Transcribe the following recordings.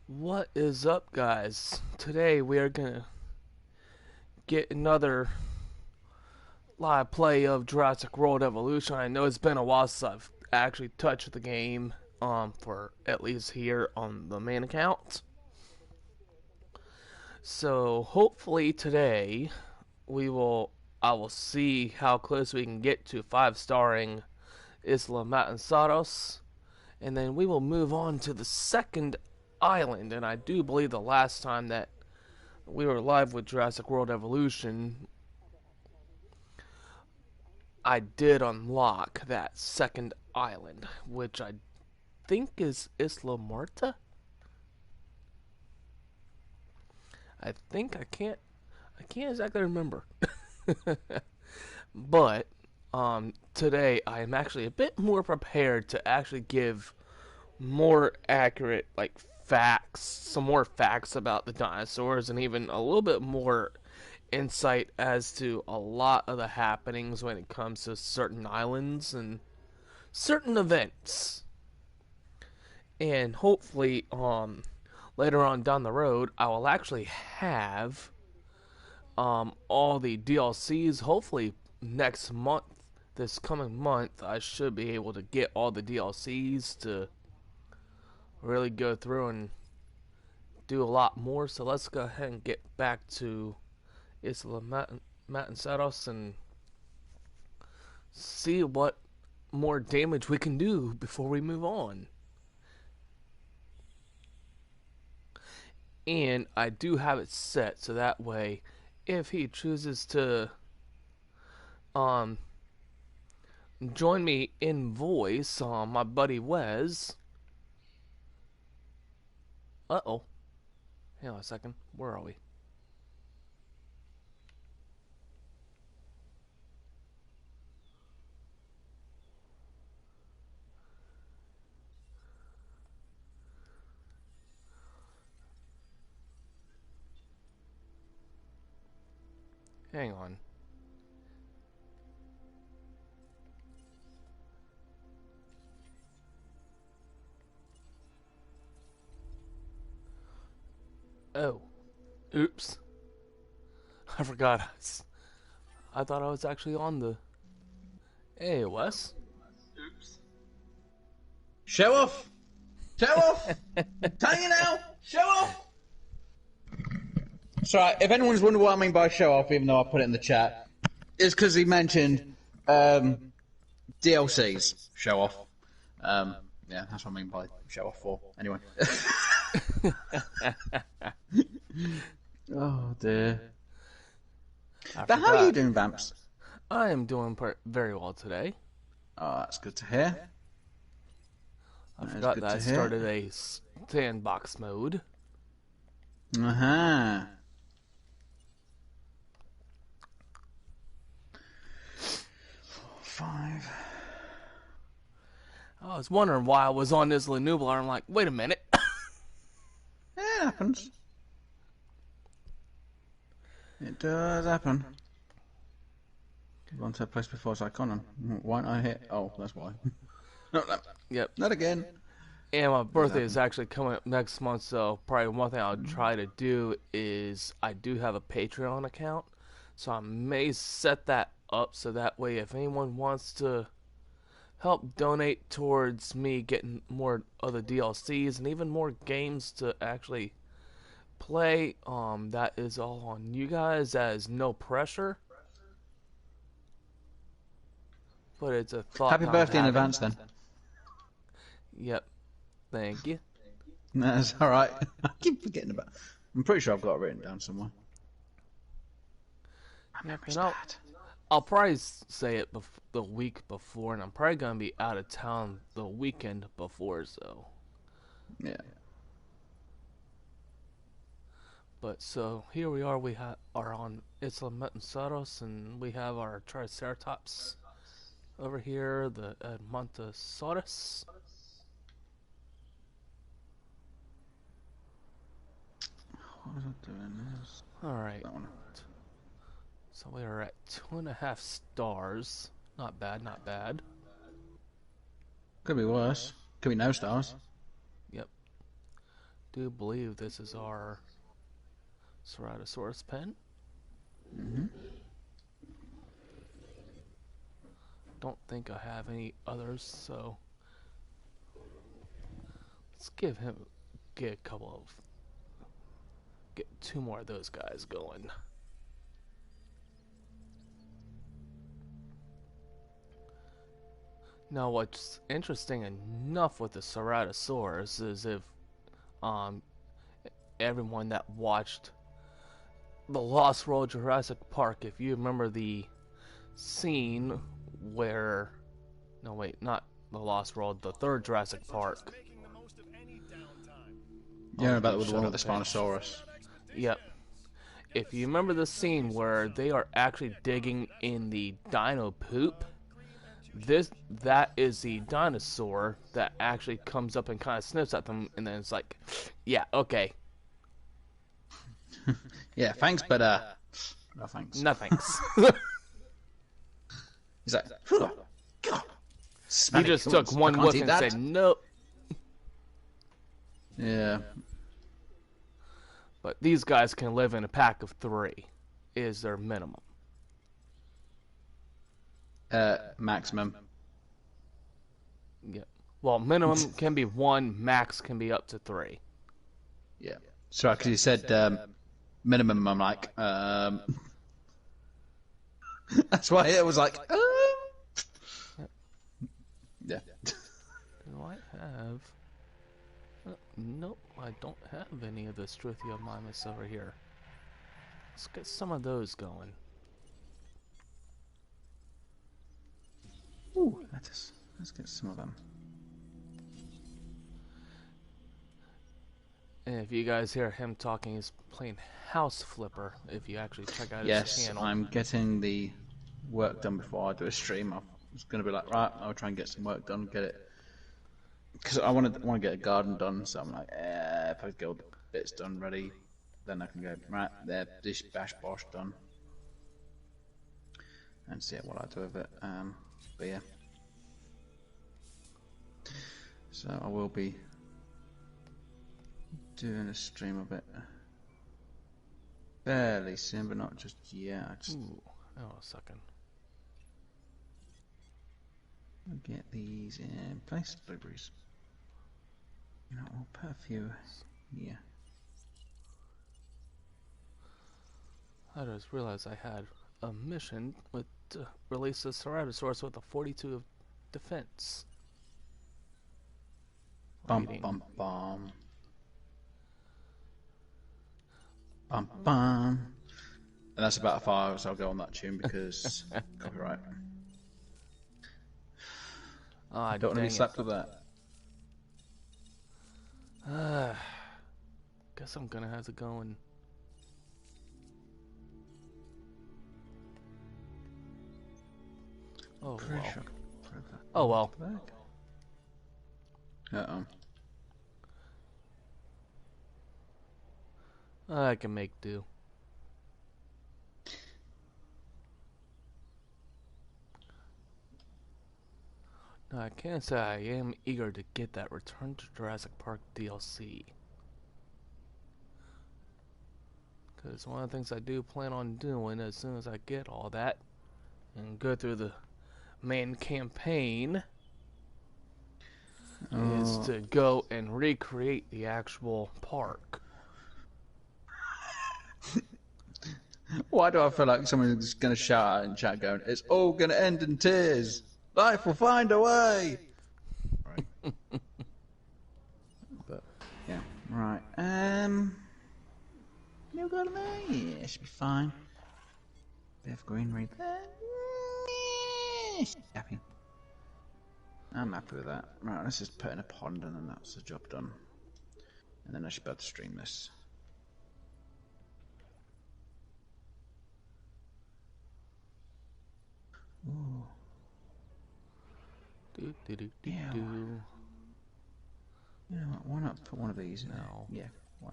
What is up, guys? Today we are gonna get another live play of Jurassic World Evolution. I know it's been a while since I've actually touched the game, for at least here on the main account. So hopefully today I will see how close we can get to 5-starring Isla Matanzaros, and then we will move on to the second island. And I do believe the last time that we were live with Jurassic World Evolution, I did unlock that second island, which I think is Isla Marta. I can't exactly remember. But today I am actually a bit more prepared to actually give more accurate facts, some more facts about the dinosaurs, and even a little bit more insight as to a lot of the happenings when it comes to certain islands and certain events. And hopefully, later on down the road, I will actually have all the DLCs. Hopefully, next month, this coming month, I should be able to get all the DLCs to really go through and do a lot more. So let's go ahead and get back to Isla Matanzaros and see what more damage we can do before we move on. And I do have it set so that way, if he chooses to um join me in voice, my buddy Wes. Uh-oh. Hang on a second. Where are we? Hang on. Oh. Oops. I forgot. I thought I was actually on the. Hey, Wes. Oops. Show off! Show off! I'm telling you now! Show off! So, if anyone's wondering what I mean by show off, even though I put it in the chat, it's because he mentioned DLCs. Show off. Yeah, that's what I mean by show off for. Anyway. Oh dear. But how are you doing, Vamps? I am doing very well today. Oh, that's good to hear. I forgot that I started a sandbox mode. Uh-huh. 5. I was wondering why I was on this Lenublar. I'm like, wait a minute. It happens. It does happen. I've gone to a place before, so I can't. Why don't I hit? Oh, that's why. No. Yep. Not again. And my birthday is actually coming up next month, so probably one thing I'll try to do is I do have a Patreon account, so I may set that up so that way if anyone wants to help donate towards me getting more of the DLCs and even more games to actually play, that is all on you guys. That is no pressure, but it's a thought. Happy birthday in advance, then. Yep. Thank you. That's all right. I keep forgetting about. I'm pretty sure I've got it written down somewhere. I'll probably say it the week before, and I'm probably gonna be out of town the weekend before, so. Yeah. But so here we are. We are on Isla Metanceros, and we have our Triceratops over here, the Edmontosaurus. What was I doing? Alright. So we are at 2.5 stars. Not bad, not bad. Could be worse. Could be no stars. Yep. Do believe this is our Ceratosaurus pen. Don't think I have any others, so let's get two more of those guys going. Now, what's interesting enough with the Ceratosaurus is if everyone that watched the Lost World Jurassic Park, if you remember the scene where, no wait, not the Lost World, the third Jurassic Park. Yeah, about the one with the Spinosaurus. Yep. If you remember the scene where they are actually digging in the dino poop, that is the dinosaur that actually comes up and kind of sniffs at them, and then it's like, yeah, okay. Yeah, thanks, but no thanks. No thanks. He's like, God. He just took one look and said, nope. Yeah. But these guys can live in a pack of 3, is their minimum. Maximum. Yeah. Well, minimum can be 1, max can be up to 3. Yeah. Sorry, because you said minimum, I'm like, that's why it was like, yeah. Do I have... nope, I don't have any of the Struthiomimus over here. Let's get some of those going. Ooh, let's get some of them. And if you guys hear him talking, he's playing House Flipper, if you actually check out his channel. Yes, I'm getting the work done before I do a stream. I was going to be like, right, I'll try and get some work done, get it. Because I want to get a garden done, so I'm like, if I get all the bits done ready, then I can go, right, there, dish, bash, bosh, done. And see what I do with it. But yeah. So I will be doing a stream of it. Fairly soon, but not just yet. I just Ooh, oh, a second. get these in place. Blueberries. You know, I'll put a few here. I just realized I had a mission with to release a Ceratosaurus with a 42 of defense. Bum Rating. bum bum. Bum bum. And that's about as far as I'll go on that tune because copyright. Ah, Don't want to be dang slapped with that. it. Guess I'm gonna have to go and. Oh well. Sure. Oh well. Uh-oh. I can make do. Now, I can say I am eager to get that Return to Jurassic Park DLC. Because one of the things I do plan on doing as soon as I get all that and go through the main campaign is to go and recreate the actual park. Why do I feel like someone's going to shout out in chat going, it's all going to end in tears. Life will find a way. Right. But, yeah. Right. No got me. Yeah, it should be fine. Bit of greenery there. Happy. I'm happy with that. Right, let's just put in a pond and then that's the job done. And then I should be able to stream this. Ooh. Do. You know what, why not put one of these in there? No. Yeah, why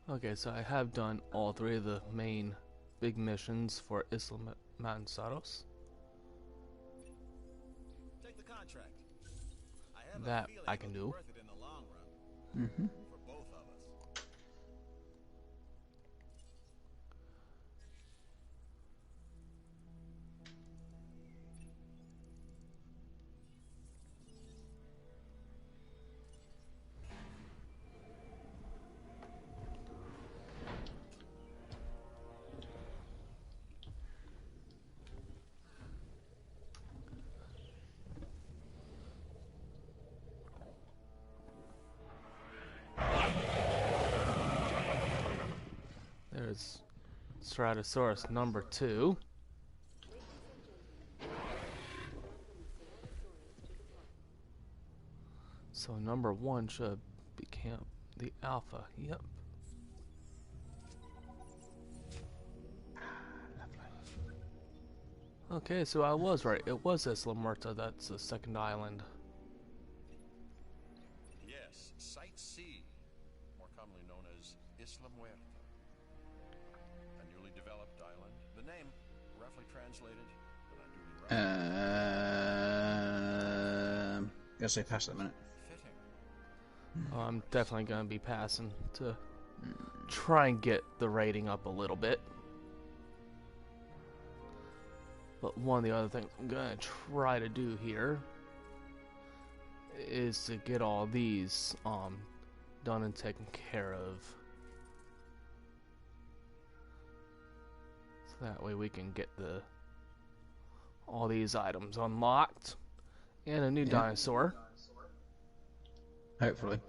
not? Okay, so I have done all three of the main big missions for Isla Mansaros. Take the contract. I have That a feeling I can it'll be do. worth it in the long run. Mm-hmm. For both of us. There's Ceratosaurus number 2. So number 1 should become the alpha. Yep. Okay, so I was right. It was Isla Muerta. That's the second island. Yes, Site C, more commonly known as Isla Muerta. A newly developed island. The name, roughly translated, but unduly rough. Guess I passed that minute. Fitting. Oh, I'm definitely going to be passing to try and get the rating up a little bit. But one of the other things I'm going to try to do here is to get all these done and taken care of. So that way we can get all these items unlocked and a new dinosaur. Hopefully.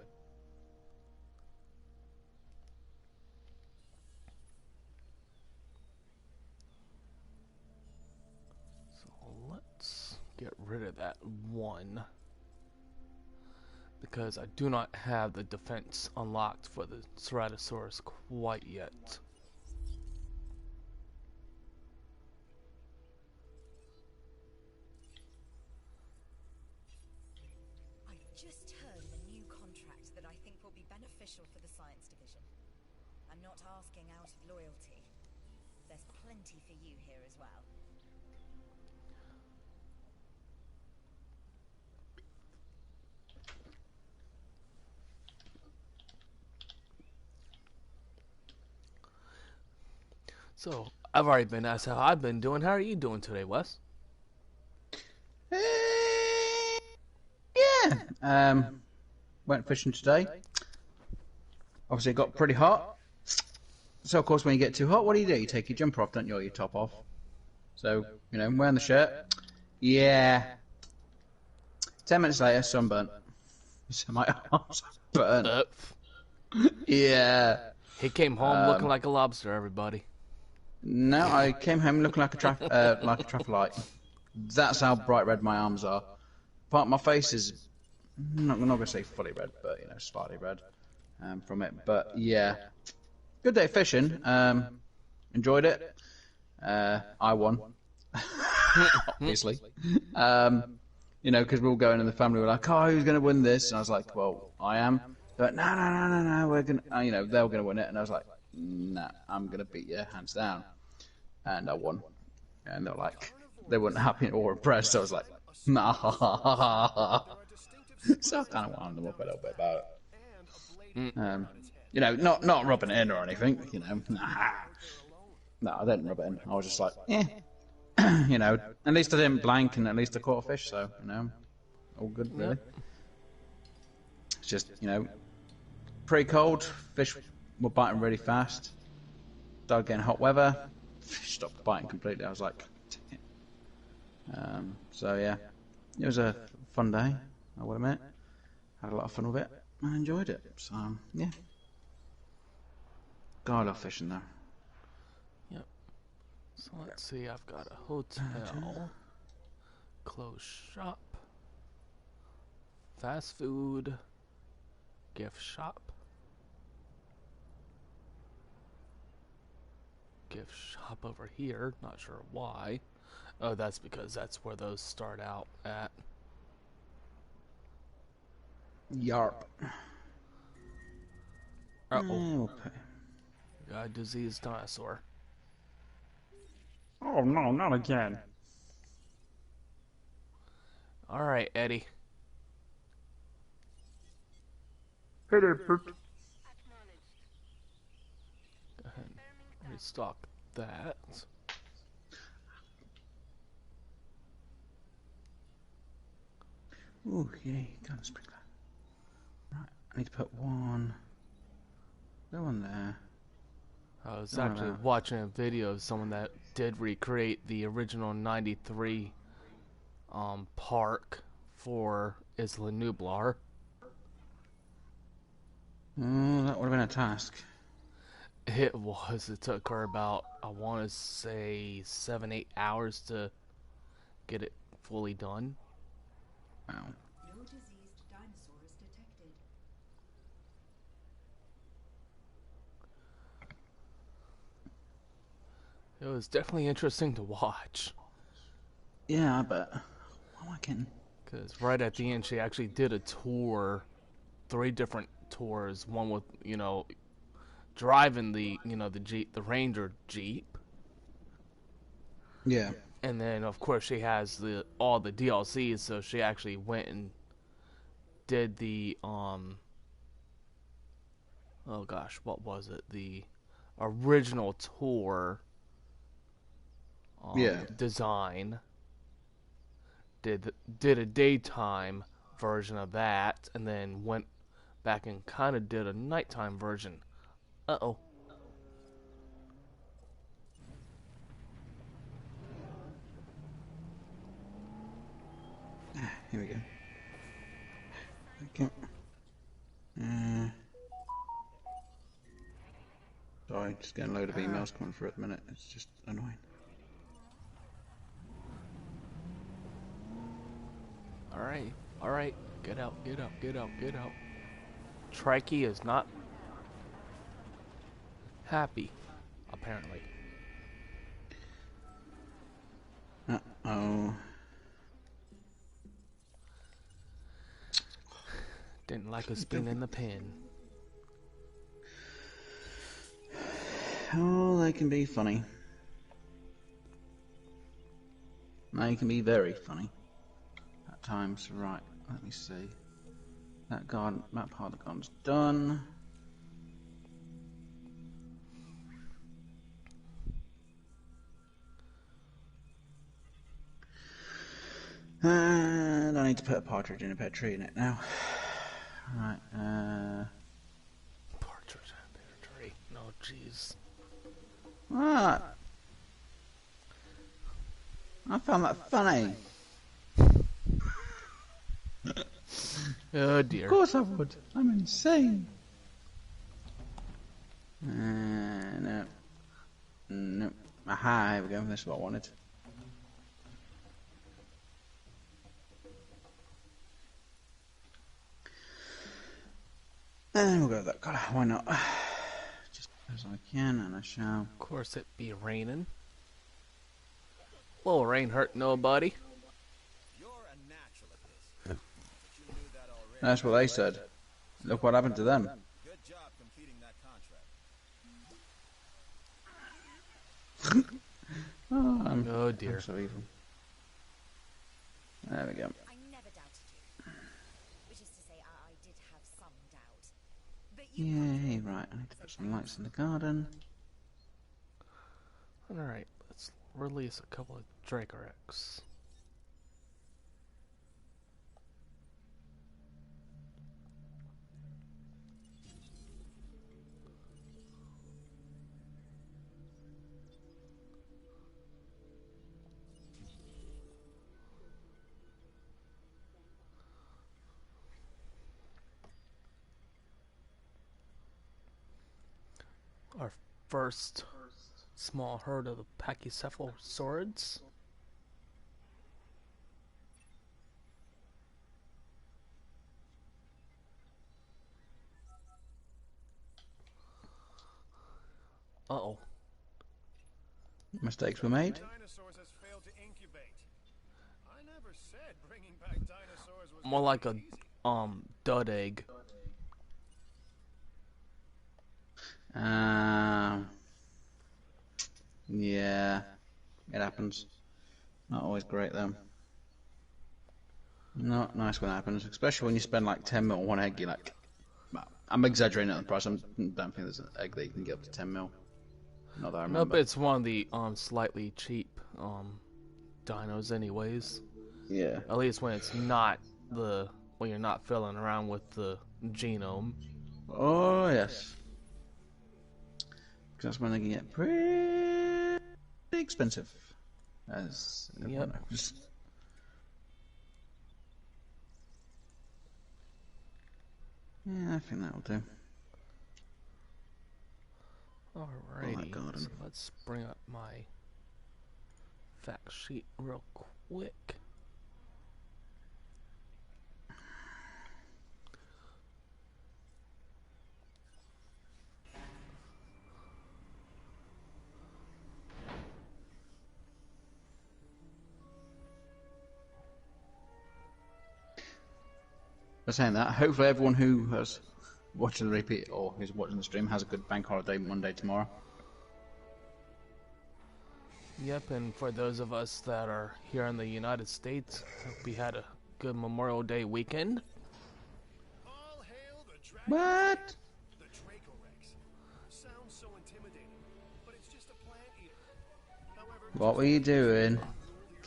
So let's get rid of that one, because I do not have the defense unlocked for the Ceratosaurus quite yet. I've just heard of a new contract that I think will be beneficial for the science division. I'm not asking out of loyalty. There's plenty for you here as well. So I've already been asked how I've been doing. How are you doing today, Wes? Yeah. Went fishing today. Obviously, it got pretty hot. So, of course, when you get too hot, what do? You take your jumper off, don't you, or your top off. So, I'm wearing the shirt. Yeah. 10 minutes later, sunburnt. So my arms are burnt. Uh, Yeah. he came home looking like a lobster, everybody. No, I came home looking like a traffic light. That's how bright red my arms are. Part of my face is I'm not gonna say fully red, but slightly red from it. But yeah, good day fishing. Enjoyed it. I won, obviously. Because we're all going in the family. We're like, oh, who's gonna win this? And I was like, well, I am. They're like, no, we're gonna, they're gonna win it. And I was like, nah, I'm gonna beat you hands down. And I won. And they're like, they weren't happy or impressed. So I was like, nah. So I kind of wound them up a little bit about it. Not rubbing it in or anything. Nah. No, I didn't rub it in. I was just like, at least I didn't blank, and at least I caught a fish. So all good really. Yep. It's just pretty cold. Fish were biting really fast. Started getting hot weather. Fish stopped biting completely. I was like, so yeah, it was a fun day. I will admit, had a lot of fun with it. I enjoyed it. So yeah, God, I love fishing though. Yep. So let's see. I've got a hotel, clothes shop, fast food, gift shop. Gift shop over here, not sure why. Oh, that's because that's where those start out at. Yarp. Uh-oh. Okay. Got a diseased dinosaur. Oh no, not again. Alright, Eddie. Hey there, Bert. Go ahead and restock that. Ooh, yay, got a sprinkler. Right, I need to put one. Go on there. I was Oh, actually wow. watching a video of someone that did recreate the original 93 park for Isla Nublar. Oh, that would have been a task. It was. It took her about, I want to say, 7-8 hours to get it fully done. Wow. No diseased dinosaurs detected. It was definitely interesting to watch. Yeah, I bet. Why am I getting... Because right at the end, she actually did a tour, 3 different tours. One with, driving the, the Jeep, the Ranger Jeep. Yeah. And then, of course, she has all the DLCs, so she actually went and did the, oh gosh, what was it? The original tour Yeah. design. Did a daytime version of that, and then went back and kind of did a nighttime version. Uh-oh. Here we go. Okay. Sorry, just getting a load of emails coming through at the minute. It's just annoying. Alright. Get out. Trikey is not happy, apparently. Uh-oh. Didn't like us being in the pen. Oh, they can be funny. They can be very funny at times. Right, let me see. That part of the garden's done. And I need to put a partridge in a pear tree in it now. Right, Partridge in a pear tree. No, jeez. What? I found that funny. Oh Of dear. course I would. I'm insane. No. No. Aha, here we go. This is what I wanted. And we'll go with that colour. Why not? Just as I can, and I shall. Of course it be raining. Will rain hurt nobody? You're a natural at this. But you knew that already. That's what they said. Look what happened to them. Good job completing that contract. Oh, Oh dear. I'm so evil. There we go. I never doubted you. Which is to say, I did have some doubt. But you Yay, right. I need to put some lights in the garden. Alright, let's release a couple of Dracorex. Our first small herd of the pachycephalosaurids. Uh-oh. Mistakes were made. Dinosaurs has failed to incubate. I never said bringing back dinosaurs was More like a, dud egg. Yeah, it happens. Not always great though. Not nice when it happens, especially when you spend like 10 mil on one egg. You're like, well, I'm exaggerating on the price. I don't think there's an egg that you can get up to 10 mil. Not that I Nope, remember. it's one of the slightly cheap dinos anyways. Yeah. At least when it's not when you're not fiddling around with the genome. Oh yes. Because that's when they can get pretty expensive, as everyone Yep. knows. Yeah, I think that'll do. Alrighty, garden. so let's bring up my fact sheet real quick. But saying that, hopefully everyone who has watched the repeat or who's watching the stream has a good bank holiday Monday tomorrow. Yep, and for those of us that are here in the United States, hope we had a good Memorial Day weekend. all hail the dragon. What? The Dracorex. Sounds so intimidating, but it's just a plant eater. However, What were you doing?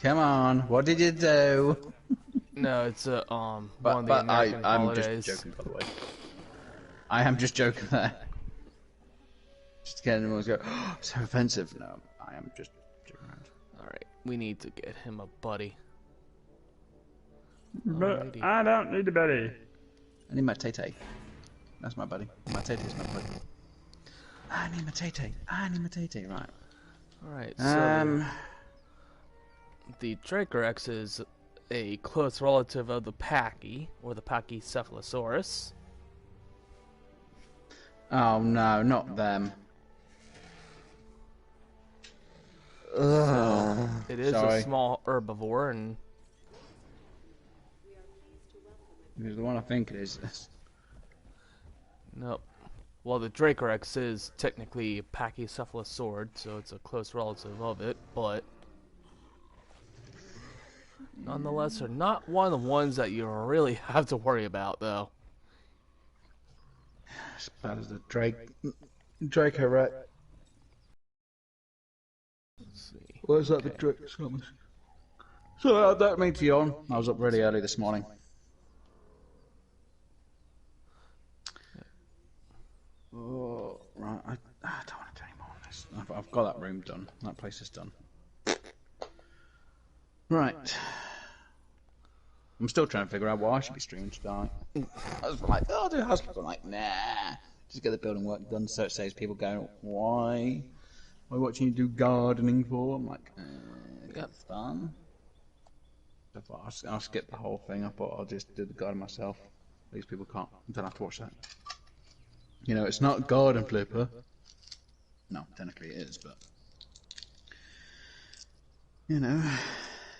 Come on, what did you do? No, it's a one But, of the American I'm holidays. just joking, by the way. I am just joking there. Just to get anyone to go, oh, so offensive. No, I am just joking around. Alright, we need to get him a buddy. But Alrighty. I don't need a buddy. I need my Tay-Tay. That's my buddy. My Tay-Tay's my buddy. I need my Tay-Tay. I need my Tay-Tay, right. Alright, so the Dracorex is a close relative of the Pachy, or the Pachycephalosaurus. Oh no, not them. Ugh. It is Sorry. a small herbivore, and Because the one I think it is. nope. Well, the Dracorex is technically a Pachycephalosaurid, so it's a close relative of it, but nonetheless, they're not one of the ones that you really have to worry about, though. As bad as the Dracorex. Let's see. What is that? Okay. The Dracorex? So that means you on. I was up really early this morning. Oh, right. I don't want to do any more on this. I've got that room done. That place is done. Right. I'm still trying to figure out what I should be streaming tonight. I was like, oh, I'll do house. I'm like, nah. Just get the building work done so it saves people going, why? Why watching you do gardening for? I'm like, it's fun. I thought I'll skip the whole thing. I thought I'll just do the garden myself. These people can't. Don't have to watch that. You know, it's not garden flipper. No, technically it is, but you know,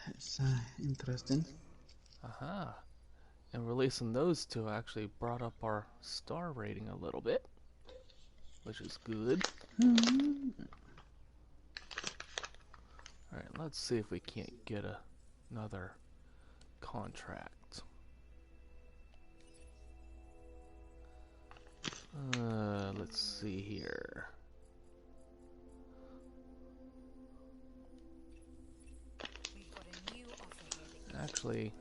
it's interesting. Aha. And releasing those two actually brought up our star rating a little bit, which is good. Alright, let's see if we can't get another contract. Let's see here. We've got a new offer here that Actually,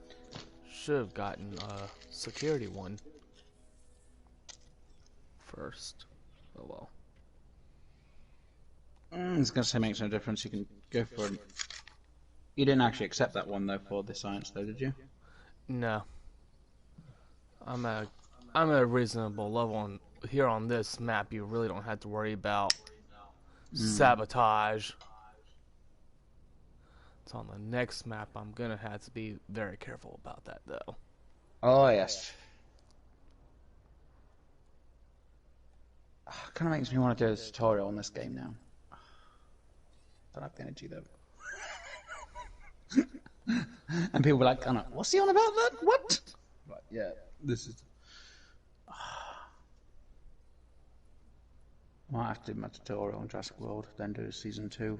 should have gotten a security one first. Oh well. It's going to say makes no difference. You can go for it. You didn't actually accept that one though for the science, though, did you? No. I'm at a reasonable level here on this map. You really don't have to worry about sabotage. It's on the next map. I'm gonna have to be very careful about that, though. Oh yes. Kind of makes me want to do a tutorial on this game now. Don't have the energy though. And people were like, what's he on about that? What? Like, yeah, this is. I might have to do my tutorial on Jurassic World, then do season 2.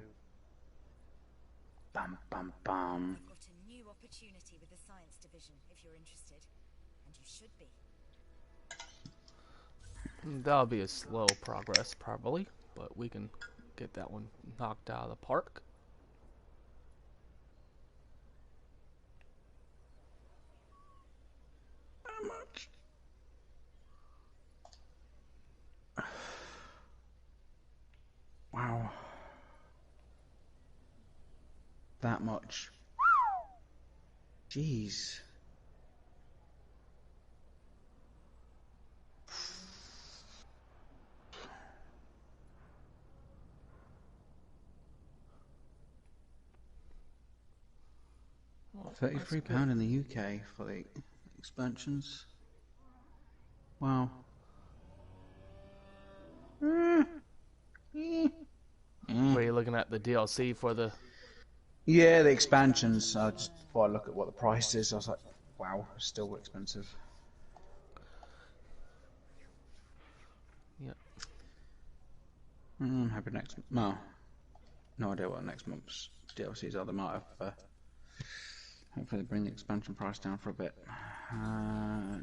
Bam, bam, bam. we've got a new opportunity with the science division, if you're interested. And you should be. That'll be a slow progress, probably, but we can get that one knocked out of the park. How much? Wow. That much. Jeez. Well, £33 in the UK for the expansions. Wow. Were you looking at the DLC for the... Yeah, the expansions. I just before I look at what the price is, I was like, wow, it's still expensive. Yeah. Happy next. No idea what next month's DLCs are. They might have. Hopefully, they bring the expansion price down for a bit. I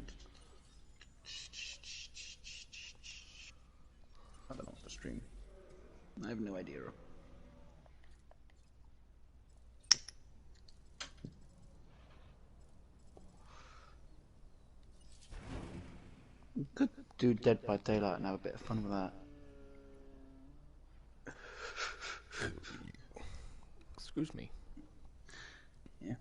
don't know what to stream. I have no idea. Could do Dead by Daylight and have a bit of fun with that. Excuse me. Yeah.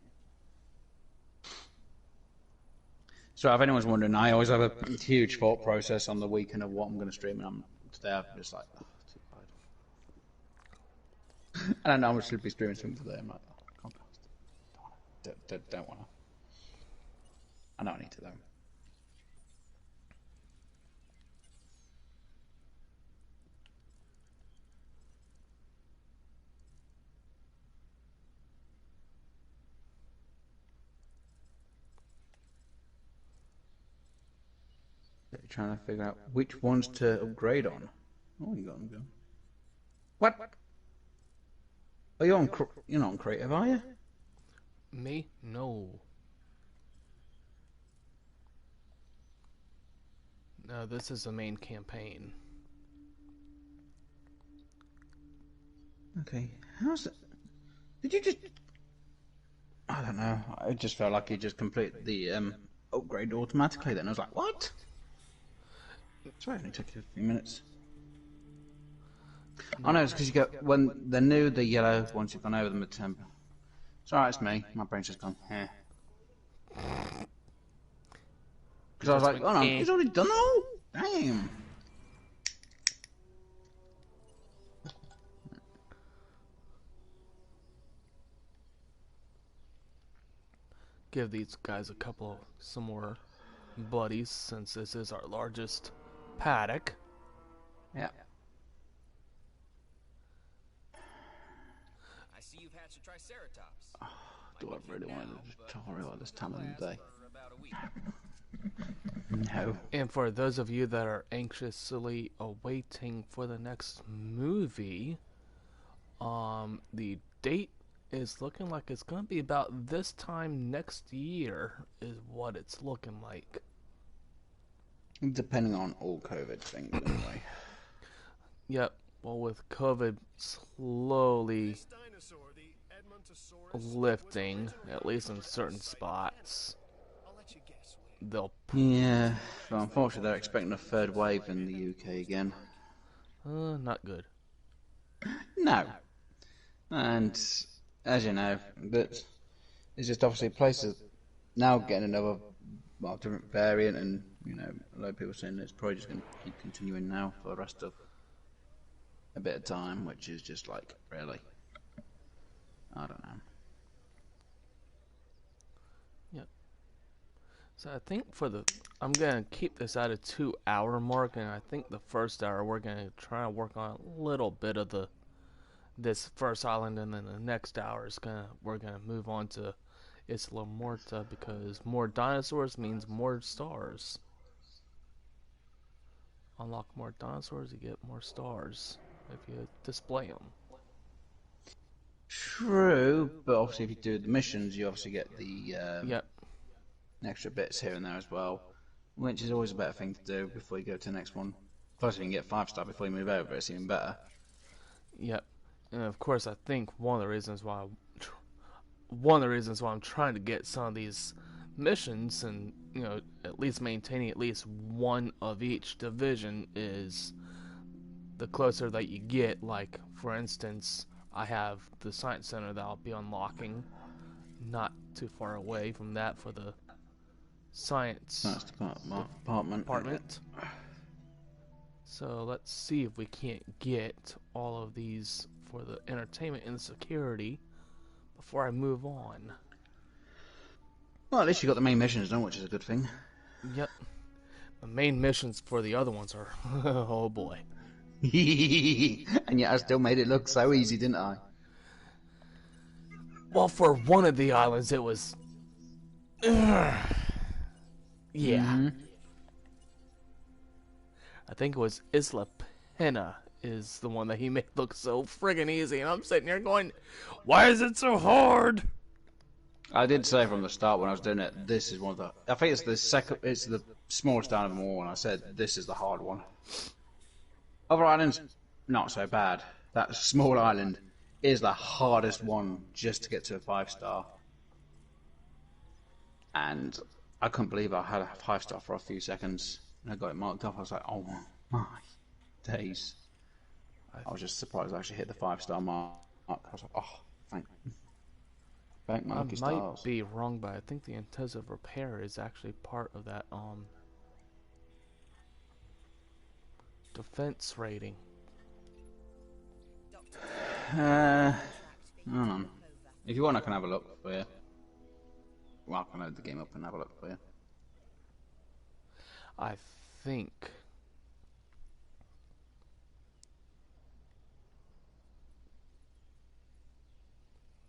So if anyone's wondering, I always have a huge thought process on the weekend of what I'm going to stream, and today I'm just like, oh, too tired. And I know I'm going to be streaming something today. I'm like, oh, I can't be asked. Don't want to. I know I need to though. Trying to figure out which ones to upgrade on. Oh, you got them going. What? Are you on? You're not on creative, are you? Me? No. No, this is the main campaign. Okay. How's it? Did you just? I don't know. I just felt like he just completed the upgrade automatically. Then I was like, what? Sorry, it only took you a few minutes. I know it's because you get when they're new, the yellow. Once you've gone over them, it's alright. It's me. My brain's just gone. Yeah. Because I was like, oh no, he's already done all. Damn. Give these guys some more buddies, since this is our largest paddock. Yeah. I see you've hatched a triceratops. Do I really want a tutorial at this time of the day? For about a week. No. And for those of you that are anxiously awaiting for the next movie, the date is looking like it's going to be about this time next year, is what it's looking like. Depending on all COVID things, anyway. Yep. Well, with COVID slowly lifting, at least in certain spots, they'll. Yeah. Well, unfortunately, they're expecting a third wave in the UK again. Not good. No. And as you know, but it's just obviously places now getting another different variant, and you know, a lot of people saying it's probably just going to keep continuing now for the rest of a bit of time, which is just like, really, I don't know. Yep. So I think I'm gonna keep this at a 2-hour mark, and I think the first hour we're gonna try to work on a little bit of this first island, and then the next hour we're gonna move on to Isla Muerta, because more dinosaurs means more stars. Unlock more dinosaurs, you get more stars if you display them. True, but obviously if you do the missions, you obviously get the Yep. extra bits here and there as well, which is always a better thing to do before you go to the next one. Plus, if you can get 5-star before you move over, it's even better. Yep. And of course, I think one of the reasons why I'm trying to get some of these missions, and you know, at least maintaining at least one of each division, is the closer that you get. Like, for instance, I have the science center that I'll be unlocking not too far away from that for the science department. So let's see if we can't get all of these for the entertainment and security before I move on. Well, at least you got the main missions done, which is a good thing. Yep. The main missions for the other ones are oh boy. And yet I still made it look so easy, didn't I? Well, for one of the islands it was yeah. Mm-hmm. I think it was Isla Pena is the one that he made look so friggin' easy, and I'm sitting here going, why is it so hard? I did say from the start when I was doing it, this is one of the. I think it's the smallest island of them all, and I said this is the hard one. Other islands, not so bad. That small island is the hardest one just to get to a 5-star. And I couldn't believe I had a 5-star for a few seconds, and I got it marked off. I was like, oh my days. I was just surprised I actually hit the 5-star mark. I was like, oh, thank monkey I might stars. be wrong, but I think the intensive repair is actually part of that defense rating. Hold on. If you want, I can have a look for you. Well, I can load the game up and have a look for you. I think.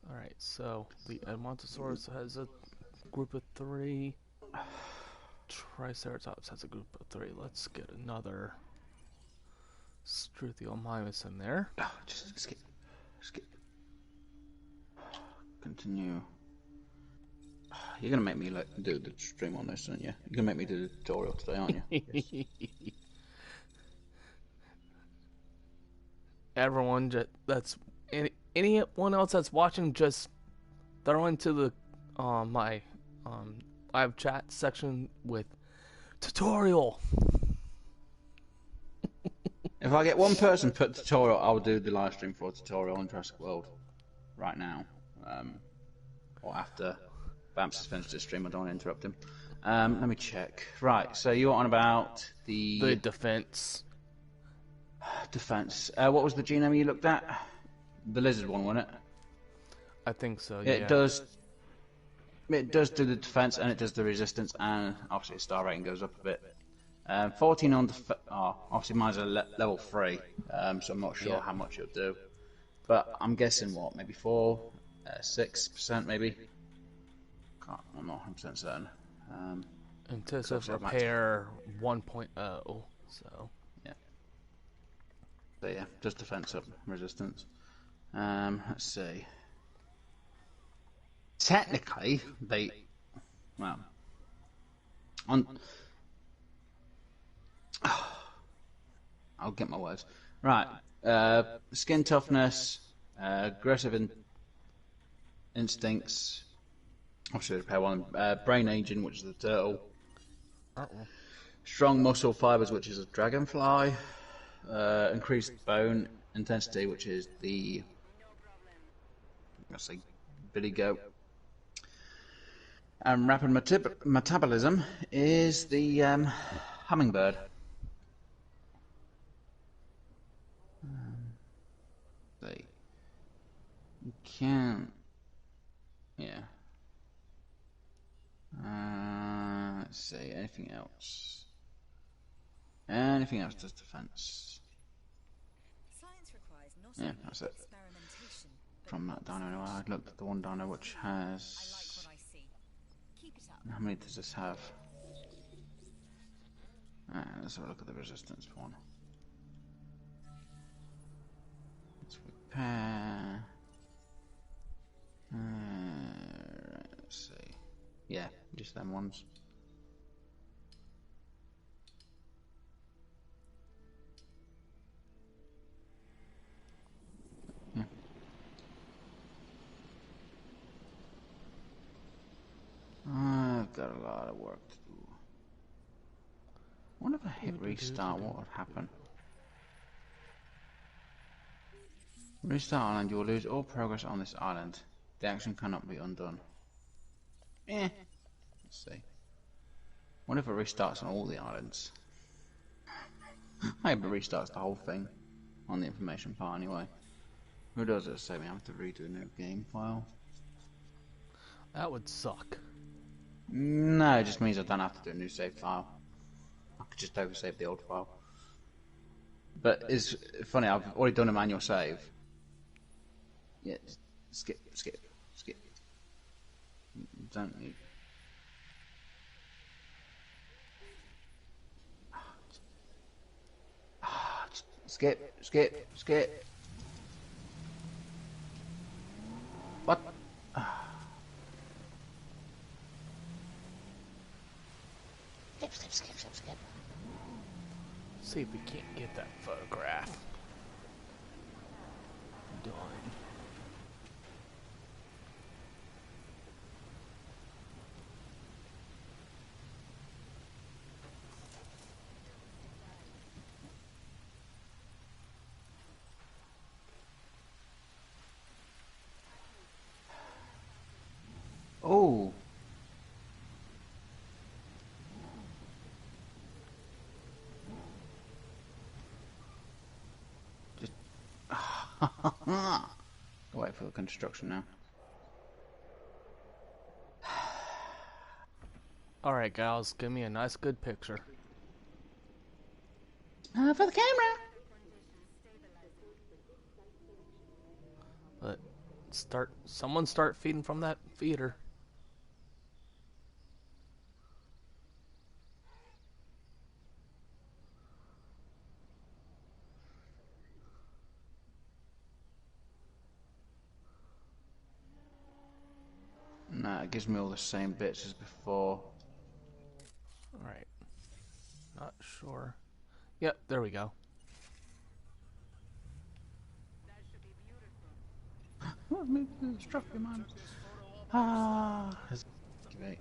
Alright, so the Edmontosaurus has a group of 3. Triceratops has a group of 3. Let's get another Struthiomimus in there. Oh, just skip. Continue. You're gonna make me do the stream on this, aren't you? You're gonna make me do the tutorial today, aren't you? Yes. Everyone, anyone else that's watching, just throw into the my live chat section with tutorial. If I get one person put tutorial, I'll do the live stream for a tutorial on Jurassic World right now, or after Bamps has finished his stream. I don't want to interrupt him. Let me check. Right, so you're on about The defense. defense. What was the genome you looked at? The lizard one, wasn't it? I think so. Yeah. It does. It does do the defense and it does the resistance, and obviously the star rating goes up a bit. 14 on obviously mine's a level 3, so I'm not sure how much it'll do. But I'm guessing what, maybe 4, 6% maybe. I'm not 100% certain. Intensive repair 1.0. So. Yeah. So yeah, just defense up resistance. Let's see. Technically, I'll get my words right. Skin toughness, aggressive instincts. Obviously, repair one. Brain aging, which is the turtle. Strong muscle fibers, which is a dragonfly. Increased bone intensity, which is the billy goat. And rapid metabolism is the hummingbird. You can't. Yeah. Let's see. Anything else? Anything else does defense? Science requires not Yeah, only that's it. experimentation, but From that dino, I looked at the one dino which I like has. what I see. Keep it up. How many does this have? Let's have a look at the resistance one. Let's repair. Let's see. Yeah, just them ones. Yeah. I've got a lot of work to do. I wonder if I hit restart, what would happen? Restart island, you will lose all progress on this island. The action cannot be undone. Let's see. What if it restarts on all the islands? I hope it restarts the whole thing on the information part anyway. Who does it? Say we have to redo a new game file. That would suck. No, it just means I don't have to do a new save file. I could just oversave the old file. But it's funny, I've already done a manual save. Yeah, skip. Don't need. Skip. What? Skip. See if we can't get that photograph done. Oh. Just wait for the construction now. Alright, gals, give me a nice good picture. For the camera. But someone start feeding from that feeder. No, it gives me all the same bits as before. Alright. Not sure. Yep, there we go. That's great.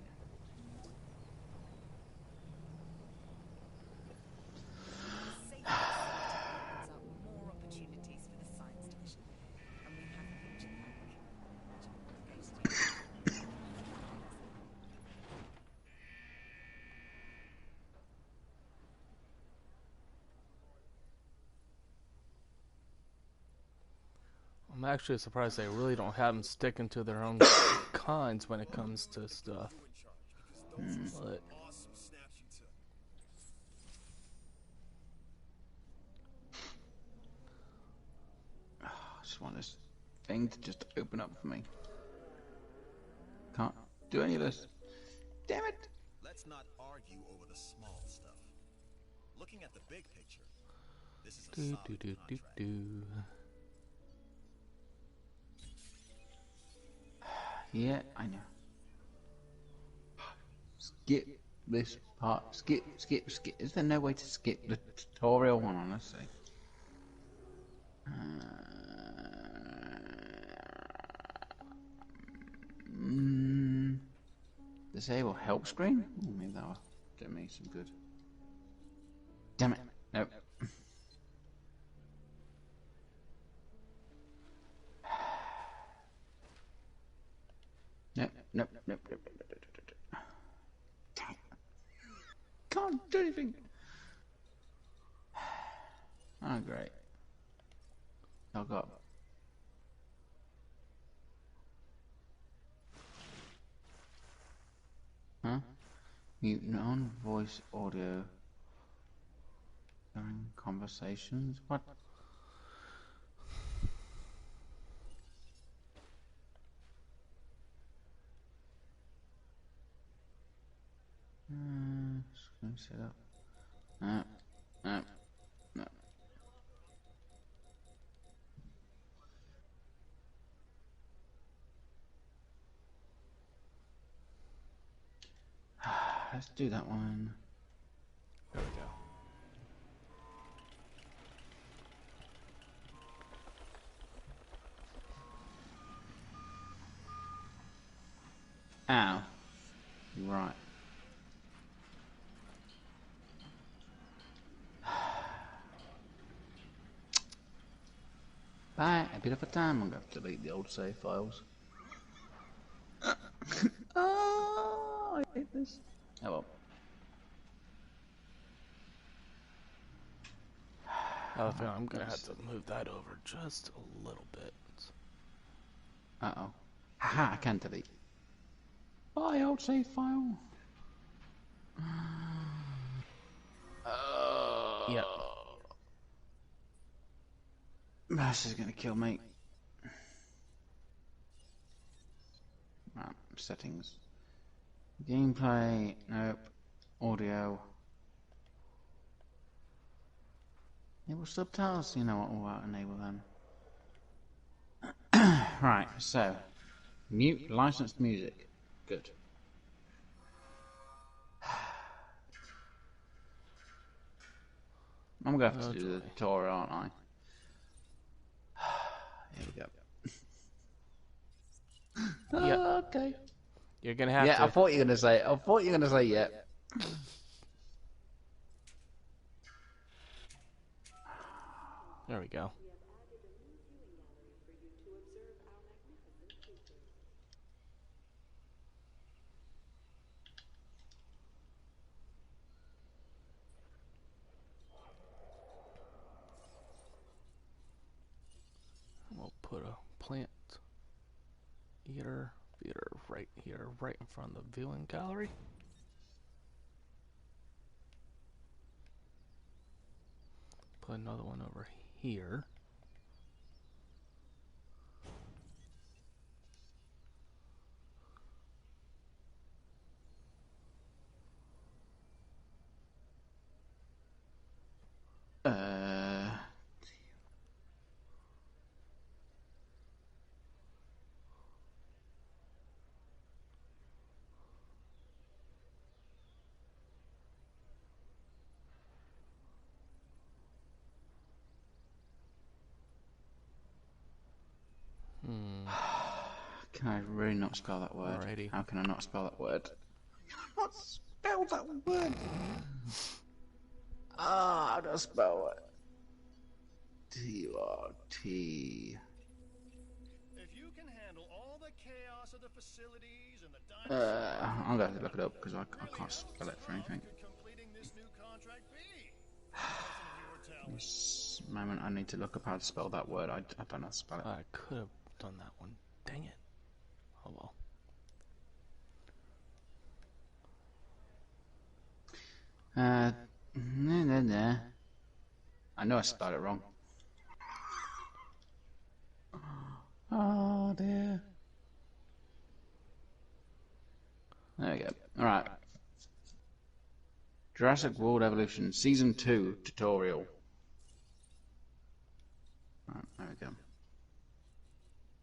Safer facility opens up more opportunities for the science division, and we have Picture back, which goes to you. I'm actually surprised they really don't have them sticking to their own kinds when it comes to stuff. But Awesome snaps you took. I just want this thing to just open up for me. Can't do any of this. Damn it! Let's not argue over the small stuff. Looking at the big picture, this is a do solid do do do contract. do. Yeah, I know. Skip this part. Skip. Is there no way to skip the tutorial one, honestly? Disable help screen? Oh, maybe that'll do me some good. Damn it. Nope. Nope. Damn it. Can't do anything. Oh, great. Oh, God. Huh? Mute non-voice audio during conversations? What? Screen setup. No. Let's do that one. There we go. Ow. Right. Bye. A bit of a time. I'm going to have to delete the old save files. Oh, I hate this. Oh well. I feel I'm gonna have to move that over just a little bit. Uh-oh. Haha, I can delete. Bye, old save file. Yep. This is going to kill me. Right, settings. Gameplay, nope. Audio. Enable subtitles, you know what, we'll enable them. Right, so. Mute licensed music. Good. I'm going to have to do the tutorial, aren't I? Here we go. Yep. Okay. You're gonna have Yeah, to. I thought you were going to say yeah. There we go. We'll put a plant eater feeder right here, right in front of the viewing gallery. Put another one over here. Can I really not spell that word? Alrighty. How can I not spell that word? I cannot spell that word! How do I spell it? T-R-T... If you can handle all the chaos of the facilities and the dinosaurs, I'm going to look it up because I can't spell it for anything. completing this new contract be? Nothing of your talent. This moment I need to look up how to spell that word. I don't know how to spell it. I could have done that one. Dang it. Oh well. Nah. I know I spelled it wrong. Oh dear. There we go. Alright. Jurassic World Evolution Season 2 tutorial. Right, there we go.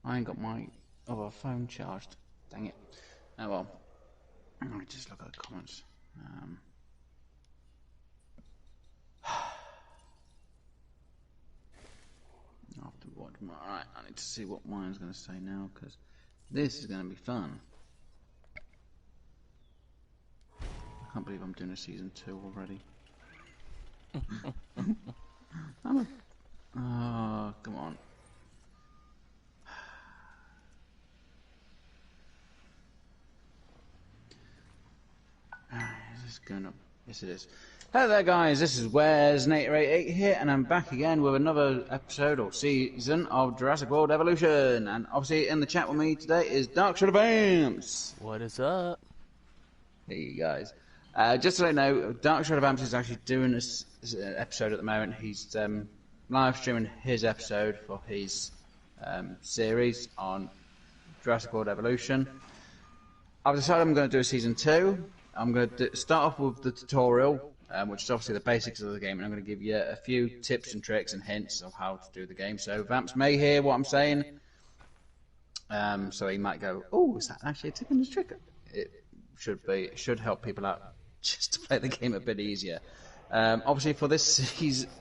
I ain't got my other phone charged. Dang it. Oh well. Let me just look at the comments. After what? Alright, I need to see what mine's going to say now because this is going to be fun. I can't believe I'm doing a season 2 already. Oh, come on. Is this going up? Yes, it is. Hello there, guys. This is Wes888 here, and I'm back again with another episode or season of Jurassic World Evolution. And obviously, in the chat with me today is Dark Shadow Vamps. What is up? Hey, you guys. Just to let you know, Dark Shadow Vamps is actually doing this episode at the moment. He's live streaming his episode for his series on Jurassic World Evolution. I've decided I'm going to do a season 2. I'm going to start off with the tutorial, which is obviously the basics of the game, and I'm going to give you a few tips and tricks and hints of how to do the game. So Vamps may hear what I'm saying, so he might go, "Oh, is that actually a tip and a trick?" It should be. It should help people out just to play the game a bit easier. Obviously, for this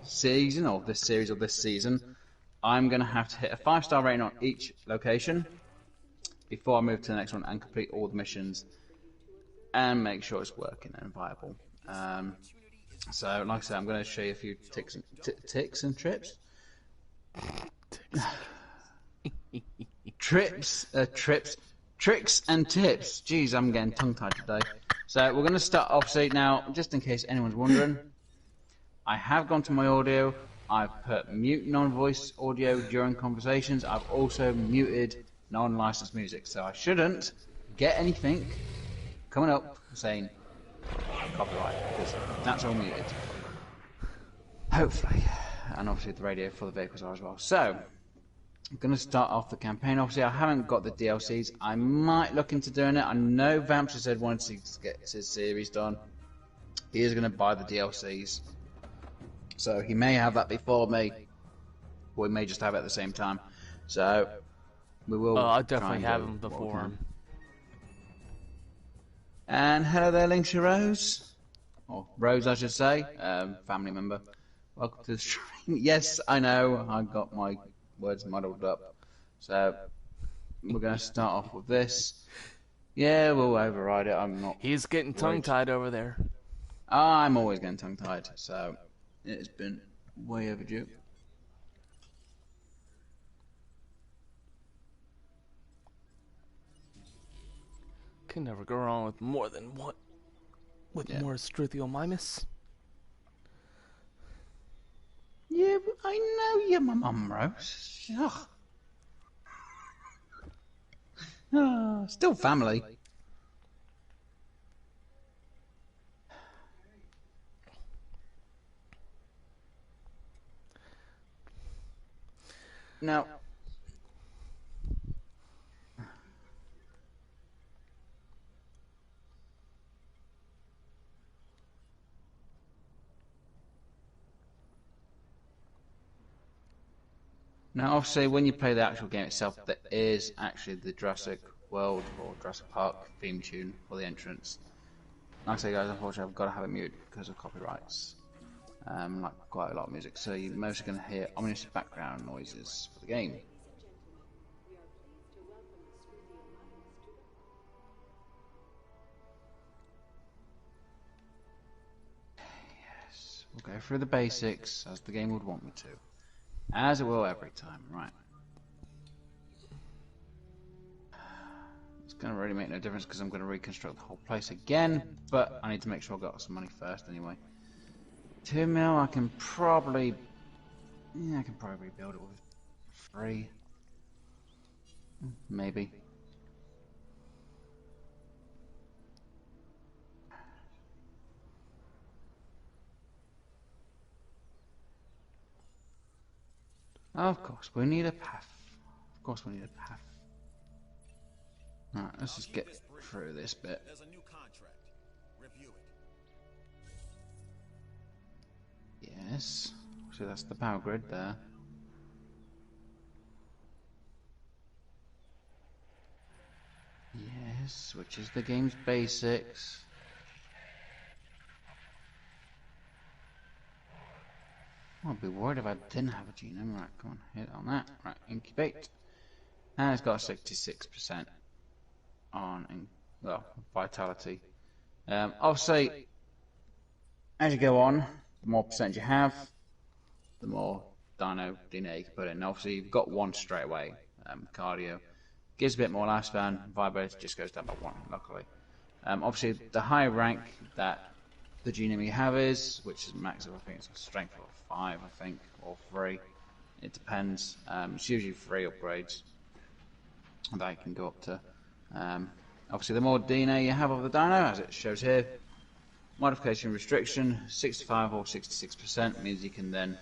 season, or this series, or this season, I'm going to have to hit a 5-star rating on each location before I move to the next one and complete all the missions and make sure it's working and viable. So, like I said, I'm going to show you a few ticks and trips. Tricks and tips. Jeez, I'm getting tongue-tied today. So we're going to start, obviously, now, just in case anyone's wondering, I have gone to my audio. I've put mute non-voice audio during conversations. I've also muted non-licensed music. So I shouldn't get anything coming up saying copyright, because that's all muted. Hopefully. And obviously the radio for the vehicles are as well. So, I'm going to start off the campaign. Obviously, I haven't got the DLCs. I might look into doing it. I know Vamps has said once he gets his series done, he is going to buy the DLCs. So, he may have that before me, or he may just have it at the same time. So, we will. I'll definitely have him before him. And hello there, Linksha Rose. Or Rose, I should say. Family member. Welcome to the stream. Yes, I know. I got my words muddled up. So, we're going to start off with this. Yeah, we'll override it. I'm not. He's getting tongue-tied over there. I'm always getting tongue-tied. So, it's been way overdue. Can never go wrong with more than one. With more Struthiomimus. Yeah, but I know you're my mum, Rose. Ugh. Oh, still family. Now, obviously, when you play the actual game itself, there is actually the Jurassic World or Jurassic Park theme tune for the entrance. Like I say, guys, unfortunately, I've got to have it muted because of copyrights. Like quite a lot of music, so you're mostly going to hear ominous background noises for the game. through the basics as the game would want me to. As it will every time, right. It's going to really make no difference because I'm going to reconstruct the whole place again, but I need to make sure I've got some money first anyway. 2 mil, I can probably... Yeah, I can probably rebuild it with 3. Maybe. Of course, we need a path. Of course we need a path. Alright, let's just get through this bit. There's a new contract. Review it. Yes. So that's the power grid there. Yes, which is the game's basics. I'd be worried if I didn't have a genome. Right, come on, hit on that. Right, incubate. And it's got 66% on, well, vitality. I'll say, as you go on, the more percent you have, the more dino DNA you can put in. Now, obviously, you've got 1 straight away. Cardio gives a bit more lifespan. Vibrator just goes down by 1, luckily. Obviously, the higher rank that the genome you have is, which is max of, I think it's a strength of 5, I think, or 3. It depends. It's usually 3 upgrades that you can go up to. Obviously, the more DNA you have of the dino, as it shows here, modification restriction 65 or 66% means you can then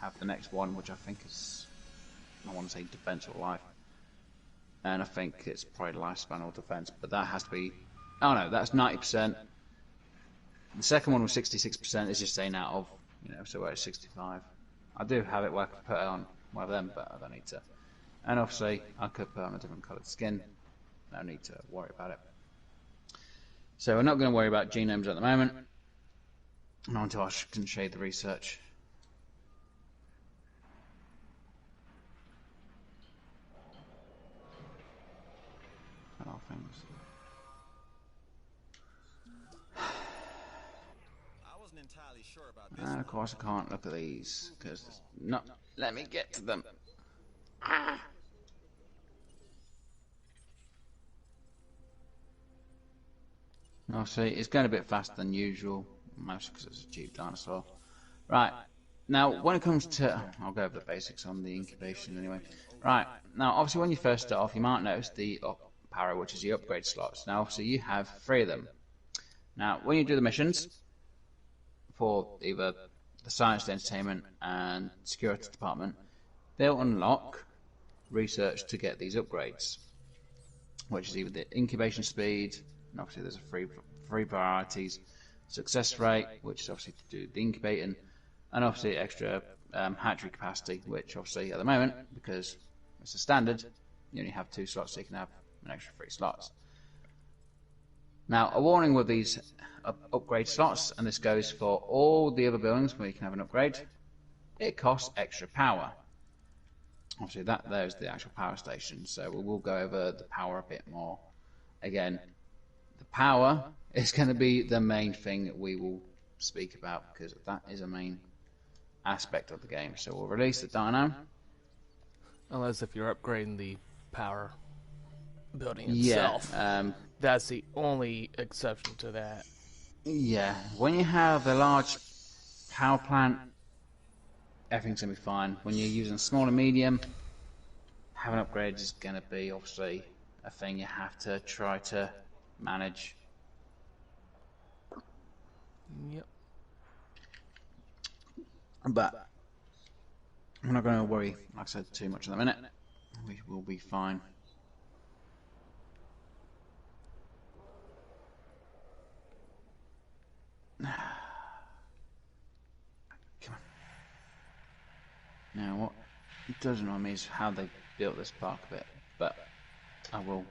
have the next one, which I think is, I want to say defense or life, and I think it's probably lifespan or defense, but that has to be, oh no, that's 90%. The second one with 66% is just staying out of, you know, so we're at 65. I do have it where I can put it on one of them, but I don't need to. And obviously, I could put on a different coloured skin. No need to worry about it. So we're not going to worry about genomes at the moment. Not until I can shade the research. And all things. I wasn't entirely sure about this. And of course, I can't look at these because not. Let me get to them. Oh, see, it's going a bit faster than usual, mostly because it's a cheap dinosaur. Right, now when it comes to... I'll go over the basics on the incubation anyway. Right, now obviously when you first start off, you might notice the up power, which is the upgrade slots. Now obviously you have 3 of them. Now when you do the missions, for either the science, the entertainment and security department, they'll unlock research to get these upgrades, which is either the incubation speed, and obviously there's a three varieties, success rate, which is obviously to do the incubating, and obviously extra hatchery capacity, which obviously at the moment, because it's a standard, you only have 2 slots, so you can have an extra 3 slots. Now, a warning with these upgrade slots, and this goes for all the other buildings where you can have an upgrade, it costs extra power. Obviously there's the actual power station, so we will go over the power a bit more. Again, the power is going to be the main thing that we will speak about, because that is a main aspect of the game. So we'll release the dino. Unless if you're upgrading the power building Yeah, itself. That's the only exception to that. yeah. When you have a large power plant, everything's going to be fine. When you're using small and medium, having upgrades is going to be obviously a thing you have to try to manage. Yep. But I'm not going to worry, like I said, too much in a minute. We will be fine. Come on. Now, what does annoy me is how they built this park a bit, but I will.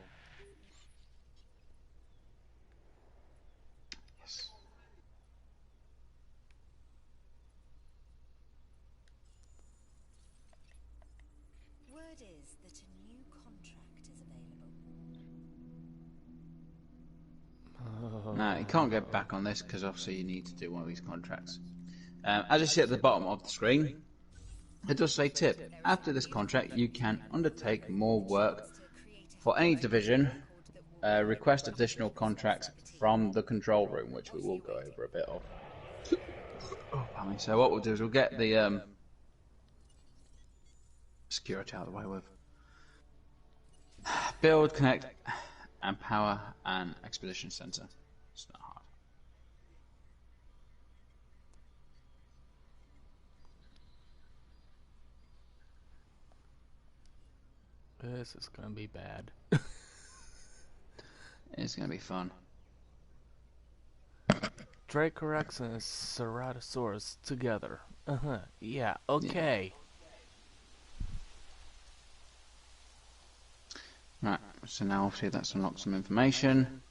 Yes. Word is that a new contract is available. No, you can't get back on this because obviously you need to do one of these contracts. As you see at the bottom of the screen, it does say tip. After this contract, you can undertake more work for any division. Request additional contracts from the control room, which we will go over a bit of. Oh, pardon me. So what we'll do is we'll get the security out of the way with. Build, connect, and power an expedition center. It's not hard. This is gonna be bad. It's gonna be fun. Dracorex and Ceratosaurus together. Yeah, okay. Right, so now obviously that's unlocked some information.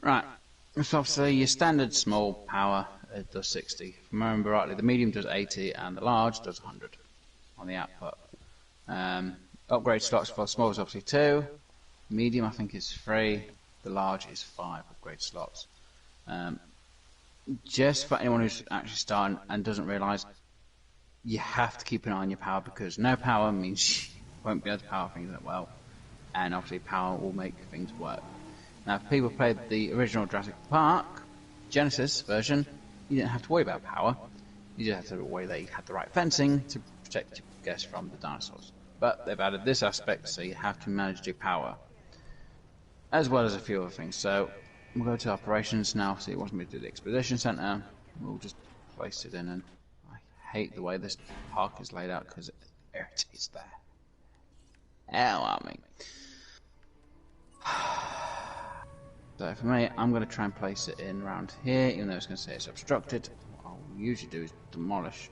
Right, so obviously your standard small power does 60. If I remember rightly, the medium does 80 and the large does 100 on the output. Upgrade slots for small is obviously 2. Medium I think is 3. The large is 5 upgrade slots. Just for anyone who's actually starting and doesn't realise, you have to keep an eye on your power, because no power means you won't be able to power things that well, and obviously power will make things work. Now, if people played the original Jurassic Park Genesis version, you didn't have to worry about power. You just had to worry that you had the right fencing to protect your guests from the dinosaurs. But they've added this aspect, so you have to manage your power, as well as a few other things. So we'll go to operations now. See, it wants me to do the expedition center. We'll just place it in, and I hate the way this park is laid out because it irritates the hell out of me. So for me, I'm going to try and place it in around here, even though it's going to say it's obstructed. What I'll usually do is demolish.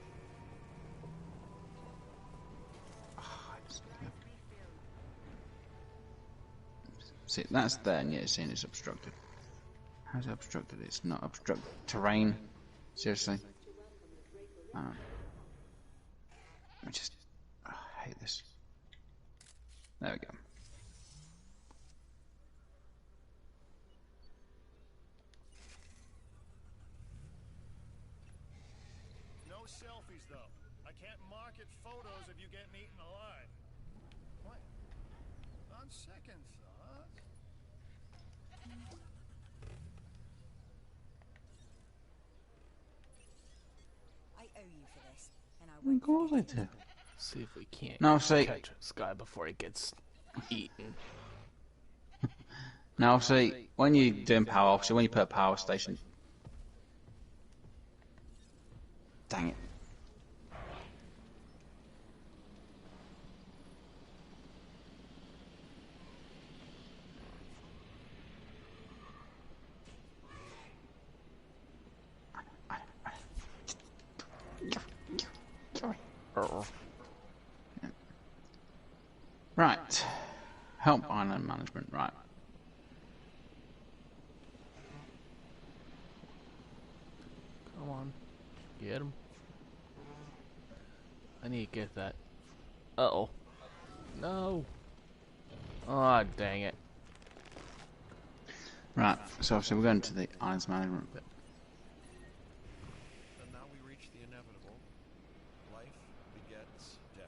See, that's there, and yet it's saying it's obstructed. How's it obstructed? It's not obstructed. Terrain? Seriously? I just... I hate this. There we go. No selfies, though. I can't market photos of you getting eaten alive. What? On second thought... I owe you for this, and I won't Of course I do. See if we can't Now, see, catch this guy before he gets eaten. now, see, when you're doing power, obviously, when you put a power station. Dang it. Right. Help island management, right. Come on. Get him. I need to get that. Uh-oh. No. Aw, dang it. Right, so obviously we're going to the islands management bit. And now we reach the inevitable. Life begets death.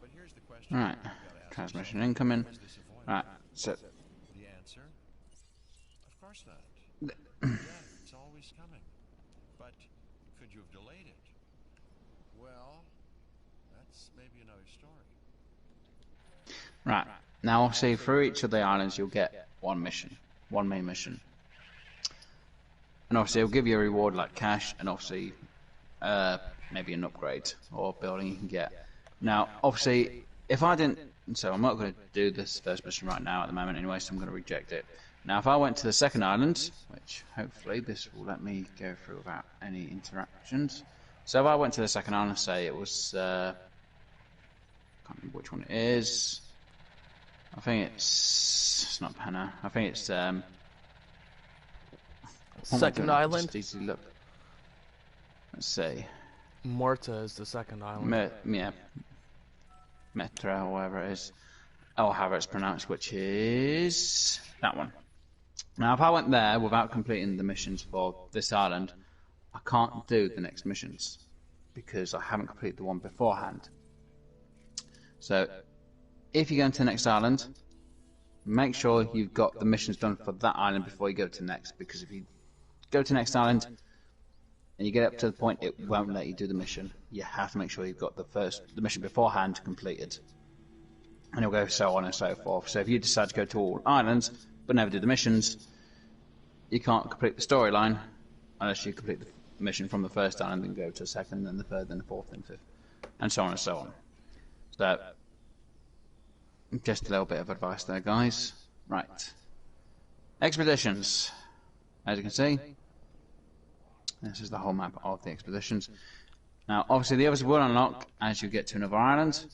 But here's the question. Right, we've gotta ask transmission ourselves. incoming. Is this avoidable? Right, so The answer? Of course not. Death, it's always coming. But could you have delayed it? Well, that's maybe another story. right, now obviously through each of the islands you'll get one mission, one main mission. And obviously it'll give you a reward like cash and obviously maybe an upgrade or building you can get. Now obviously if I didn't, so I'm not going to do this first mission right now at the moment anyway, so I'm going to reject it. Now if I went to the second island, which hopefully this will let me go through without any interactions. So if I went to the second island, say it was, can't remember which one it is. I think it's not Panna. I think it's Second island? Just easily look. Let's see. Morta is the second island. Yeah. Metra, or whatever it is, or however it's pronounced, which is that one. Now, if I went there without completing the missions for this island, I can't do the next missions because I haven't completed the one beforehand. So, if you go into the next island, make sure you've got the missions done for that island before you go to the next, because if you go to the next island and you get up to the point it won't let you do the mission, you have to make sure you've got the mission beforehand completed. And it'll go so on and so forth. So if you decide to go to all islands but never do the missions, you can't complete the storyline unless you complete the mission from the first island and go to the second, then the third, then the fourth, then the fifth, and so on and so on. So, just a little bit of advice there, guys. Right. Expeditions. As you can see, this is the whole map of the expeditions. Now, obviously, the others will unlock as you get to another island.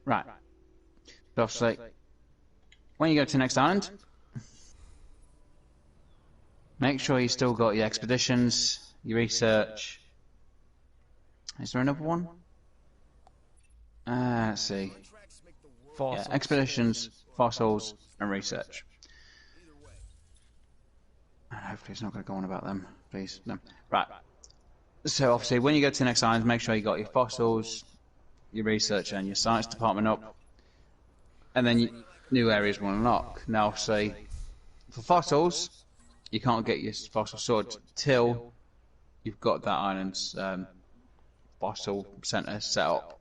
Right. So obviously, when you go to the next island, make sure you still got your expeditions, your research. Is there another one? Let's see. Fossils. Yeah, expeditions, fossils, and research. And hopefully it's not going to go on about them, please. No. Right. So obviously, when you go to the next island, make sure you got your fossils, your research, and your science department up. And then new areas will unlock. Now, obviously, for fossils, you can't get your fossil sorted till you've got that island's fossil centre set up.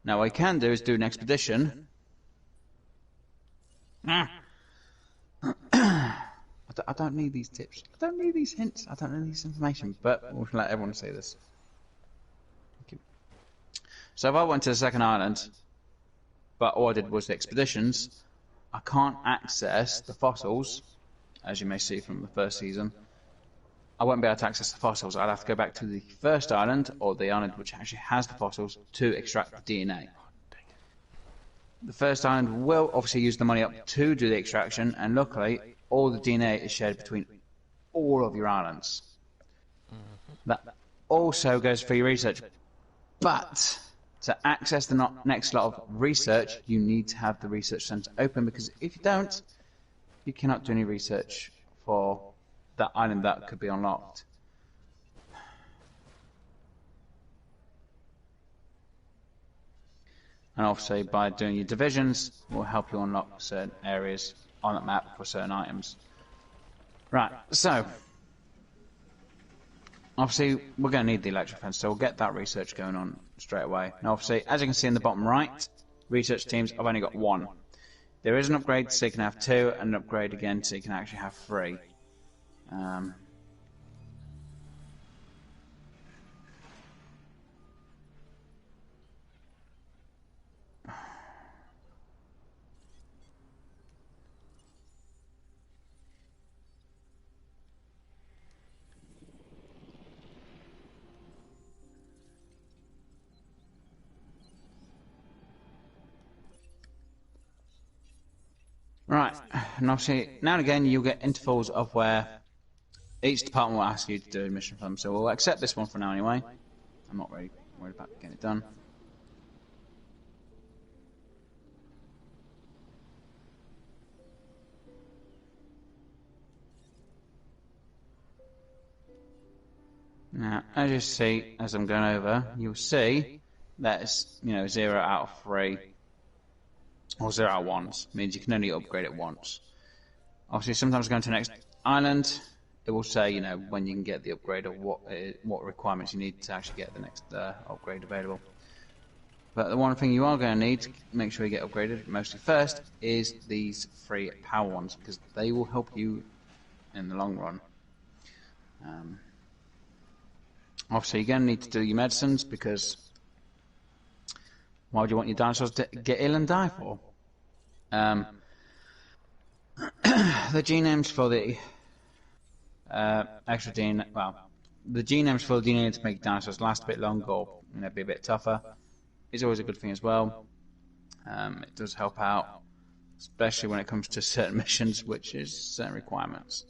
Now, what you can do is do an expedition. I don't need these tips. I don't need these hints. I don't need this information. But we'll let everyone see this. Okay. So if I went to the second island, but all I did was the expeditions, I can't access the fossils, as you may see from the first season. I won't be able to access the fossils. I'd have to go back to the first island, or the island which actually has the fossils, to extract the DNA. The first island will obviously use the money up to do the extraction, and luckily, all the DNA is shared between all of your islands. That also goes for your research. But to access the next lot of research, you need to have the research centre open, because if you don't, you cannot do any research for that island that could be unlocked. And obviously, by doing your divisions, will help you unlock certain areas on that map for certain items. Right, so obviously we're going to need the electric fence, so we'll get that research going on straight away. Now obviously, as you can see in the bottom right, research teams, I've only got one. There is an upgrade so you can have two, and an upgrade again so you can actually have three. Right, and obviously, now and again you'll get intervals of where each department will ask you to do a mission for them, so we'll accept this one for now anyway. I'm not really worried about getting it done. Now, as you see, as I'm going over, you'll see that it's, 0 out of 3. Or 0 out of 1 means you can only upgrade it once. Obviously, sometimes going to the next island, it will say, when you can get the upgrade or what requirements you need to actually get the next upgrade available. But the one thing you are going to need to make sure you get upgraded, mostly first, is these 3 power ones, because they will help you in the long run. Obviously, you're going to need to do your medicines, because why would you want your dinosaurs to get ill and die for? The genomes for the extra DNA, the genomes for the DNA to make dinosaurs last a bit longer or be a bit tougher. is always a good thing as well. It does help out, especially when it comes to certain missions, which is certain requirements.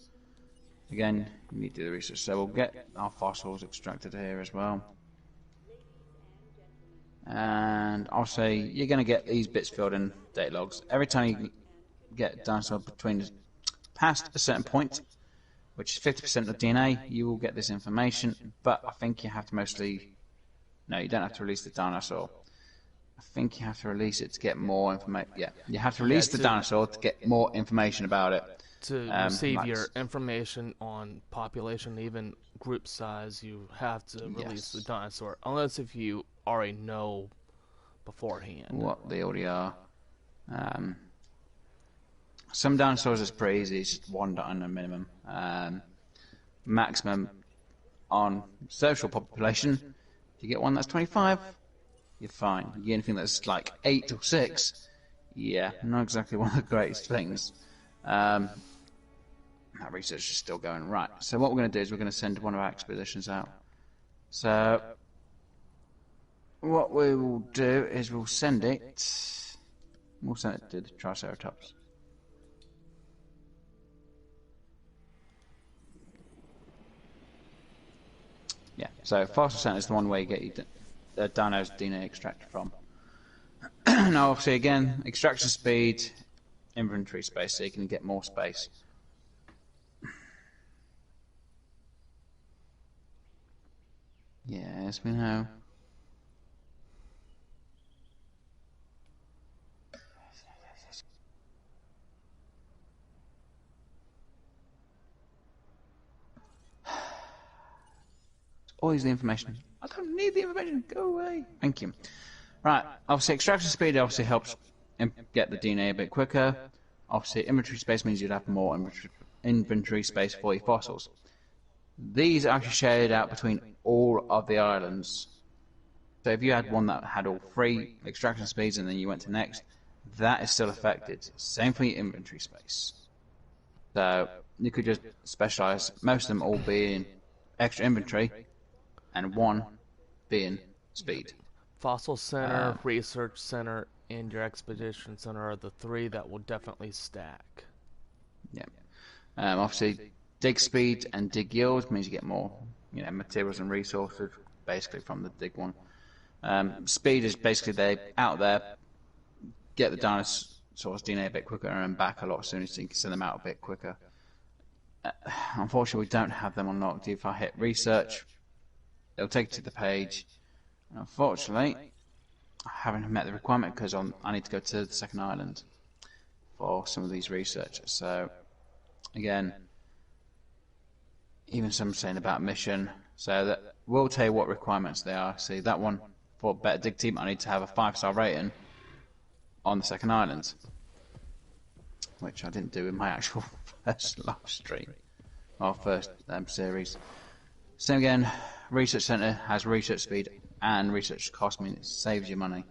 Again, you need to do the research. So we'll get our fossils extracted here as well. And I'll say you're going to get these bits filled in data logs. Every time you get a dinosaur past a certain point, which is 50% of DNA, you will get this information. But I think you have to mostly... No, you don't have to release the dinosaur. I think you have to release it to get more information. Yeah, you have to release the dinosaur to get more information about it. To receive your information on population, even group size, you have to release the dinosaur. Unless if you already know beforehand. What they already are. Some dinosaurs is pretty easy, it's just 1 dino minimum. Maximum on social population, if you get one that's 25, you're fine. You get anything that's like 8 or 6, yeah, not exactly one of the greatest things. That research is still going right. So what we're going to do is we're going to send one of our expeditions out. So what we will do is we'll send it to the Triceratops. Yeah, so fossil center is the one where you get your dino's DNA extracted from. Now obviously again, extraction speed, inventory space, so you can get more space. Yes, we know. Always the information. I don't need the information. Go away. Thank you. Right. Obviously, extraction speed obviously helps get the DNA a bit quicker. Obviously, inventory space means you'd have more inventory space for your fossils. These are actually shared out between all of the islands. So if you had one that had all 3 extraction speeds and then you went to next, that is still affected. Same for your inventory space. So you could just specialize, most of them all being extra inventory and 1 being speed. Fossil Center, Research Center, and your Expedition Center are the 3 that will definitely stack. Yeah. Obviously, dig speed and dig yield means you get more, materials and resources, basically from the dig one. Speed is basically they out there, get the dinosaur's DNA a bit quicker and back a lot sooner, so you can send them out a bit quicker. Unfortunately, we don't have them unlocked. If I hit research, it'll take you to the page. Unfortunately, I haven't met the requirement because I need to go to the second island for some of these research. So, again, even some saying about mission. So that we'll tell you what requirements they are. See, that one, for better dig team, I need to have a 5-star rating on the second island, which I didn't do in my actual first live stream, or first series. Same again, research center has research speed and research cost, means it saves you money.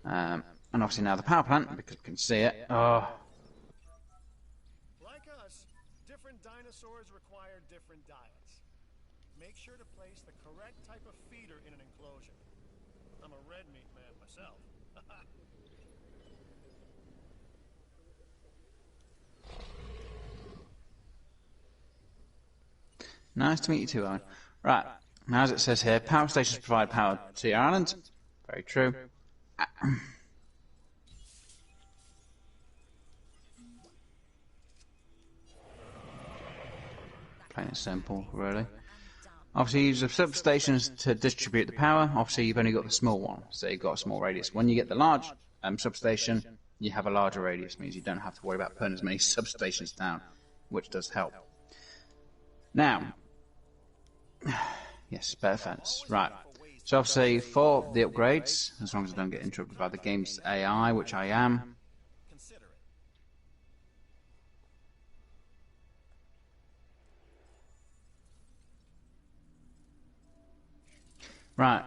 And obviously now the power plant, because we can see it. Oh. Like us, different dinosaurs require different diets. Make sure to place the correct type of feeder in an enclosure. I'm a red meat man myself. Nice to meet you too, Owen. Right, now as it says here, power stations provide power to your island. Very true. Plain and simple, really. Obviously, you use the substations to distribute the power. Obviously, you've only got the small one, so you've got a small radius. When you get the large substation, you have a larger radius. Means you don't have to worry about putting as many substations down, which does help. Now, yes, better fence. Right. So obviously, for the upgrades, as long as I don't get interrupted by the game's AI, which I am. Consider it. Right.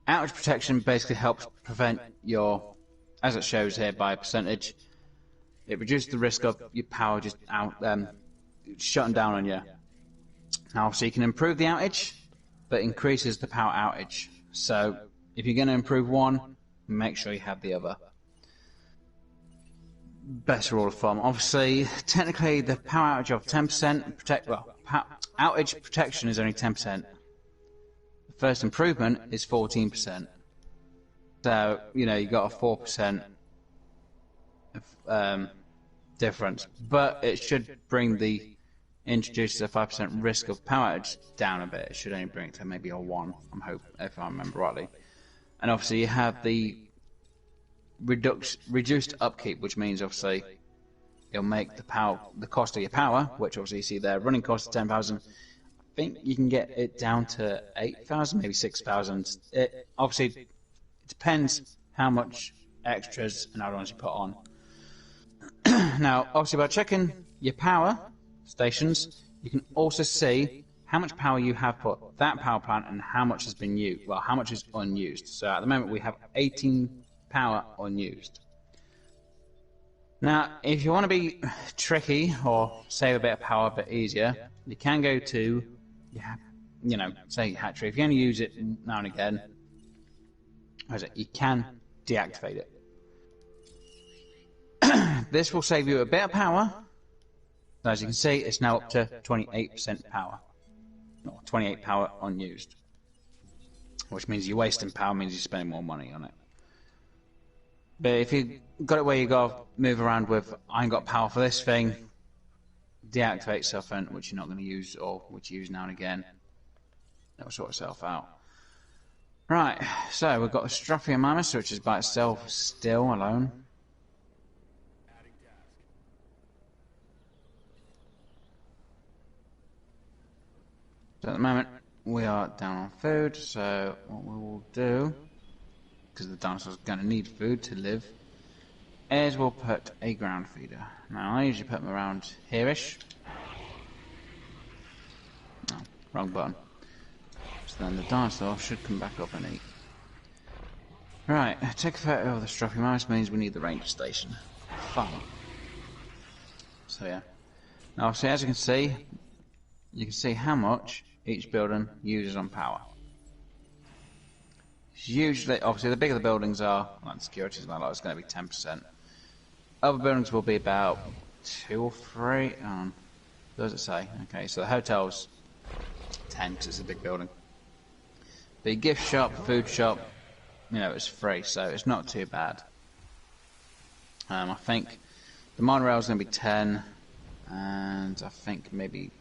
Outage protection basically helps prevent your, as it shows here by a percentage, it reduces the risk of your power just shutting down on you. Now, obviously, you can improve the outage, but increases the power outage. So, if you're going to improve one, make sure you have the other. Best rule of thumb. Obviously, technically, the power outage of 10% outage protection is only 10%. The first improvement is 14%. So, you got a 4% difference. But it should bring the introduces a 5% risk of power outage down a bit. It should only bring it to maybe a 1, if I remember rightly. And obviously, you have the reduced upkeep, which means obviously it'll make the cost of your power, which obviously you see there, running cost of 10,000. I think you can get it down to 8,000, maybe 6,000. It obviously depends how much extras and add-ons you put on. Now, obviously, by checking your power stations, you can also see how much power you have put that power plant and how much has been used. Well, how much is unused. So at the moment we have 18 power unused. Now, if you want to be tricky or save a bit of power a bit easier, you can go to, say hatchery. If you only use it now and again, you can deactivate it. This will save you a bit of power. As you can see, it's now up to 28% power. Or 28 power unused. Which means you're wasting power, means you're spending more money on it. But if you got it where you got to move around with, I ain't got power for this thing, deactivate something which you're not going to use or which you use now and again. That'll sort itself out. Right, so we've got the Strophiomymus, which is by itself still alone. So at the moment we are down on food, so what we will do, because the dinosaur's going to need food to live, is we'll put a ground feeder. Now I usually put them around here-ish. No, wrong button. So then the dinosaur should come back up and eat. Right, take a photo of the Strophiomymus means we need the ranger station. Fun. So yeah. Now see, as you can see how much each building uses on power. Usually, obviously, the bigger the buildings are, like the security is it's going to be 10%. Other buildings will be about 2 or 3. What does it say? Okay, so the hotel's 10 because it's a big building. The gift shop, food shop, it's free, so it's not too bad. I think the monorail is going to be 10, and I think maybe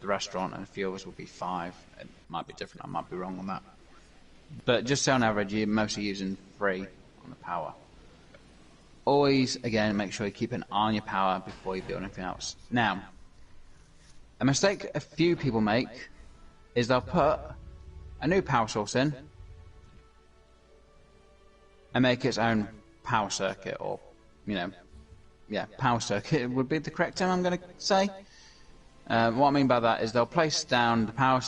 the restaurant and a few others will be 5. It might be different, I might be wrong on that. But just so on average, you're mostly using free on the power. Always, again, make sure you keep an eye on your power before you build anything else. Now, a mistake a few people make is they'll put a new power source in and make its own power circuit, or, power circuit would be the correct term I'm going to say. What I mean by that is they'll place down the power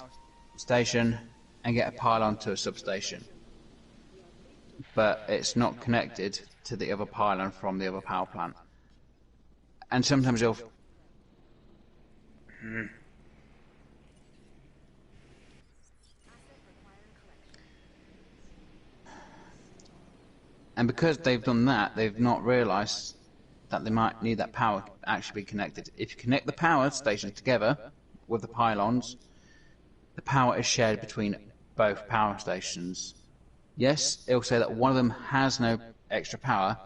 station and get a pylon to a substation, but it's not connected to the other pylon from the other power plant. And sometimes you'll and because they've done that, they've not realised that they might need that power to actually be connected. If you connect the power stations together with the pylons, the power is shared between both power stations. Yes, it will say that one of them has no extra power,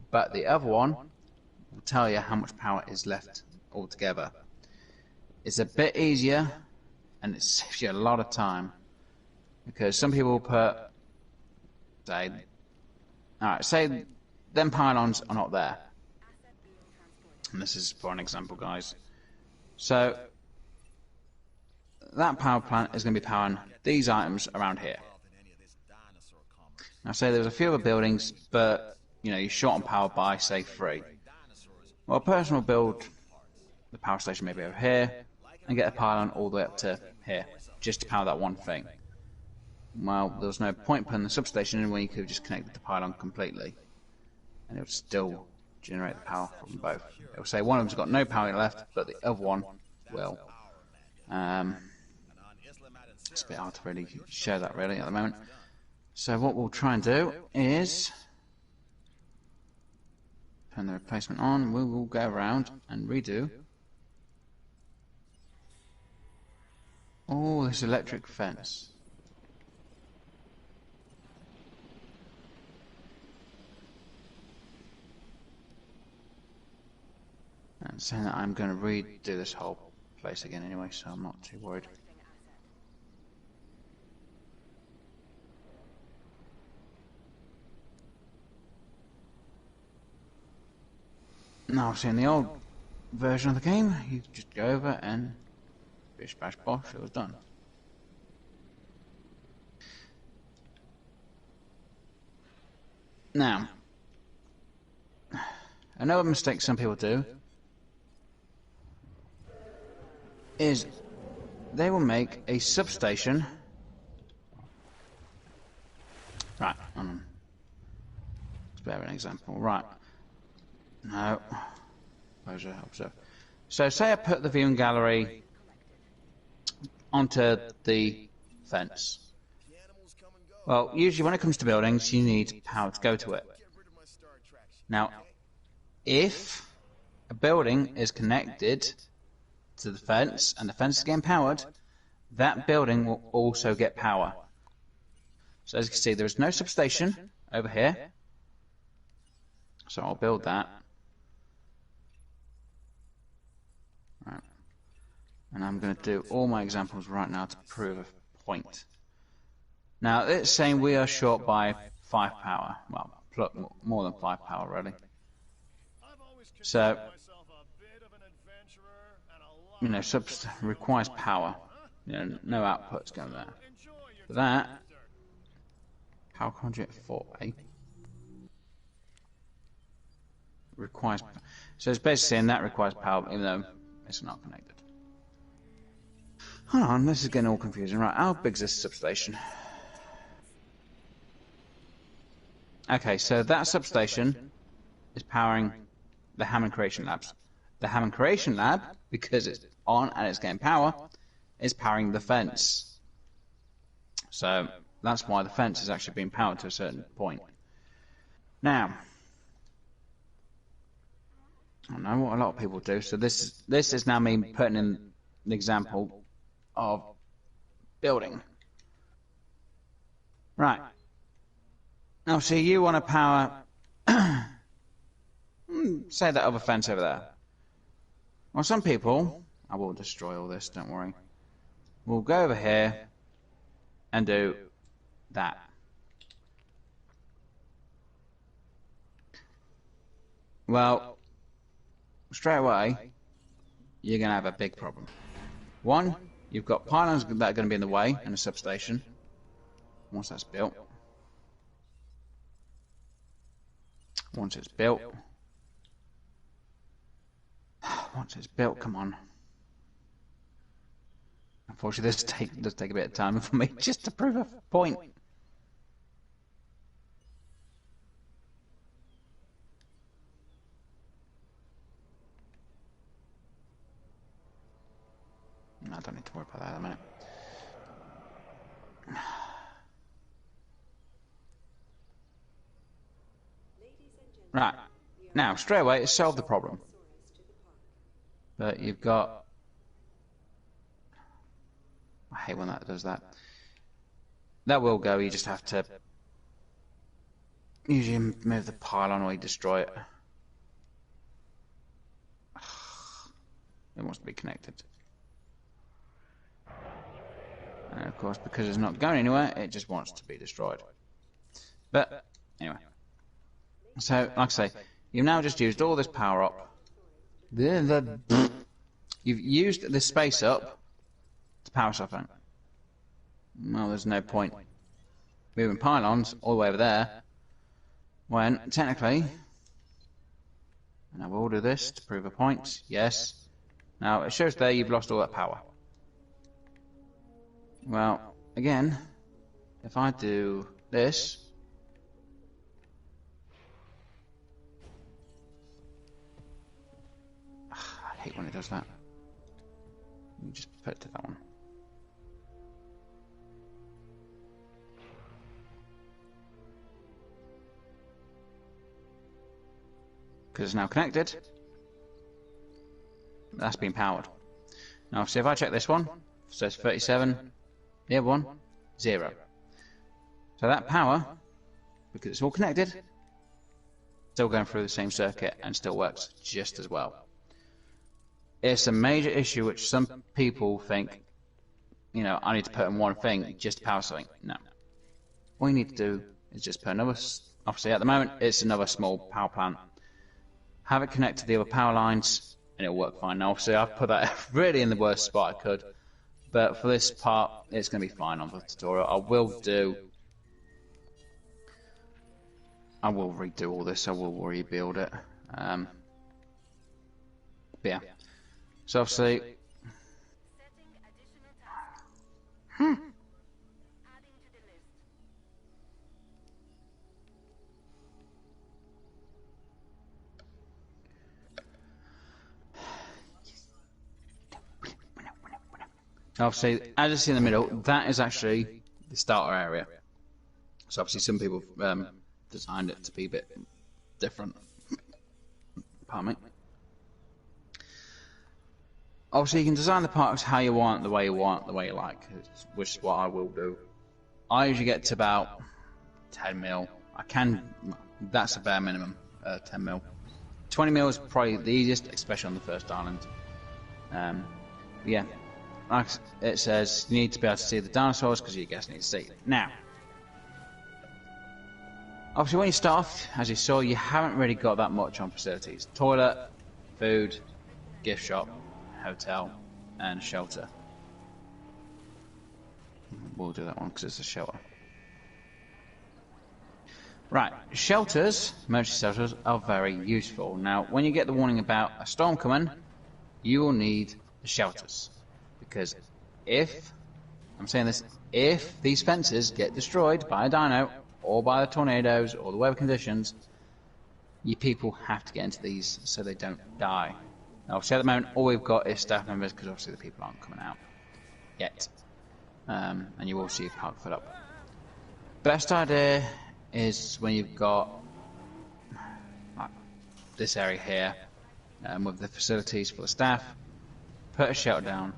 but the other one will tell you how much power is left altogether. It's a bit easier, and it saves you a lot of time, because some people will put, say them pylons are not there. And this is for an example, guys. So that power plant is going to be powering these items around here. Now say there's a few other buildings, but you're short on power by, say, 3. Well, a person will build the power station maybe over here and get a pylon all the way up to here, just to power that one thing. Well, there was no point putting the substation in when you could have just connected the pylon completely, and it would still generate the power from both. It will say one of them's got no power left, but the other one will. It's a bit hard to really show that really at the moment. So what we'll try and do is turn the replacement on. We will go around and redo all this electric fence. And saying that I'm going to redo this whole place again anyway, so I'm not too worried. Now, see, in the old version of the game, you just go over and bish bash bosh, it was done. Now, another mistake some people do is they will make a substation. Right, spare an example. Right. No. Observe. So say I put the viewing gallery onto the fence. Well, usually when it comes to buildings, you need power to go to it. Now, if a building is connected to the fence and the fence is getting powered, that building will also get power. So as you can see, there is no substation over here. So I'll build that. Right. And I'm going to do all my examples right now to prove a point. Now, it's saying we are short by 5 power. Well, more than 5 power, really. So, you know, requires power. You know, no outputs going there. For that, power conduit 4A requires. So it's basically saying that requires power, even though it's not connected. Hold on, this is getting all confusing. Right, how big is this substation? Okay, so that substation is powering the Hammond Creation Labs. The Hammond Creation Lab, because it's on and it's getting power, is powering the fence. So that's why the fence is actually being powered to a certain point. Now, I know what a lot of people do. So this is now me putting in an example of building. Right. Now, see, you want to power, say that other fence over there. Well, some people, I will destroy all this, don't worry, will go over here and do that. Well, straight away, you're going to have a big problem. One, you've got pylons that are going to be in the way and a substation once that's built. Once it's built, come on. Unfortunately, this does take a bit of time for me just to prove a point. I don't need to worry about that in a minute. Right. Now, straight away, it's solved the problem. But you've got... I hate when that does that. That will go, you just have to usually move the pylon or you destroy it. It wants to be connected. And of course, because it's not going anywhere, it just wants to be destroyed. But, anyway. So, like I say, you've now just used all this power up. You've used the space up to power something. Well, there's no point moving pylons all the way over there when, technically, and I will do this to prove a point, yes. Now, it shows there you've lost all that power. Well, again, if I do this, I hate when it does that. Let me just put it to that one. because it's now connected, that's been powered. Now, see if I check this one, it says 37, the other one, 0. So that power, because it's all connected, still going through the same circuit and still works just as well. It's a major issue which some people think, you know, I need to put in one thing just to power something. No. All you need to do is just put another, obviously at the moment it's another small power plant. Have it connect to the other power lines and it'll work fine. Now obviously I've put that really in the worst spot I could, but for this part it's going to be fine on the tutorial. I will redo all this, I will rebuild it. But yeah. So obviously obviously, as you see in the middle, that is actually the starter area. So obviously some people designed it to be a bit different. Pardon me. Obviously you can design the parks how you want, the way you want, the way you like, which is what I will do. I usually get to about 10 mil. That's a bare minimum, 10 mil. 20 mil is probably the easiest, especially on the first island. Yeah. Like it says, you need to be able to see the dinosaurs because you guys need to see it. Now, obviously when you start off, as you saw, you haven't really got that much on facilities. Toilet, food, gift shop, hotel, and shelter. We'll do that one because it's a shelter. Right, shelters, emergency shelters, are very useful. Now, when you get the warning about a storm coming, you will need the shelters. Because if these fences get destroyed by a dino, or by the tornadoes, or the weather conditions, you people have to get into these so they don't die. Now, obviously at the moment, all we've got is staff members, because obviously the people aren't coming out yet. And you will see a park fill up. Best idea is when you've got like this area here, with the facilities for the staff, put a shelter down.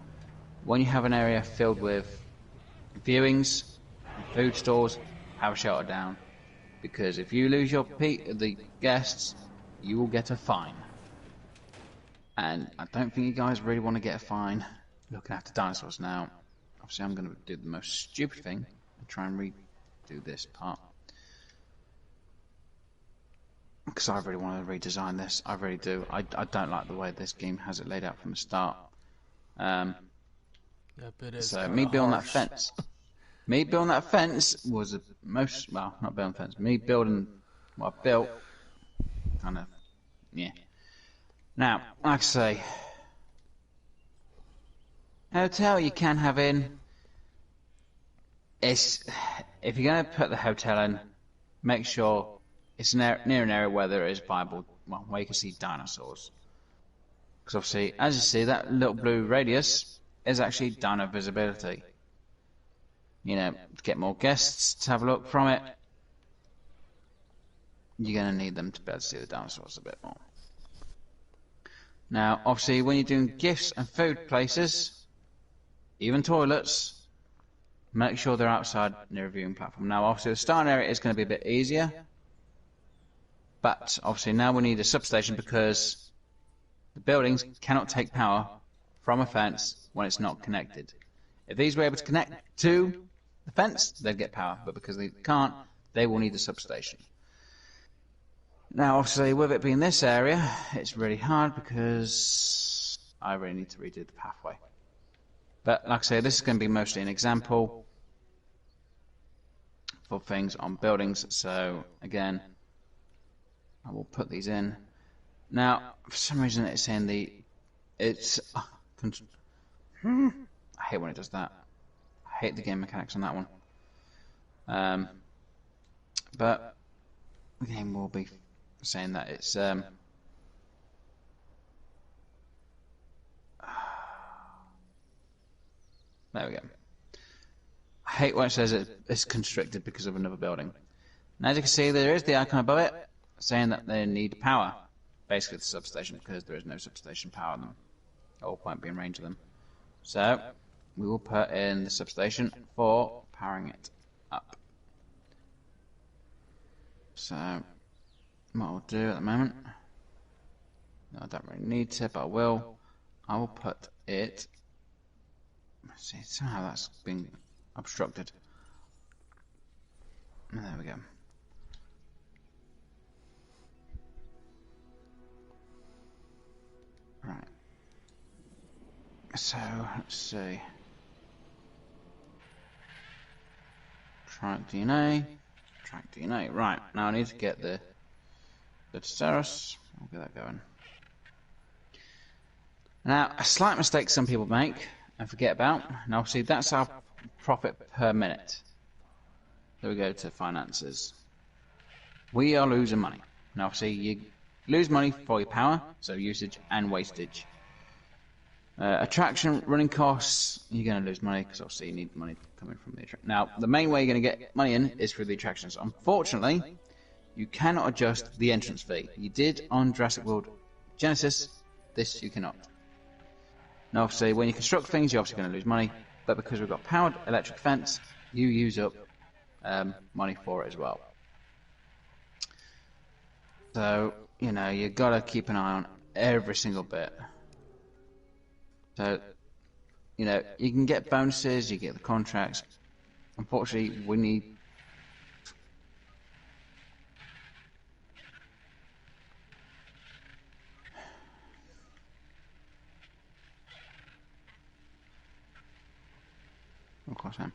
When you have an area filled with viewings, food stores, have a shelter down. Because if you lose the guests, you will get a fine. And I don't think you guys really want to get a fine looking after dinosaurs. Now, obviously I'm going to do the most stupid thing and try and redo this part. Because I really want to redesign this. I really do. I don't like the way this game has it laid out from the start. Yep, it is So me building that fence. Me building that fence was not building fence. Me building what I built, kind of, yeah. Now, like I say, hotel you can have in. If you're going to put the hotel in, make sure it's near an area where there is viable, well, where you can see dinosaurs. Because obviously, as you see, that little blue radius is actually dino visibility. You know, to get more guests to have a look from it, you're going to need them to be able to see the dinosaurs a bit more. Now, obviously, when you're doing gifts and food places, even toilets, make sure they're outside near a viewing platform. Now, obviously, the starting area is going to be a bit easier, but obviously now we need a substation because the buildings cannot take power from a fence when it's not connected. If these were able to connect to the fence, they'd get power, but because they can't, they will need a substation. Now, obviously, with it being this area, it's really hard because I really need to redo the pathway. But like I say, this is going to be mostly an example for things on buildings. So again, I will put these in. Now, for some reason, it's saying I hate when it does that. I hate the game mechanics on that one. But the game will be saying that it's there we go. I hate when it says it's constricted because of another building. Now, as you can see, there is the icon above it saying that they need power. basically the substation, because there is no substation power on them. Or won't be in range of them. So, we will put in the substation for powering it up. So, what I'll do at the moment, no, I don't really need to, but I will. I will put it. Let's see, somehow that's been obstructed. There we go. Right. So, let's see. Track DNA. Track DNA. Right, now I need to get the Ceros. I'll get that going. Now, a slight mistake some people make and forget about. Now, see, that's our profit per minute. There we go to finances. We are losing money. Now, see, you lose money for your power, so usage and wastage. Attraction, running costs, you're going to lose money because obviously you need money coming from the attraction. Now, the main way you're going to get money in is through the attractions. Unfortunately, you cannot adjust the entrance fee. You did on Jurassic World Genesis, this you cannot. Now, obviously, when you construct things, you're obviously going to lose money, but because we've got powered electric fence, you use up money for it as well. So, you know, you've got to keep an eye on every single bit. So, you know, you can get bonuses, you get the contracts. Unfortunately, we need... Of course I am.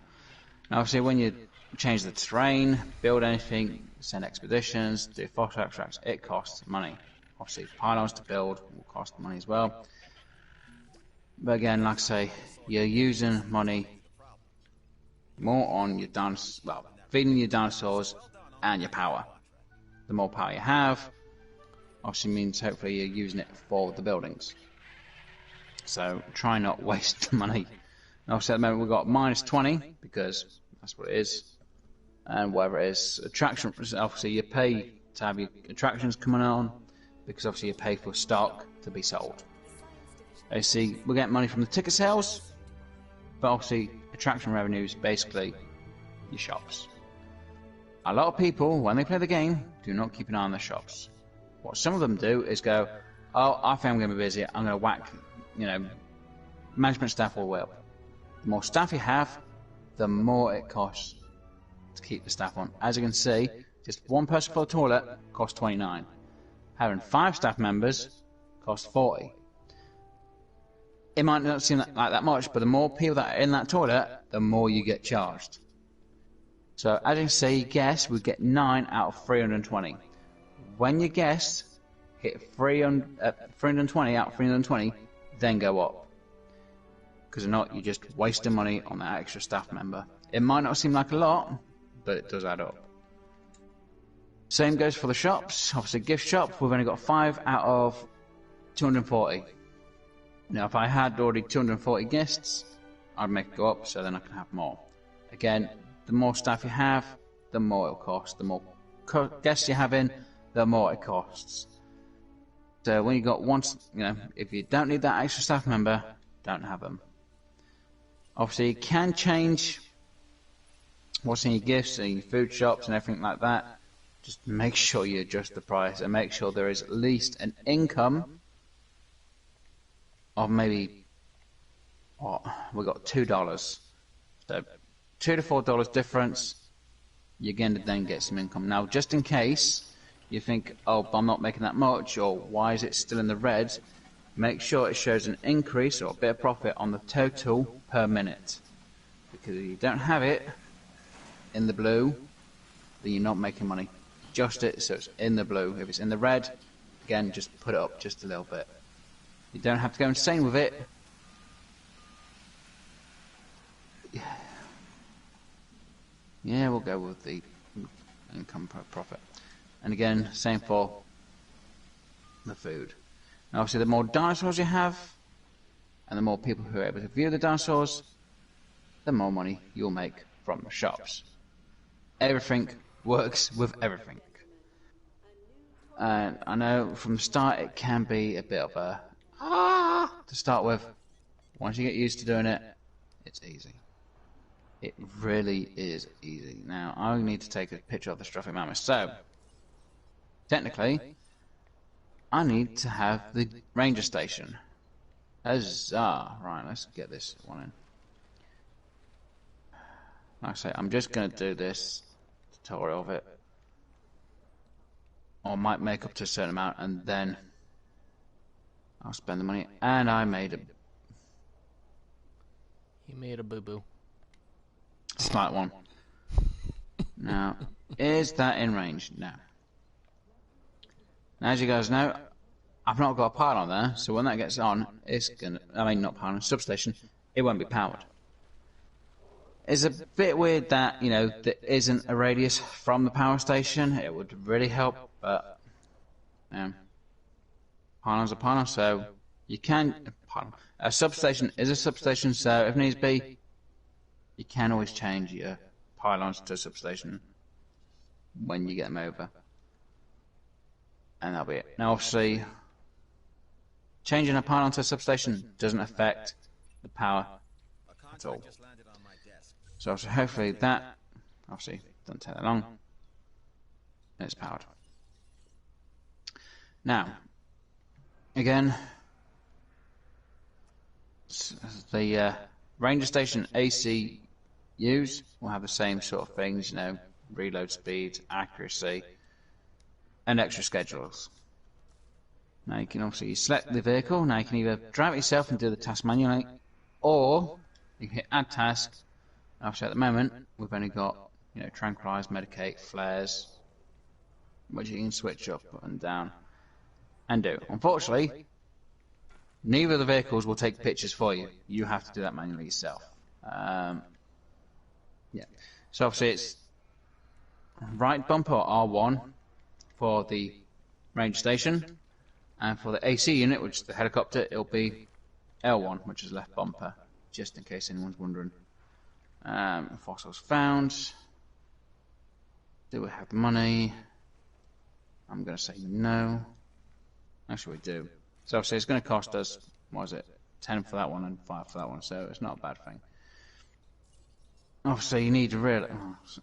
Now, obviously, when you change the terrain, build anything, send expeditions, do fossil extracts, it costs money. Obviously, pylons to build will cost money as well. But again, like I say, you're using money more on your dinosaurs, well, feeding your dinosaurs and your power. The more power you have, obviously means hopefully you're using it for the buildings. So try not waste money. Obviously at the moment we've got minus 20 because that's what it is, and whatever it is, attraction. Obviously you pay to have your attractions coming on because obviously you pay for stock to be sold. You see, we get money from the ticket sales, but obviously attraction revenues basically your shops. A lot of people, when they play the game, do not keep an eye on their shops. What some of them do is go, oh, I think I'm going to be busy, I'm going to whack, you know, management staff all the way up. The more staff you have, the more it costs to keep the staff on. As you can see, just one person for the toilet costs 29. Having 5 staff members costs 40. It might not seem like that much, but the more people that are in that toilet, the more you get charged. So, as you can see, guests would get 9 out of 320. When your guests hit 320 out of 320, then go up. Because if not, you're just wasting money on that extra staff member. It might not seem like a lot, but it does add up. Same goes for the shops. Obviously, gift shop, we've only got 5 out of 240. Now, if I had already 240 guests, I'd make it go up so then I can have more. Again, the more staff you have, the more it'll cost. The more guests you have in, the more it costs. So when you got one, you know, if you don't need that extra staff member, don't have them. Obviously, you can change what's in your gifts and your food shops and everything like that. Just make sure you adjust the price and make sure there is at least an income of maybe, what, we got $2. So $2 to $4 difference, you're going to then get some income. Now, just in case you think, oh, I'm not making that much, or why is it still in the red, make sure it shows an increase or a bit of profit on the total per minute. Because if you don't have it in the blue, then you're not making money. Adjust it so it's in the blue. If it's in the red, again, just put it up just a little bit. You don't have to go insane with it. Yeah, we'll go with the income per profit. And again, same for the food. Now, obviously, the more dinosaurs you have, and the more people who are able to view the dinosaurs, the more money you'll make from the shops. Everything works with everything. And I know from the start it can be a bit of a to start with. Once you get used to doing it, it's easy. It really is easy. Now, I need to take a picture of the Strophic Mammoth. So, technically, I need to have the ranger station. Huzzah! Right, let's get this one in. Like I say, I'm just going to do this tutorial of it. Or I might make up to a certain amount and then I'll spend the money. And I made a... You made a boo-boo. Slight one. Now, is that in range? No. Now, as you guys know, I've not got a pylon there, so when that gets on, it's gonna... I mean, not pylon, substation, it won't be powered. It's a bit weird that, you know, there isn't a radius from the power station. It would really help, but... pylon's a pylon, so you can... A substation is a substation, so if needs be, you can always change your pylons to a substation when you get them over. And that'll be it. Now, obviously, changing a pylon to a substation doesn't affect the power at all. So obviously, hopefully that, obviously, doesn't take that long. And it's powered. Now, again, the ranger station ACUs will have the same sort of things, you know, reload speed, accuracy, and extra schedules. Now you can obviously select the vehicle. Now you can either drive it yourself and do the task manually, or you can hit add task. Obviously at the moment we've only got, you know, tranquilize, medicate, flares, which you can switch up and down and do. Unfortunately, neither of the vehicles will take pictures for you. You have to do that manually yourself. Yeah. So obviously it's right bumper R1 for the range station, and for the AC unit, which is the helicopter, it'll be L1, which is left bumper, just in case anyone's wondering. Fossils found. Do we have the money? I'm going to say no. Actually, we do. So obviously it's going to cost us, what is it, 10 for that one and 5 for that one, so it's not a bad thing. Obviously you need to really,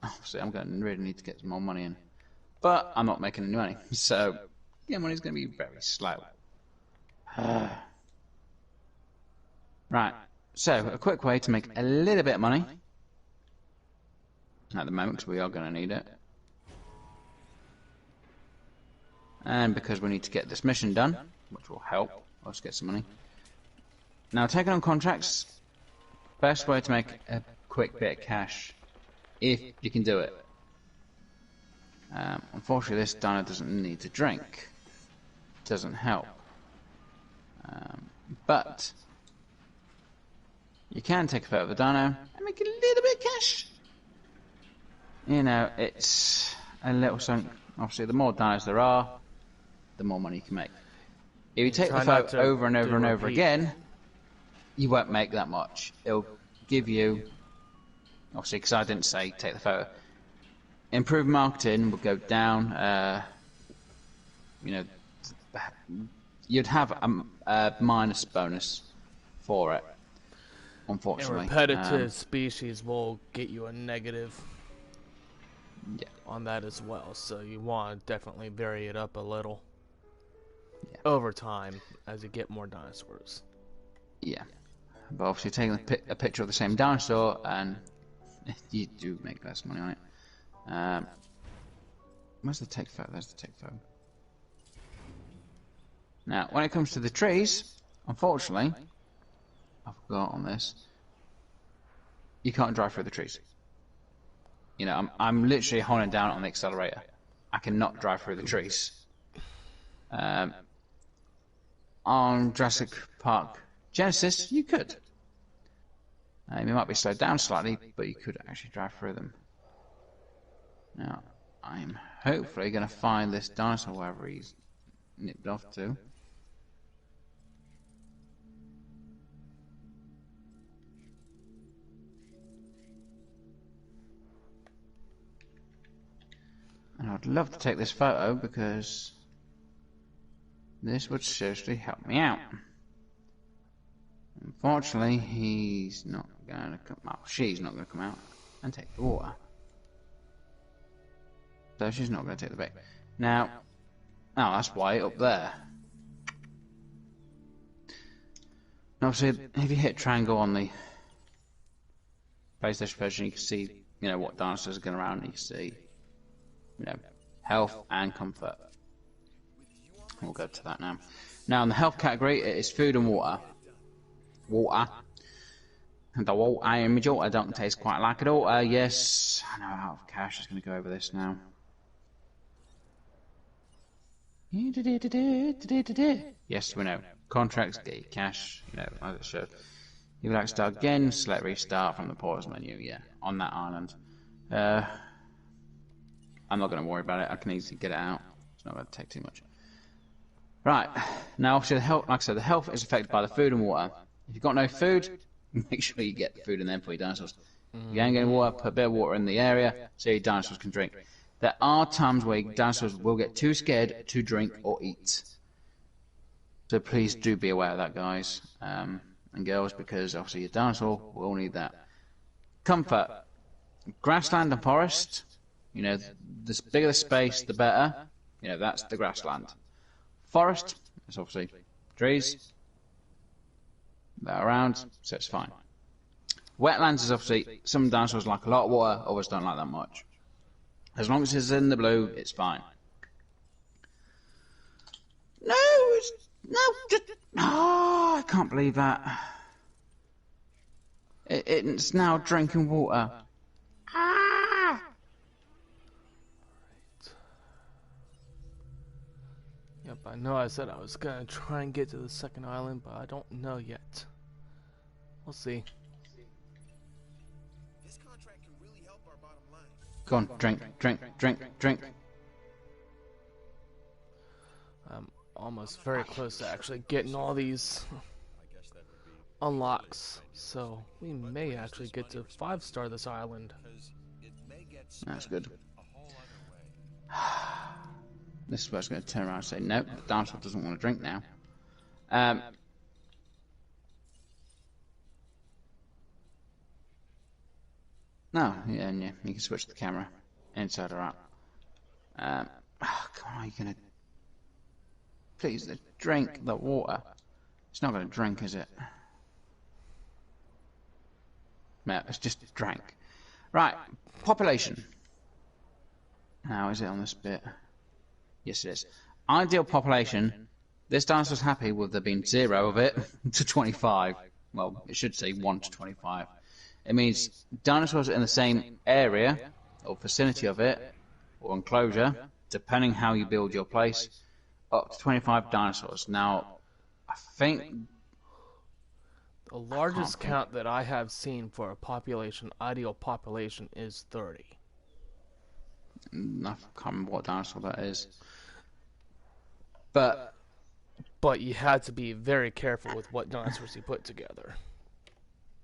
obviously I'm going to really need to get some more money in. But I'm not making any money, so yeah, money's going to be very slow. Right, so a quick way to make a little bit of money at the moment, because we are going to need it. And because we need to get this mission done, which will help us get some money. Now, taking on contracts, best way to make a quick bit of cash, if you can do it. Unfortunately, this dino doesn't need to drink. Doesn't help. But you can take a photo of the dino and make a little bit of cash. You know, it's a little something. Obviously, the more dinos there are, the more money you can make. If you take the photo over and over and over again, you won't make that much. It'll give you, obviously, because I didn't say take the photo. Improved marketing will go down. You know, you'd have a minus bonus for it, unfortunately. And repetitive species will get you a negative on that as well, so you want to definitely vary it up a little over time as you get more dinosaurs. Yeah. But obviously taking a picture of the same dinosaur, and you do make less money on it. Where's the take photo? There's the take photo. Now, when it comes to the trees, unfortunately, I forgot on this, you can't drive through the trees. You know, I'm literally holding down on the accelerator. I cannot drive through the trees. On Jurassic Park Genesis, you could. You might be slowed down slightly, but you could actually drive through them. Now, I'm hopefully going to find this dinosaur wherever he's nipped off to. And I'd love to take this photo because This would seriously help me out. Unfortunately, he's not going to come out. She's not going to come out and take the water. So she's not going to take the bait. Now, oh, that's why up there. And obviously, if you hit triangle on the PlayStation version, you can see, you know, what dinosaurs are going around. You can see, you know, health and comfort. We'll go to that now. Now, in the health category, it is food and water. Water. And the water I enjoy, I don't taste quite like it all. Yes, I know, out of cash. I'm going to go over this now. Yes, we know. Contracts, get your cash, you know, as it should. If you like to start again, select restart from the pause menu, yeah, on that island. I'm not going to worry about it, I can easily get it out. It's not going to take too much. Right, now obviously the health, like I said, the health is affected by the food and water. If you've got no food, make sure you get the food and then for your dinosaurs. If you ain't getting water, put a bit of water in the area so your dinosaurs can drink. There are times where dinosaurs will get too scared to drink or eat. So please do be aware of that, guys and girls, because obviously your dinosaur will need that. Comfort. Grassland and forest. You know, the bigger the space, the better. You know, that's the grassland. Forest is obviously trees that are around, so it's fine. Wetlands is obviously, some dinosaurs like a lot of water, others don't like that much. As long as it's in the blue, it's fine. No, oh, I can't believe that. It's now drinking water. Ah! Yep, I know I said I was gonna try and get to the second island, but I don't know yet. We'll see. This contract can really help our bottom line. Go on, drink. I'm almost very close to actually getting all these I guess that would be unlocks, so we may actually get to 5-star this island. because it may get That's spent good. a whole other way. This is where it's going to turn around and say, no, the dinosaur doesn't want to drink now. No, yeah, you can switch the camera inside or out. Come on, are you going to... Please, drink the water. It's not going to drink, is it? No, it's just drank. Right, population. Now, is it on this bit? Yes, it is. Ideal population. This dinosaur's happy with there being 0 of it to 25. Well, it should say 1 to 25. It means dinosaurs in the same area or vicinity of it or enclosure, depending how you build your place, up to 25 dinosaurs. Now, I think The largest count that I have seen for a population, ideal population, is 30. I can't remember what dinosaur that is. But you had to be very careful with what dinosaurs you put together.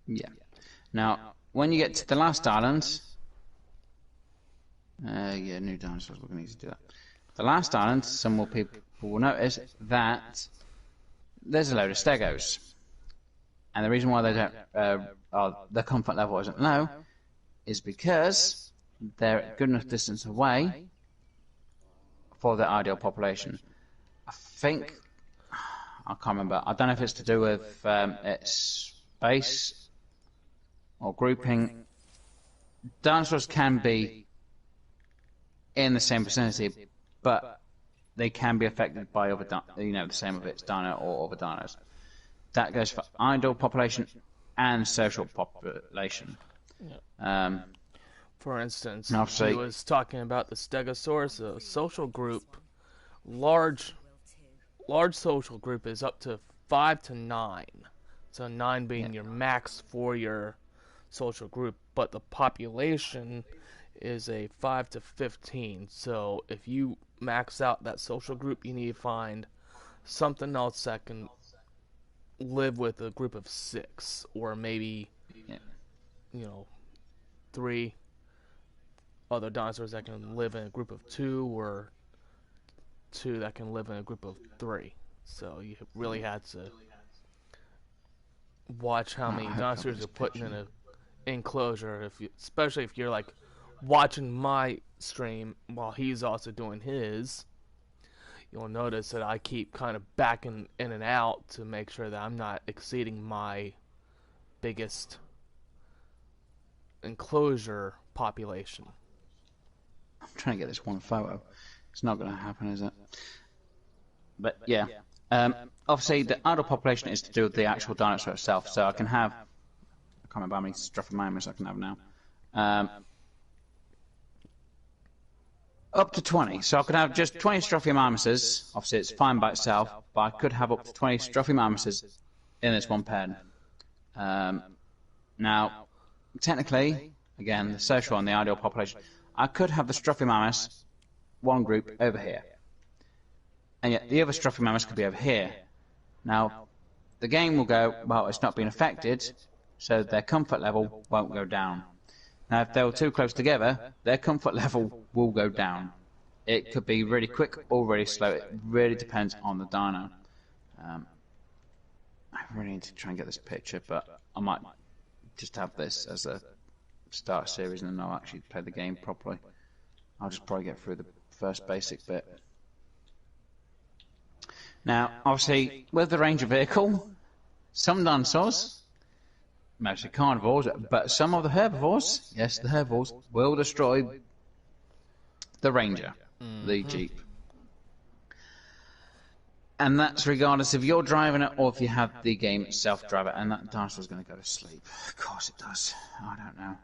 yeah. Now, when you get to the last island, yeah, new dinosaurs. We're going to need to do that. The last island, some more people will notice that there's a load of stegos, and the reason why they don't, their comfort level isn't low, is because they're a good enough distance away for their ideal population. I think I can't remember. I don't know if it's to do with its space or grouping. Dinosaurs can be in the same vicinity, but they can be affected by other, the same of its dino or other dinos. That goes for ideal population and social population. Yeah. For instance, obviously, he was talking about the Stegosaurus, a social group. Large social group is up to 5 to 9. So 9 being your max for your social group, but the population is a 5 to 15. So if you max out that social group, you need to find something else that can live with a group of 6, or maybe 3 other dinosaurs that can live in a group of 2, or 2 that can live in a group of 3. So you really had to watch how Right, many I hope I got dinosaurs this you're putting in picture. a enclosure. Especially if you're like watching my stream while he's also doing his, you'll notice that I keep kind of backing in and out to make sure that I'm not exceeding my biggest enclosure population. I'm trying to get this one photo. It's not going to happen, is it? But yeah. Obviously, the idle population is to do with the actual dinosaur itself. So I can have... I can't remember how many Strophomimus I can have now. Up to 20. So I could have just 20 Strophomimuses. Obviously, it's fine by itself. But I could have up to 20 Strophomimuses in this one pen. Now, technically, again, the social and the ideal population, I could have the Strophomimus, one group, over here. And yet the other Strophomimus could be over here. Now, the game will go, well, it's not been affected, so their comfort level won't go down. Now, if they were too close together, their comfort level will go down. It could be really quick or really slow. It really depends on the dino. I really need to try and get this picture, but I might just have this as a start series and then I'll actually play the game properly. I'll just probably get through the first basic bit. Now, obviously, with the Ranger vehicle, some dinosaurs, mostly carnivores, but some of the herbivores, yes, the herbivores, will destroy the Ranger, the Jeep. And that's regardless if you're driving it or if you have the game itself drive it, and that dinosaur's going to go to sleep. Of course it does. I don't know.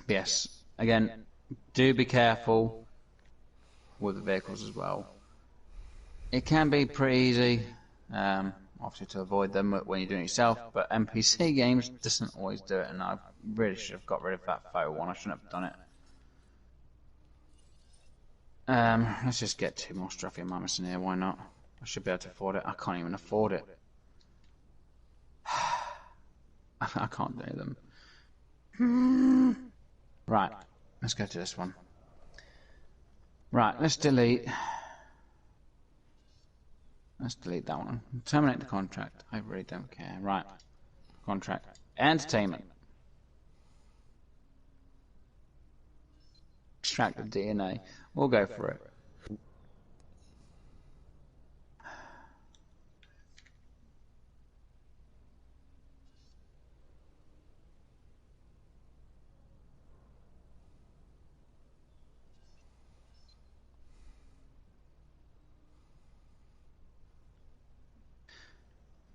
But yes, again, do be careful with the vehicles as well. It can be pretty easy, obviously, to avoid them when you're doing it yourself, but NPC games doesn't always do it, and I really should have got rid of that photo one. I shouldn't have done it. Let's just get 2 more Strophomimus in here, why not? I should be able to afford it. I can't even afford it. I can't do them. Right, let's go to this one. Right, let's delete that one. Terminate the contract. I really don't care. Right, contract. Entertainment. Extract the DNA. We'll go for it.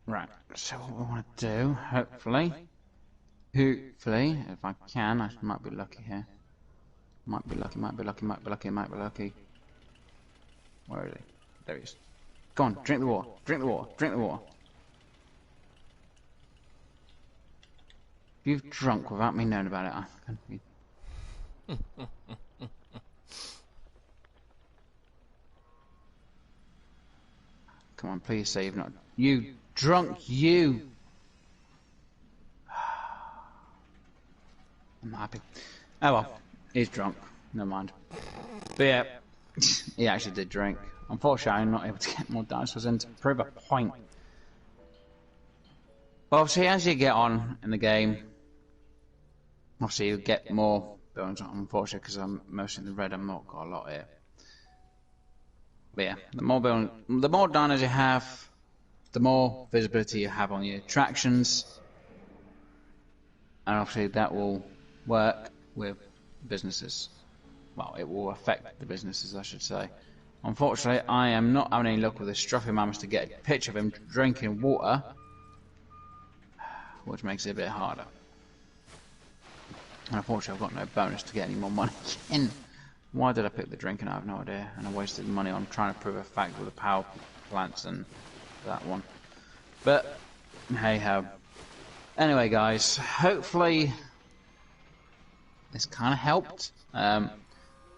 Right, so what we want to do, hopefully, if I can, I might be lucky here. Might be lucky. Where is he? There he is. Go on, drink the water. If you've drunk without me knowing about it, I'm going to be... Come on, please say you've not... You drunk, you! I'm happy. Oh well, he's drunk. Never mind. But yeah, he actually did drink. Unfortunately, I'm not able to get more dinosaurs in to prove a point. But obviously, as you get on in the game, obviously you get more bones. Unfortunately, because I'm mostly in the red, I've not got a lot here. But yeah, the more dinos you have, the more visibility you have on your attractions, and obviously that will work with businesses. Well, it will affect the businesses, I should say. Unfortunately, I am not having any luck with this Strophomimus to get a picture of him drinking water, which makes it a bit harder. And unfortunately, I've got no bonus to get any more money in. Why did I pick the drinking? I have no idea, and I wasted money on trying to prove a fact with the power plants and that one. But hey ho. Anyway, guys, hopefully this kind of helped.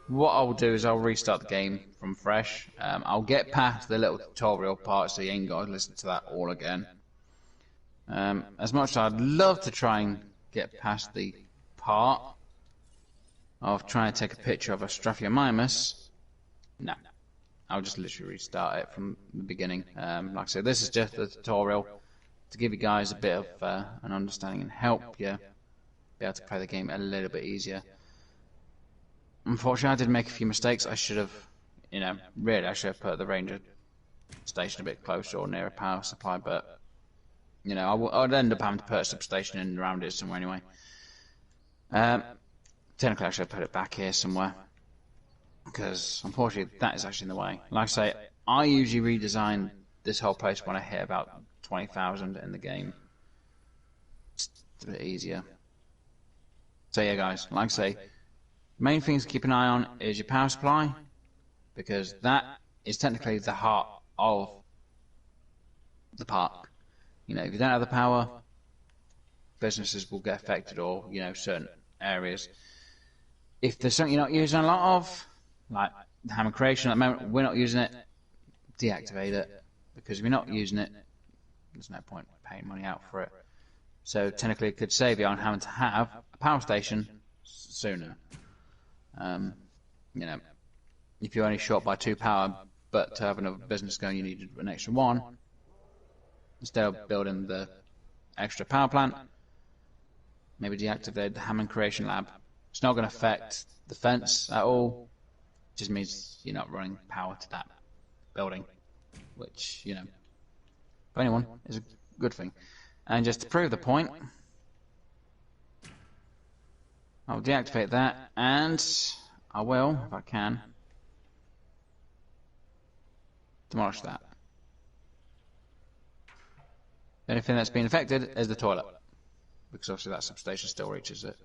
What I'll do is I'll restart the game from fresh. I'll get past the little tutorial part, so you ain't got to listen to that all again. As much as I'd love to try and get past the part of trying to take a picture of a Strophomimus, no, I'll just literally restart it from the beginning. Like I said, this is just a tutorial to give you guys a bit of an understanding and help you be able to play the game a little bit easier. Unfortunately, I did make a few mistakes. I should have, really I should have put the ranger station a bit closer or near a power supply, but, I'd end up having to put a substation in around it somewhere anyway. Technically, I should have put it back here somewhere, because unfortunately that is actually in the way. Like I say, I usually redesign this whole place when I hit about 20,000 in the game. It's a bit easier. So yeah, guys, like I say, main things to keep an eye on is your power supply, because that is technically the heart of the park. If you don't have the power, businesses will get affected, or certain areas. If there's something you're not using a lot of, like the hammer creation at the moment, we're not using it, deactivate it, because if you're not using it, there's no point paying money out for it. So technically it could save you on having to have a power station sooner. If you're only short by 2 power, but to have another business going you need an extra 1, instead of building the extra power plant, maybe deactivate the Hammond Creation Lab. It's not going to affect the fence at all. It just means you're not running power to that building, which, for anyone, is a good thing. And just to prove the point, I'll deactivate that, and I will, if I can, demolish that. The only thing that's been affected is the toilet, because obviously that substation still reaches it.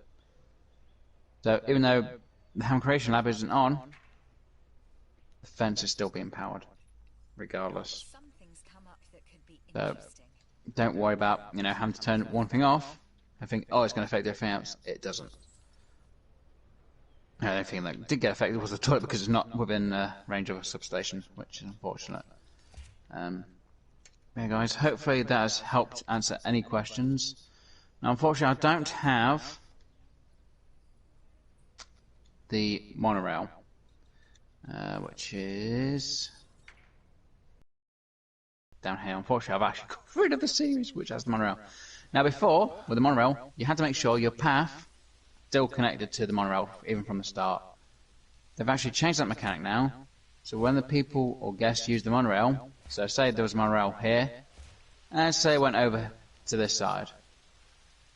So even though the Ham Creation Lab isn't on, the fence is still being powered, regardless. Something's come up that could be So interesting. don't worry about having to turn one thing off and think, oh, it's going to affect everything else. It doesn't. The only thing that did get affected was the toilet, because it's not within range of a substation, which is unfortunate. Yeah, guys, hopefully that has helped answer any questions. Now, unfortunately, I don't have the monorail, which is down here. Unfortunately, I've actually got rid of the series which has the monorail. Now, before, with the monorail, you had to make sure your path still connected to the monorail, even from the start. They've actually changed that mechanic now, so when the people or guests use the monorail, so say there was a monorail here, and say it went over to this side.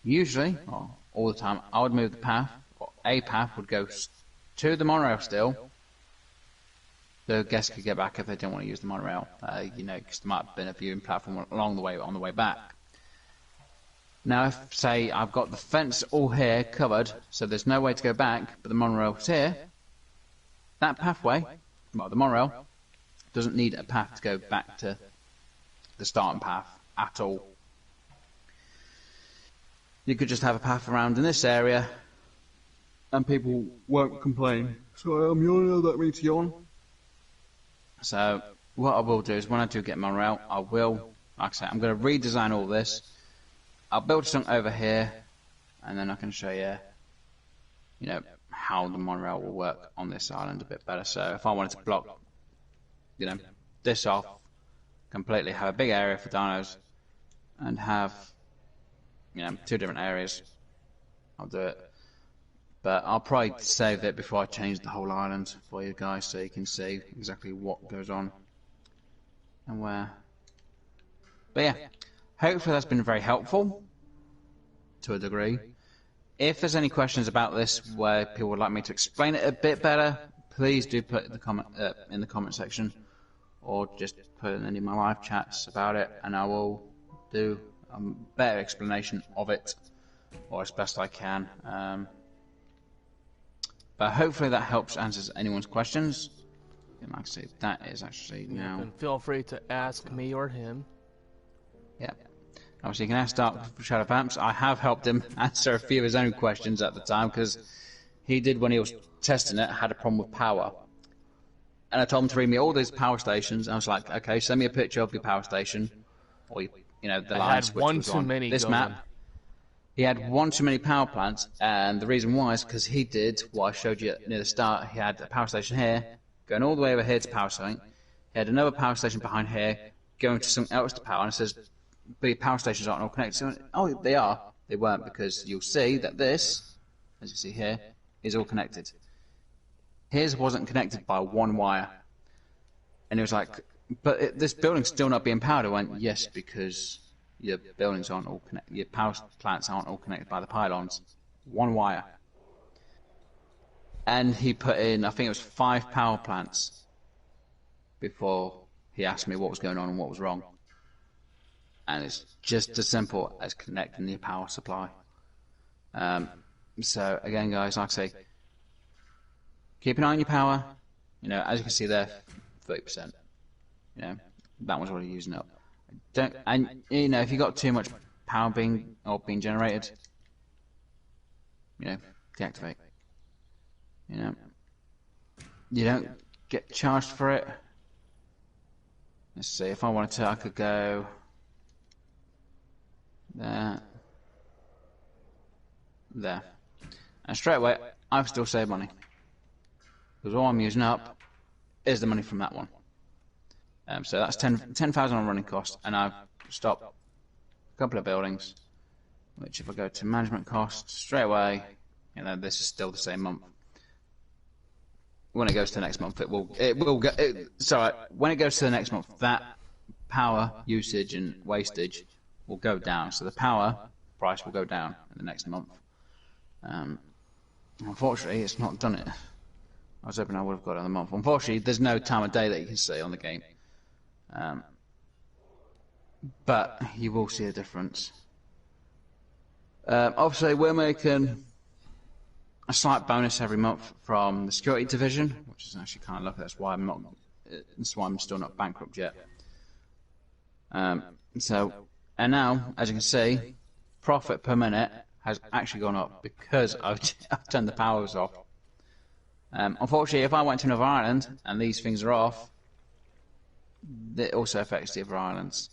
Usually, or all the time, I would move the path, or a path would go to the monorail still. The guests could get back if they didn't want to use the monorail, because there might have been a viewing platform along the way on the way back. Now, if, say, I've got the fence all here covered, so there's no way to go back, but the monorail's here, that pathway, well, the monorail, doesn't need a path to go back to the starting path at all. You could just have a path around in this area, and people won't complain. Sorry, I'm yawning, I don't mean to yawn. So, what I will do is, when I do get monorail, I will, like I say, I'm going to redesign all this. I'll build something over here, and then I can show you, how the monorail will work on this island a bit better. So if I wanted to block, this off completely, have a big area for dinos, and have, 2 different areas, I'll do it. But I'll probably save it before I change the whole island for you guys, so you can see exactly what goes on and where. But yeah. Hopefully that's been very helpful, to a degree. If there's any questions about this where people would like me to explain it a bit better, please do put in the comment section, or just put in any of my live chats about it, and I will do a better explanation of it, or as best I can. But hopefully that helps answers anyone's questions. And like I say, that is actually now. And feel free to ask me or him. Yeah. Obviously, you can ask Dark Shadow Pamps. I have helped him answer a few of his own questions at the time, because he did, when he was testing it, had a problem with power. And I told him to read me all these power stations. And I was like, okay, send me a picture of your power station, or the lines which was on this map. He had one too many power plants, and the reason why is because he did what I showed you near the start. He had a power station here, going all the way over here to power something. he had another power station behind here, going to something else to power, and it says, but your power stations aren't all connected. So, oh, they are. They weren't, because you'll see that this, as you see here, is all connected. His wasn't connected by one wire. And it was like, but this building's still not being powered. I went, yes, because your buildings aren't all connected, your power plants aren't all connected by the pylons. One wire. And he put in, I think it was 5 power plants before he asked me what was going on and what was wrong. And it's just as simple as connecting the power supply. So again, guys, like I say, keep an eye on your power. You know, as you can see there, 30%. You know, that one's already using up. And you know, if you got too much power being generated, you know, deactivate. You know, you don't get charged for it. Let's see, if I wanted to, I could go there, there, and straight away I've still saved money, because all I'm using up is the money from that one. So that's 10,000 on running cost, and I've stopped a couple of buildings, which if I go to management costs, straight away, you know, this is still the same month. When it goes to the next month, when it goes to the next month, that power usage and wastage will go down. So the power price will go down in the next month. Unfortunately, it's not done it. I was hoping I would have got it on the month. Unfortunately, there's no time of day that you can see on the game. But you will see a difference. Obviously, we're making a slight bonus every month from the security division, which is actually kind of lucky. That's why I'm still not bankrupt yet. And now, as you can see, profit per minute has actually gone up because I've turned the powers off. Unfortunately, if I went to another island and these things are off, it also affects the other islands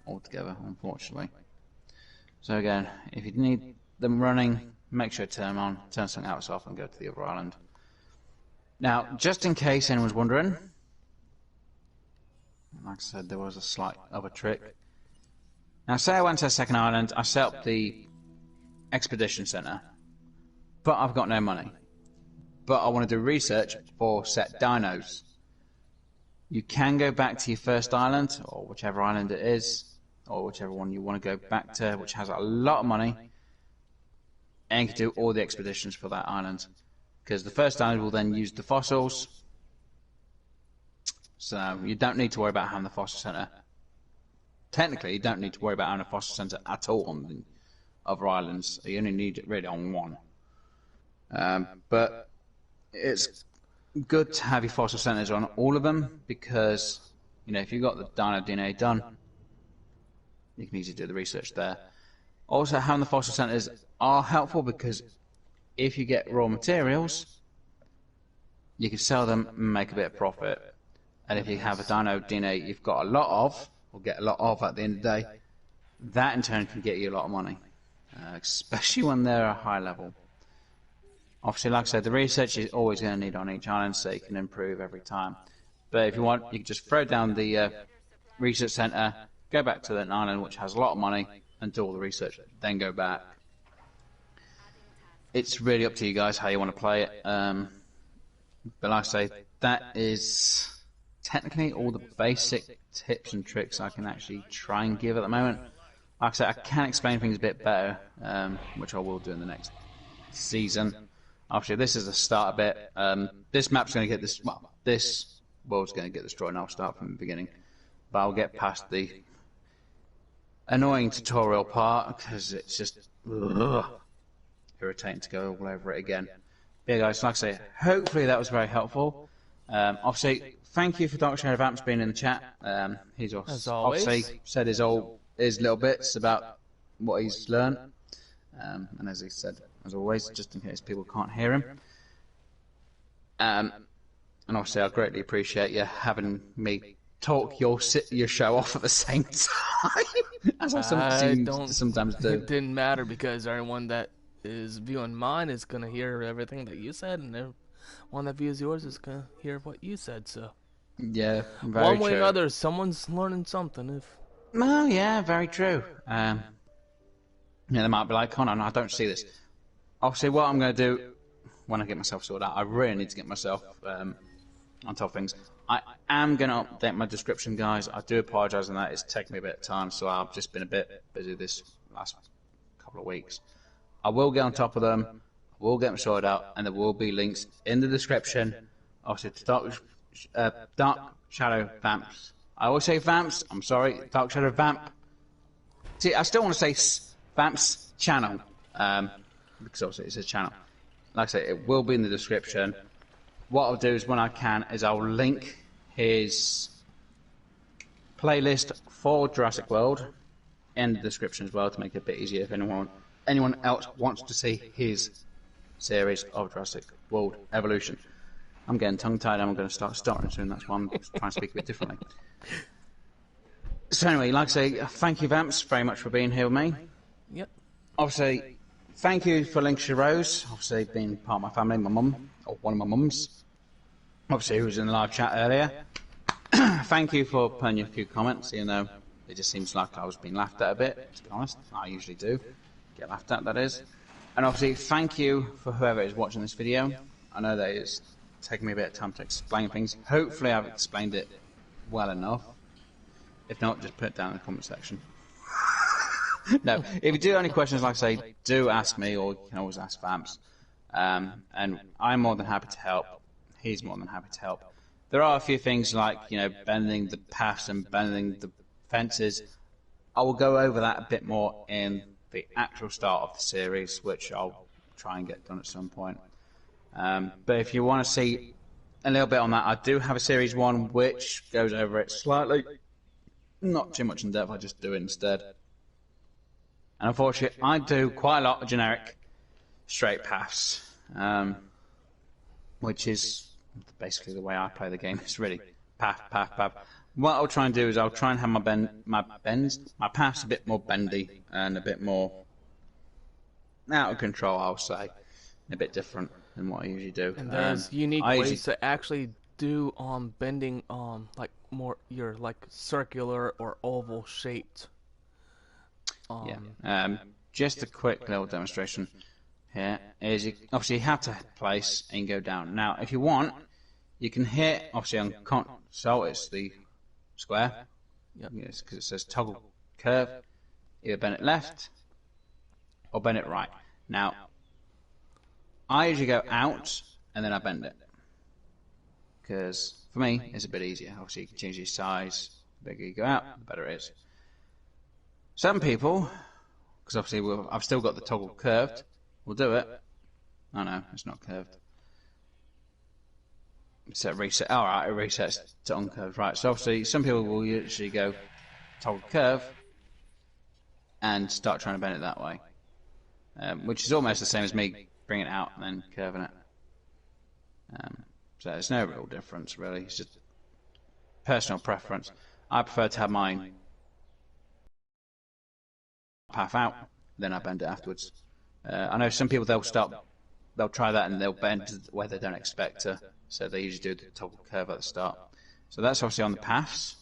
altogether, unfortunately. So again, if you need them running, make sure to turn them on, turn something else off, and go to the other island. Now, just in case anyone's wondering, like I said, there was a slight other trick. Now, say I went to a second island, I set up the expedition center, but I've got no money. But I want to do research for set dinos. You can go back to your first island, or whichever island it is, or whichever one you want to go back to, which has a lot of money, and you can do all the expeditions for that island. Because the first island will then use the fossils, so you don't need to worry about having the fossil center. Technically, you don't need to worry about having a fossil center at all on the other islands. You only need it really on one. But it's good to have your fossil centers on all of them, because you know, if you've got the dino DNA done, you can easily do the research there. Also, having the fossil centers are helpful because if you get raw materials, you can sell them and make a bit of profit. And if you have a dino DNA you've got a lot of, or get a lot of at the end of the day, that in turn can get you a lot of money, especially when they're a high level. Obviously, like I said, the research is always going to need on each island, so you can improve every time. But if you want, you can just throw down the research center, go back to that island which has a lot of money, and do all the research, then go back. It's really up to you guys how you want to play it. But like I say, that is technically all the basic tips and tricks I can actually try and give at the moment. Like I said, I can explain things a bit better, which I will do in the next season. Obviously, this is the start a bit. This map's going to get this. Well, this world's going to get destroyed, and I'll start from the beginning. But I'll get past the annoying tutorial part because it's just irritating to go all over it again. But yeah, guys, like I say, hopefully that was very helpful. Obviously, thank you for Dr. Sheriff Amps being in the chat. He's obviously said his little bits about what he's learned. And as he said, as always, just in case people can't hear him. And obviously, I greatly appreciate you having me talk your show off at the same time, as I sometimes do. It didn't matter because everyone that is viewing mine is going to hear everything that you said, and everyone that views yours is going to hear what you said, so. Yeah, very One way or true. another, someone's learning something. If Well, yeah, very true. Yeah, they might be like, Connor, no, I don't see this. Obviously, what I'm going to do when I get myself sorted out, I really need to get myself on top of things. I am going to update my description, guys. I do apologise on that. It's taken me a bit of time, so I've just been a bit busy this last couple of weeks. I will get on top of them. I will get them sorted out, and there will be links in the description. Obviously, to Dark Shadow Vamps. I always say Vamps. I'm sorry, Dark Shadow Vamp. See, I still want to say Vamps channel, because obviously it's a channel. Like I say, it will be in the description. What I'll do is when I can is I'll link his playlist for Jurassic World in the description as well to make it a bit easier if anyone else wants to see his series of Jurassic World Evolution. I'm getting tongue-tied and I'm going to start stuttering soon. That's why I'm trying to speak a bit differently. So anyway, like I say, thank you, Vamps, very much for being here with me. yep, Obviously, thank you for Lincolnshire Rose, obviously being part of my family, my mum, or one of my mums. Obviously, who was in the live chat earlier. Thank you for putting your few comments, even though it just seems like I was being laughed at a bit, to be honest. I usually do. Get laughed at, that is. And obviously, thank you for whoever is watching this video. I know that it's taken me a bit of time to explain things. Hopefully, I've explained it well enough. If not, just put it down in the comment section. No, if you do have any questions, like I say, do ask me, or you can always ask Vamps. And I'm more than happy to help. He's more than happy to help. There are a few things like, you know, bending the paths and bending the fences. I will go over that a bit more in the actual start of the series, which I'll try and get done at some point. But if you want to see a little bit on that, I do have a series 1 which goes over it slightly. Not too much in depth, I just do it instead. And unfortunately, I do quite a lot of generic straight paths, which is basically the way I play the game. It's really path, path, path. What I'll try and do is I'll try and have my paths a bit more bendy and a bit more out of control, I'll say. A bit different than what I usually do. and there's unique ways to actually do bending like more your like circular or oval shaped. Just a quick little demonstration here is obviously you have to place and go down. Now, if you want, you can hit obviously on console. It's the square. Yep. Yes, because it says toggle curve. Either bend it left or bend it right. Now, I usually go out and then I bend it because for me it's a bit easier. Obviously, you can change your size. The bigger you go out, the better it is. Some people, because obviously I've still got the toggle curved, will do it. Oh no, it's not curved. Set reset. Alright, it resets to uncurved. Right, so obviously some people will usually go toggle curve and start trying to bend it that way. Which is almost the same as me bringing it out and then curving it. So there's no real difference really, it's just personal preference. I prefer to have mine path out, then I bend it afterwards. I know some people they'll try that and they'll bend where they don't expect to, so they usually do the toggle curve at the start. So that's obviously on the paths.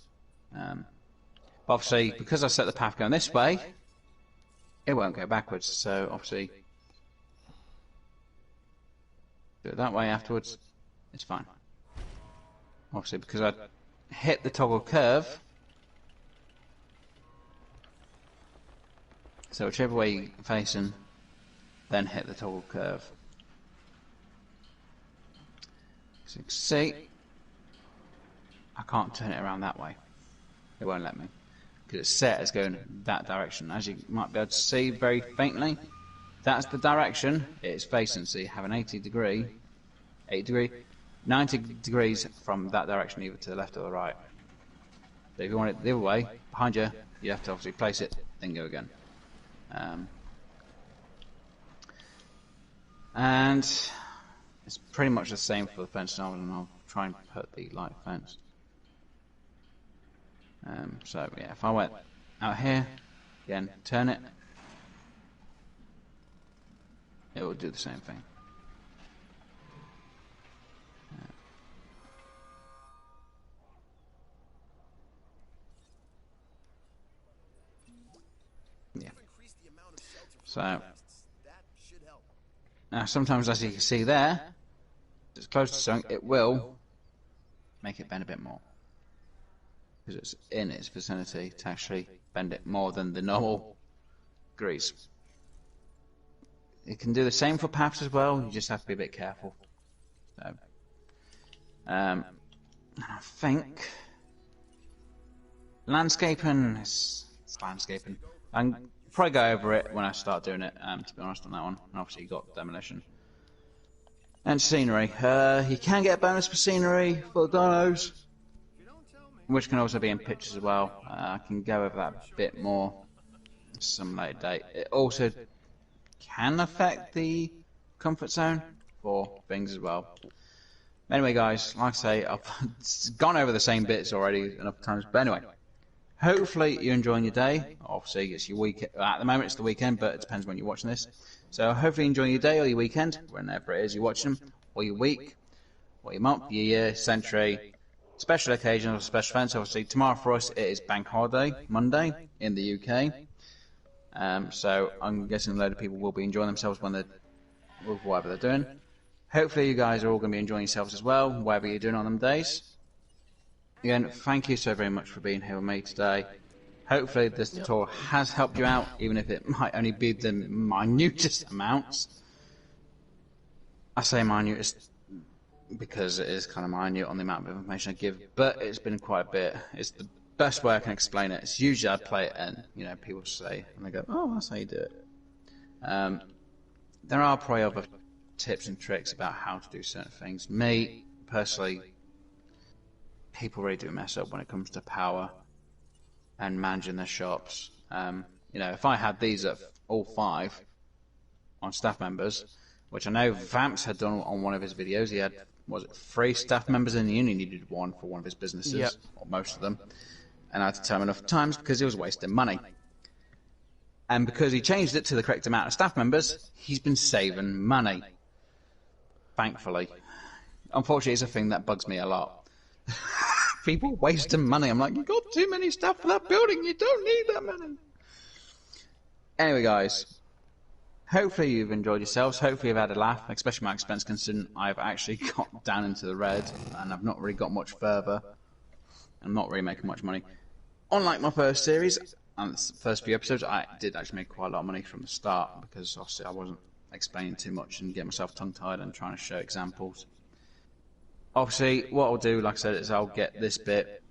Obviously, because I set the path going this way, it won't go backwards, so obviously do it that way afterwards, it's fine. Obviously, because I hit the toggle curve, so whichever way you're facing, then hit the toggle curve. So you can see, I can't turn it around that way. It won't let me. Because it's set as going that direction. As you might be able to see very faintly, that's the direction it's facing. So you have an 90 degree, 90 degrees from that direction, either to the left or the right. But if you want it the other way, behind you, you have to obviously place it, then go again. And it's pretty much the same for the fence now, and I'll try and put the light fence. So yeah, if I went out here, again, turn it, it will do the same thing. So, That should help. now sometimes, as you can see there, if it's close to something, it will make it bend a bit more. Because it's in its vicinity to actually bend it more than the normal grease. It can do the same for paps as well, you just have to be a bit careful. So, I think landscaping is landscaping. I'll probably go over it when I start doing it, to be honest on that one. And obviously you got demolition. And scenery. You can get a bonus for scenery for the dinos, which can also be in pictures as well. I can go over that a bit more some later date. It also can affect the comfort zone for things as well. Anyway, guys, like I say, I've gone over the same bits already enough times. But anyway, hopefully you're enjoying your day. Obviously, it's your weekend. At the moment, it's the weekend, but it depends when you're watching this. So hopefully you're enjoying your day or your weekend, whenever it is you're watching them, or your week, or your month, your year, century, special occasions or special events. Obviously, tomorrow for us, it is Bank Holiday, Monday, in the UK. So I'm guessing a load of people will be enjoying themselves when they're with whatever they're doing. Hopefully you guys are all going to be enjoying yourselves as well, whatever you're doing on them days. Again, thank you so very much for being here with me today. Hopefully this tutorial has helped you out, even if it might only be the minutest amounts. I say minutest because it is kind of minute on the amount of information I give, but it's been quite a bit. It's the best way I can explain it. It's usually I play it and, you know, people say, and they go, oh, that's how you do it. There are probably other tips and tricks about how to do certain things. Me, personally, people really do mess up when it comes to power and managing their shops. You know, if I had these at all 5 on staff members, which I know Vamps had done on one of his videos, he had, was it 3 staff members in the uni, needed 1 for one of his businesses, or most of them, and I had to tell him enough times because he was wasting money. And because he changed it to the correct amount of staff members, he's been saving money. Thankfully. Unfortunately, it's a thing that bugs me a lot. People wasting money. I'm like, you got too many staff for that building. You don't need that many. Anyway, guys. Hopefully you've enjoyed yourselves. Hopefully you've had a laugh, especially my expense considering I've actually got down into the red and I've not really got much further. I'm not really making much money. Unlike my first series and the first few episodes, I did actually make quite a lot of money from the start because obviously I wasn't explaining too much and getting myself tongue-tied and trying to show examples. Obviously, what I'll do, like I said, is I'll get this bit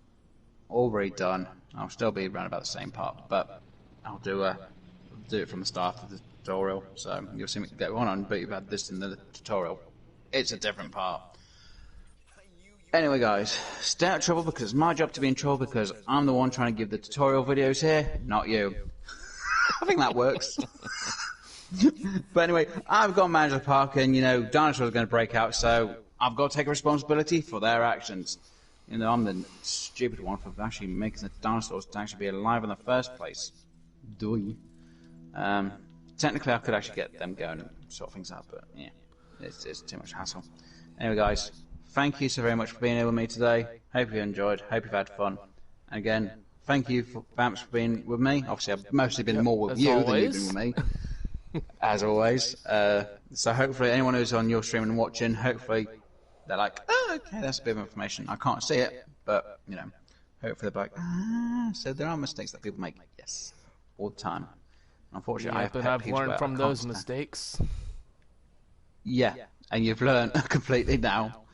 already done. I'll still be around about the same part, but I'll do it from the start of the tutorial. So you'll see me go on, but you've had this in the tutorial. It's a different part. Anyway, guys, stay out of trouble because it's my job to be in trouble because I'm the one trying to give the tutorial videos here, not you. I think that works. But anyway, I've got to manage the park and, you know, dinosaurs are going to break out, so I've got to take responsibility for their actions. You know, I'm the stupid one for actually making the dinosaurs to actually be alive in the first place. Technically, I could actually get them going and sort things out, but yeah, it's too much hassle. Anyway, guys, thank you so very much for being here with me today. Hope you enjoyed. Hope you've had fun. And again, thank you, Vamps, for being with me. Obviously, I've mostly been more with you than you've been with me. As always. So hopefully anyone who's on your stream and watching, hopefully they're like, oh, okay, that's a bit of information. I can't see it, but, you know, hopefully they're like, so there are mistakes that people make. Yes, all the time. Unfortunately, I've learned from those mistakes. Yeah, and you've learned completely now.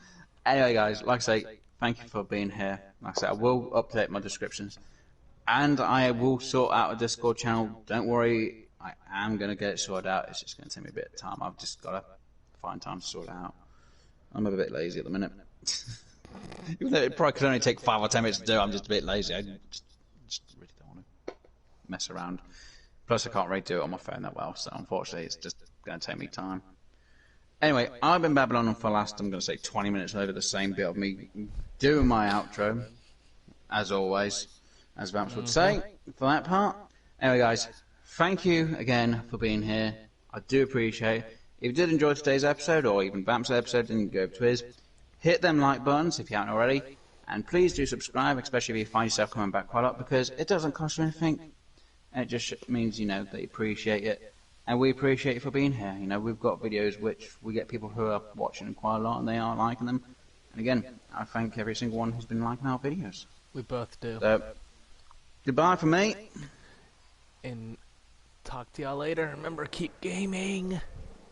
Anyway, guys, like I say, thank you for being here. Like I say, I will update my descriptions. And I will sort out a Discord channel. Don't worry, I am going to get it sorted out. It's just going to take me a bit of time. I've just got to find time to sort it out. I'm a bit lazy at the minute. Even though it probably could only take 5 or 10 minutes to do, I'm just a bit lazy. I just really don't want to mess around. Plus, I can't really do it on my phone that well, so unfortunately, it's just going to take me time. Anyway, I've been babbling on for the last, I'm going to say 20 minutes over the same bit of me doing my outro, as always, as Vamps would say, for that part. Anyway, guys, thank you again for being here. I do appreciate it. If you did enjoy today's episode, or even Vamps' episode, then go over to his. Hit them like buttons if you haven't already, and please do subscribe, especially if you find yourself coming back quite a lot, because it doesn't cost you anything. And it just means, you know, that you appreciate it. And we appreciate you for being here. You know, we've got videos which we get people who are watching quite a lot and they are liking them. And again, I thank every single one who's been liking our videos. We both do. So, goodbye from me. And talk to y'all later. Remember, keep gaming.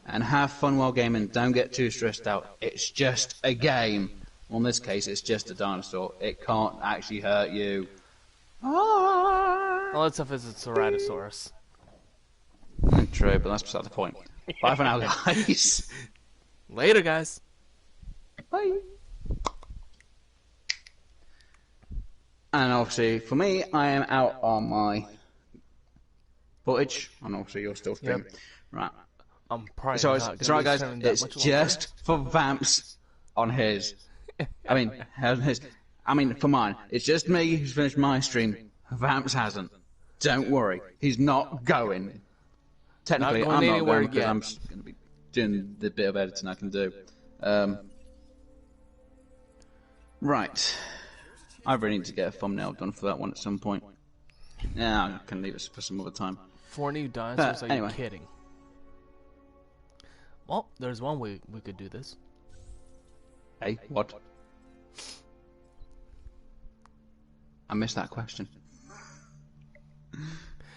And have fun while gaming. Don't get too stressed out. It's just a game. Well, in this case, it's just a dinosaur. It can't actually hurt you. Unless if it's a Ceratosaurus. True, but that's beside the point. Bye for now, guys. Later, guys. Bye. And obviously, for me, I am out on my footage. And obviously, you're still streaming. Yep. Right. I'm probably So not it's gonna right, be guys. streaming that It's much just for Vamps on his. I mean, his. I mean, for mine. It's just me who's finished my stream. Vamps hasn't. Don't worry. He's not going. Technically, Not going I'm not anywhere going because yet. I'm just going to be doing the bit of editing I can do. Right. I really need to get a thumbnail done for that one at some point. Yeah, I can leave it for some other time. 4 new dinosaurs? Are Anyway. you kidding? Well, there's one way we could do this. Hey, what? I missed that question.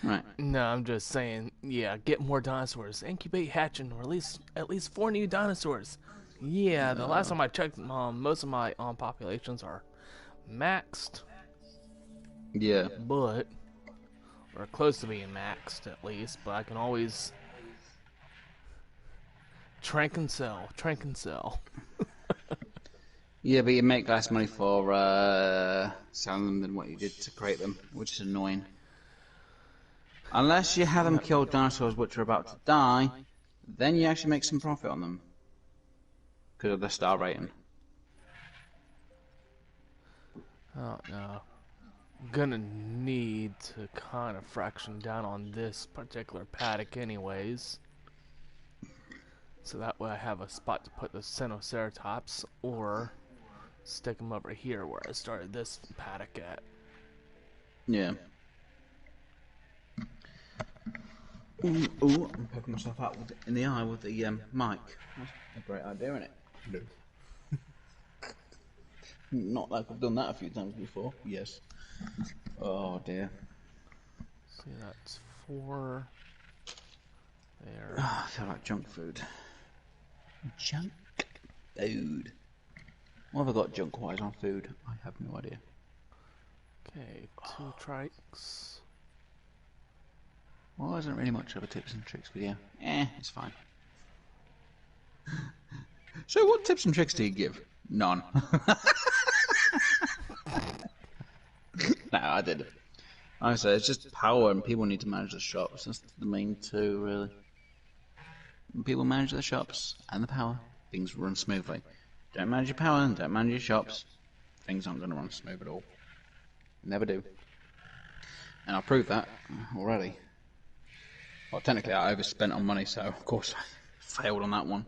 Right. No, I'm just saying, yeah, get more dinosaurs. Incubate, hatch, and release at least 4 new dinosaurs. Yeah, the last time I checked, most of my populations are maxed, Yeah. but or close to being maxed at least. But I can always trank and sell, trank and sell. Yeah, but you make less money for selling them than what you did to create them, which is annoying. Unless you have them kill dinosaurs which are about to die, then you actually make some profit on them. Because of the star rating. Oh no. I'm gonna need to kind of fraction down on this particular paddock anyways. So that way I have a spot to put the Sinoceratops, or stick them over here where I started this paddock at. Yeah. Ooh, I'm poking myself out in the eye with the mic. That's a great idea, isn't it? No. Not like I've done that a few times before. Yes. Oh dear. See, that's 4 there. I feel like junk food. Junk food. What have I got junk-wise on food? I have no idea. Okay, 2 trikes. Well, there isn't really much of a tips and tricks video. It's fine. So what tips and tricks do you give? None. No, I did. Like I said, it's just power and people need to manage the shops. That's the main two, really. When people manage the shops and the power, things run smoothly. Don't manage your power and don't manage your shops, things aren't going to run smooth at all. Never do. And I'll prove that already. Well, technically I overspent on money, so of course I failed on that one.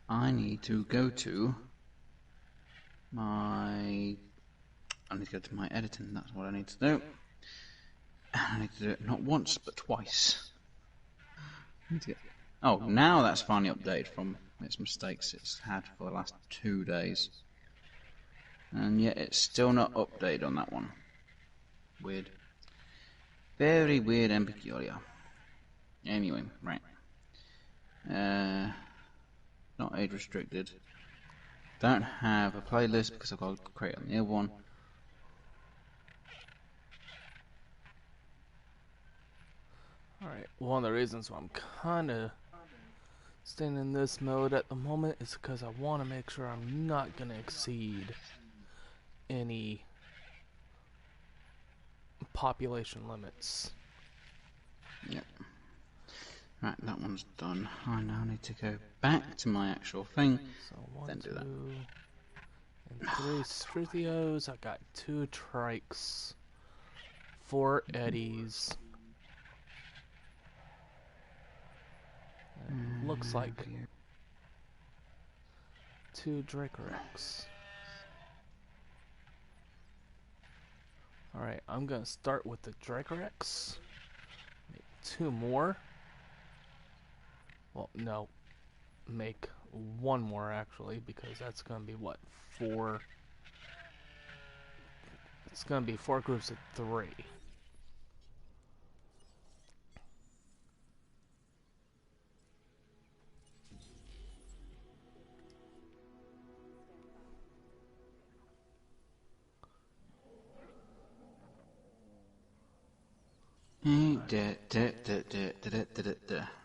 I need to go to my... I need to go to my editing, that's what I need to do. I need to do it not once, but twice. I need to get... Oh, now that's finally updated from its mistakes it's had for the last 2 days. And yet it's still not updated on that one. Weird. Very weird and peculiar. Anyway, right. Not age restricted. Don't have a playlist because I've got to create on the other one. Alright, one of the reasons why I'm kinda staying in this mode at the moment is because I want to make sure I'm not gonna exceed any population limits. Yep. Right, that one's done. I now need to go back to my actual thing. So 1, Then 2, do that. and 3 Struthios. I got 2 Trikes, 4 Eddies. And looks like 2 Dracorex. Alright, I'm gonna start with the Dracorex. 2 more. Well, no, make 1 more actually, because that's gonna be what, 4. It's gonna be 4 groups of 3.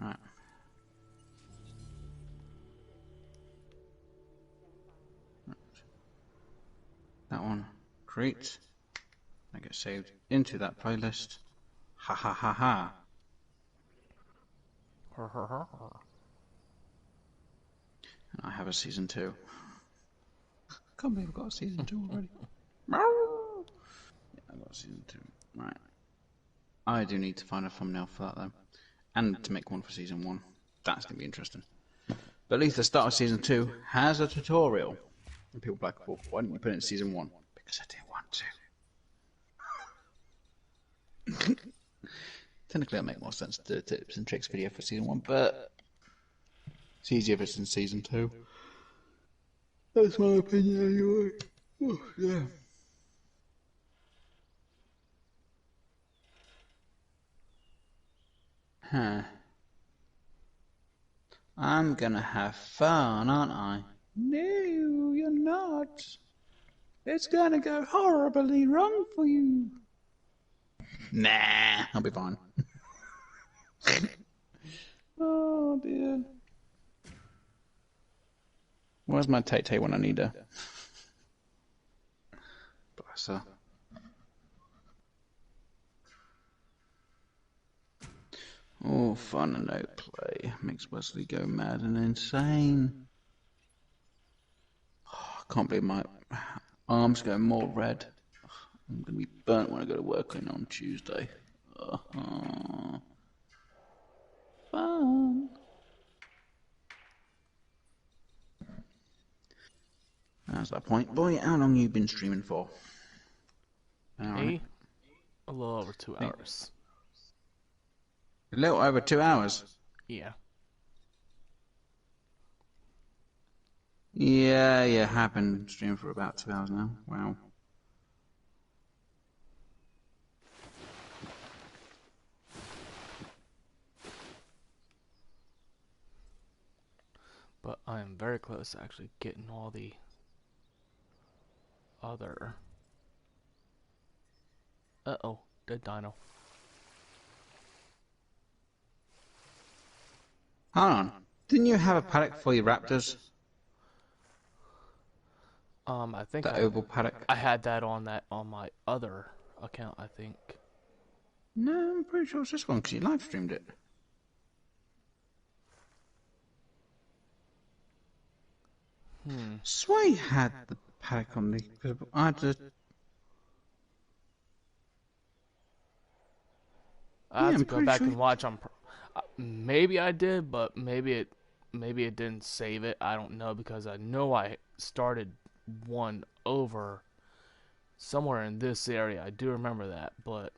Right. That one. Great. I get saved into that playlist. Ha ha ha ha. And I have a season 2. Can't believe I've got a season 2 already. Yeah, I've got a season 2. Right. I do need to find a thumbnail for that though. And to make one for season 1. That's going to be interesting. But at least the start of season 2 has a tutorial. And people are like, well, why didn't you put it in season 1? Because I didn't want to. Technically, it'll make more sense to do a tips and tricks video for season 1, but it's easier if it's in season 2. That's my opinion anyway. Oh, yeah. Huh. I'm gonna have fun, aren't I? No, you're not. It's gonna go horribly wrong for you. Nah, I'll be fine. Oh dear. Where's my Tay-Tay when I need her? Bless her. Oh, fun and no play. Makes Wesley go mad and insane. Oh, I can't believe my arms go more red. I'm going to be burnt when I go to work on Tuesday. Fun. That's that point. Boy, how long have you been streaming for? Me? A little over 2 hours. A little over 2 hours. Yeah. Yeah, have been streaming for about 2 hours now. Wow. But I am very close to actually getting all the other... Uh-oh, dead dino. Hold on. Didn't you have a paddock for your raptors? I think The oval paddock? I had that on my other account, I think. No, I'm pretty sure it's this one because you live streamed it. Swear you had the paddock on the... I had to... I have I'm to go pretty back sure and watch on. Maybe I did, but maybe it didn't save it. I don't know because I know I started one over somewhere in this area. I do remember that, but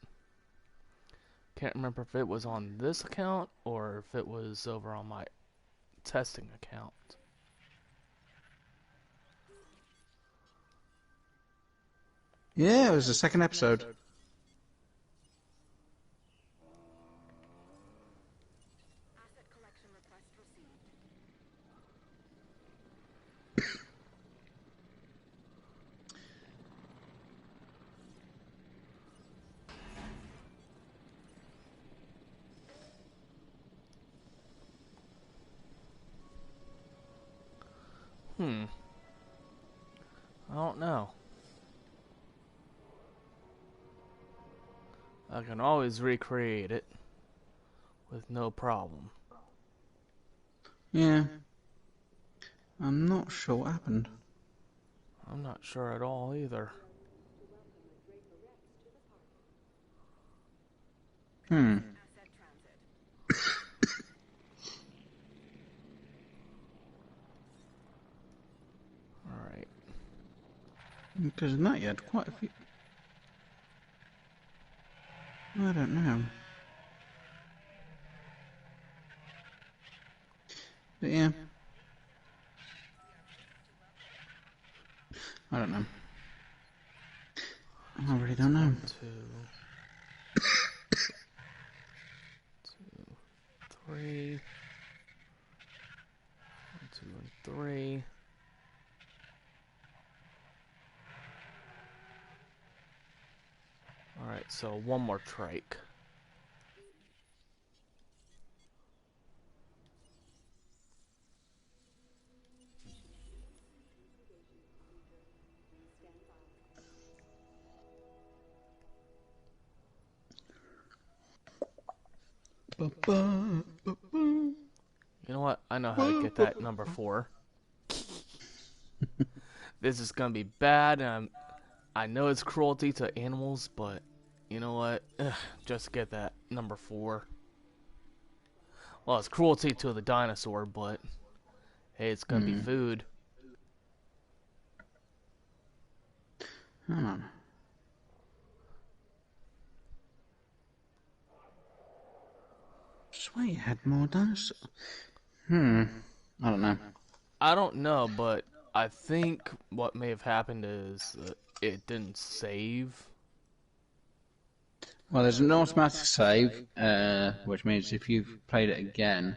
can't remember if it was on this account or if it was over on my testing account. Yeah, it was the second episode. I don't know. I can always recreate it with no problem. Yeah. I'm not sure what happened. I'm not sure at all either. Alright. Because in that you had quite a few... I don't know. But yeah. I don't know. I really don't know. 1, 2, 2, 3. 1, 2, and 3. Alright, so one more trike. You know what? I know how to get that number 4. This is gonna be bad, and I know it's cruelty to animals, but you know what? Ugh, just get that number 4. Well, it's cruelty to the dinosaur, but hey, it's gonna be food. Hang on. Swear you had more dinosaurs. I don't know. I don't know, but I think what may have happened is it didn't save. Well, there's an automatic save, which means if you've played it again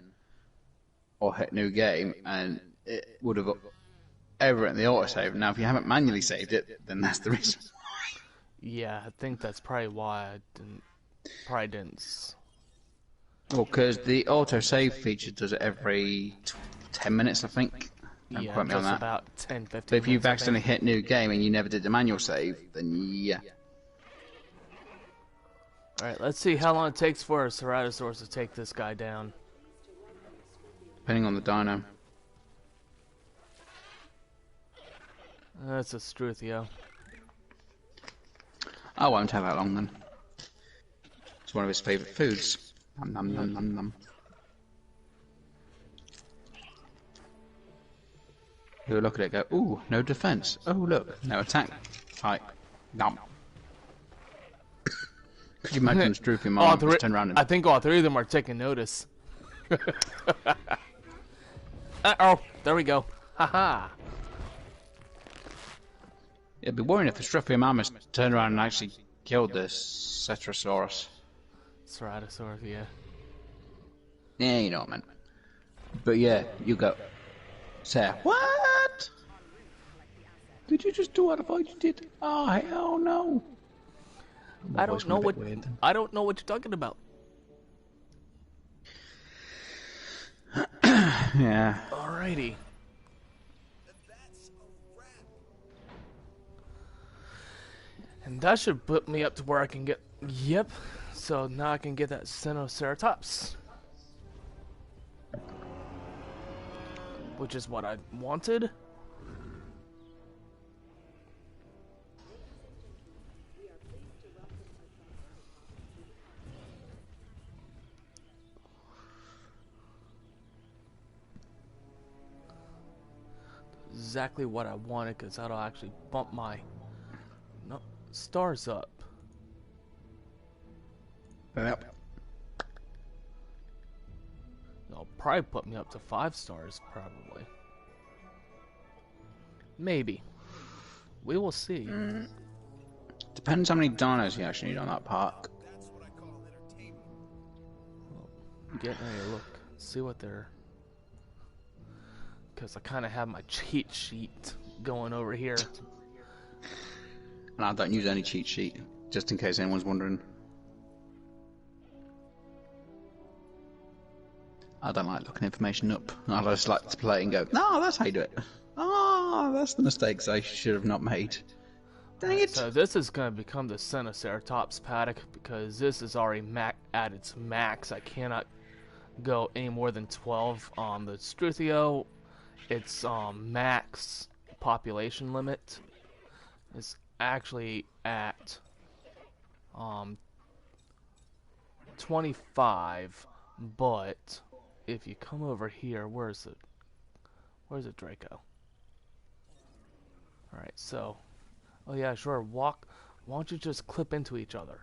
or hit new game, and it would have overwritten the autosave. Now, if you haven't manually saved it, then that's the reason. Yeah, I think that's probably why I didn't. Well, because the autosave feature does it every 10 minutes, I think. Don't Yeah, quote me on just that. about 10, 15 But if you've minutes, I accidentally think. hit new game and you never did the manual save, then yeah. Alright, let's see how long it takes for a Ceratosaurus to take this guy down. Depending on the dino. That's a Struthio. Oh, won't take that long then. It's one of his favourite foods. Nom nom nom nom nom. He'll look at it and go, ooh, no defence. Oh, look, no attack. Fight. Nom. Could you imagine this drooping mom just turn around and... I think all 3 of them are taking notice. Uh-oh, there we go. Haha. It'd be worrying if the Struthio Mammoth turned around and actually killed the Cetrosaurus. Ceratosaurus, yeah. Yeah, you know what I meant. But yeah, you go. Say, what? Did you just do what I thought you did? Oh, hell no. I don't know what you're talking about. Yeah. Alrighty. And that should put me up to where I can get... Yep. So now I can get that Sinoceratops. Which is what I wanted. Exactly what I wanted, because that'll actually bump my stars up. Yep. It'll probably put me up to 5 stars, probably. Maybe. We will see. Depends how many dinos you actually need on that park. Getting a look. See what they're... Because I kind of have my cheat sheet going over here. And I don't use any cheat sheet, just in case anyone's wondering. I don't like looking information up. I just like to play and go, no, that's how you do it. Oh, that's the mistakes I should have not made. Dang it. So this is going to become the Sinoceratops paddock, because this is already at its max. I cannot go any more than 12 on the Struthio. Its max population limit is actually at 25, but if you come over here, where's it Draco? Alright, so oh yeah, sure, why don't you just clip into each other?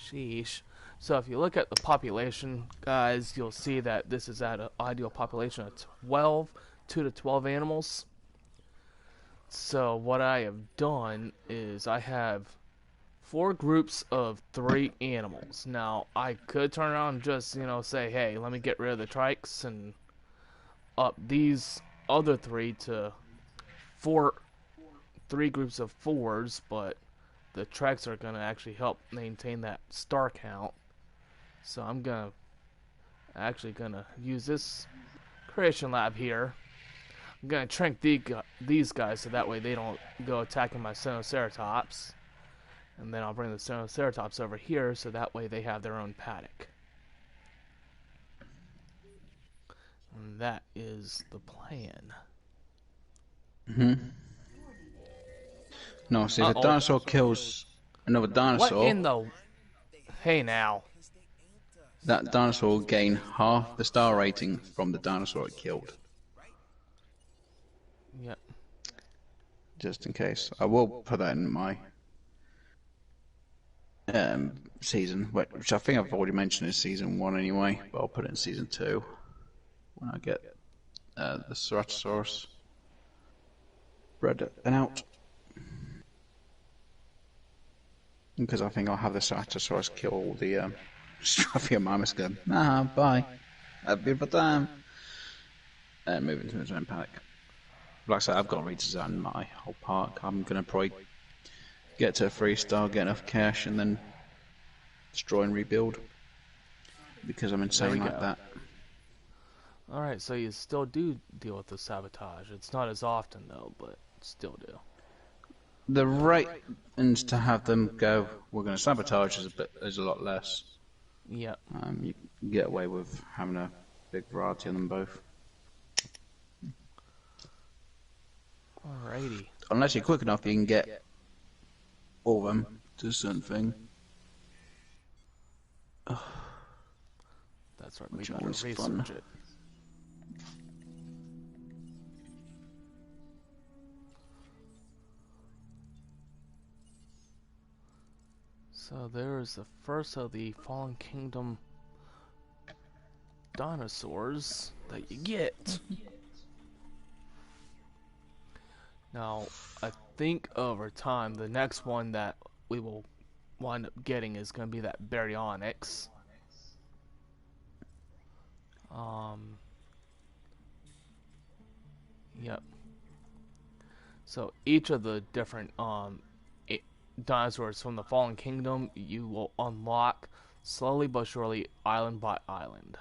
Sheesh. So if you look at the population, guys, you'll see that this is at an ideal population of 2 to 12 animals. So what I have done is I have 4 groups of 3 animals. Now, I could turn around and just, say, hey, let me get rid of the trikes and up these other 3 to 3 groups of 4s, but the trikes are going to actually help maintain that star count. So I'm actually gonna use this creation lab here. I'm gonna shrink these guys so that way they don't go attacking my Sinoceratops. And then I'll bring the Sinoceratops over here so that way they have their own paddock. And that is the plan. No, see, if a dinosaur kills another dinosaur, what in the... Hey now. that dinosaur will gain half the star rating from the dinosaur it killed. Yep. Just in case. I will put that in my season, which I think I've already mentioned in season 1 anyway, but I'll put it in season 2 when I get the Ceratosaurus bred and out. Because I think I'll have the Ceratosaurus kill all the Strophiomymus, go, bye. Have a beautiful time. And move into his own paddock. Like I said, I've got to redesign my whole park. I'm going to probably get to a 3-star, get enough cash, and then destroy and rebuild. Because I'm insane like that. Alright, so you still do deal with the sabotage. It's not as often, though, but still do. The ratings to have them go, we're going to sabotage is a lot less. Yep. You can get away with having a big variety on them both. Alrighty. Unless you're quick enough, you can get all of them to a certain thing. That's right, we Which better always research fun. it. So there is the first of the Fallen Kingdom dinosaurs that you get. Now, I think over time, the next one that we will wind up getting is going to be that Baryonyx. Yep. So each of the different dinosaurs from the Fallen Kingdom you will unlock slowly but surely, island by island.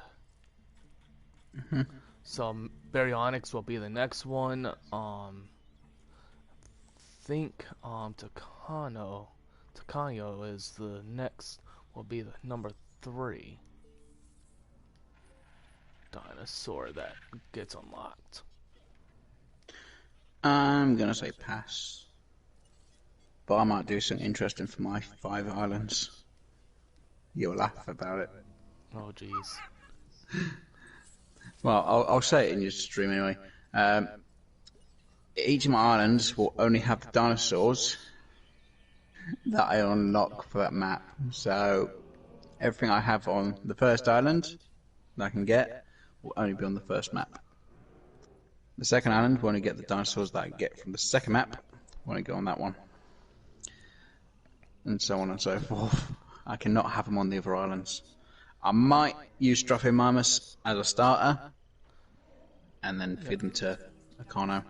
So Baryonyx will be the next one. Think Takano is the next, will be the number 3 dinosaur that gets unlocked. I'm going to say pass. But I might do something interesting for my 5 islands. You'll laugh about it. Oh jeez. Well, I'll say it in your stream anyway. Each of my islands will only have the dinosaurs that I unlock for that map. So everything I have on the first island that I can get will only be on the first map. The second island will only get the dinosaurs that I get from the second map. Will only go on that one. And so on and so forth. I cannot have them on the other islands. I might use Strophiomymus as a starter and then feed them to Akano.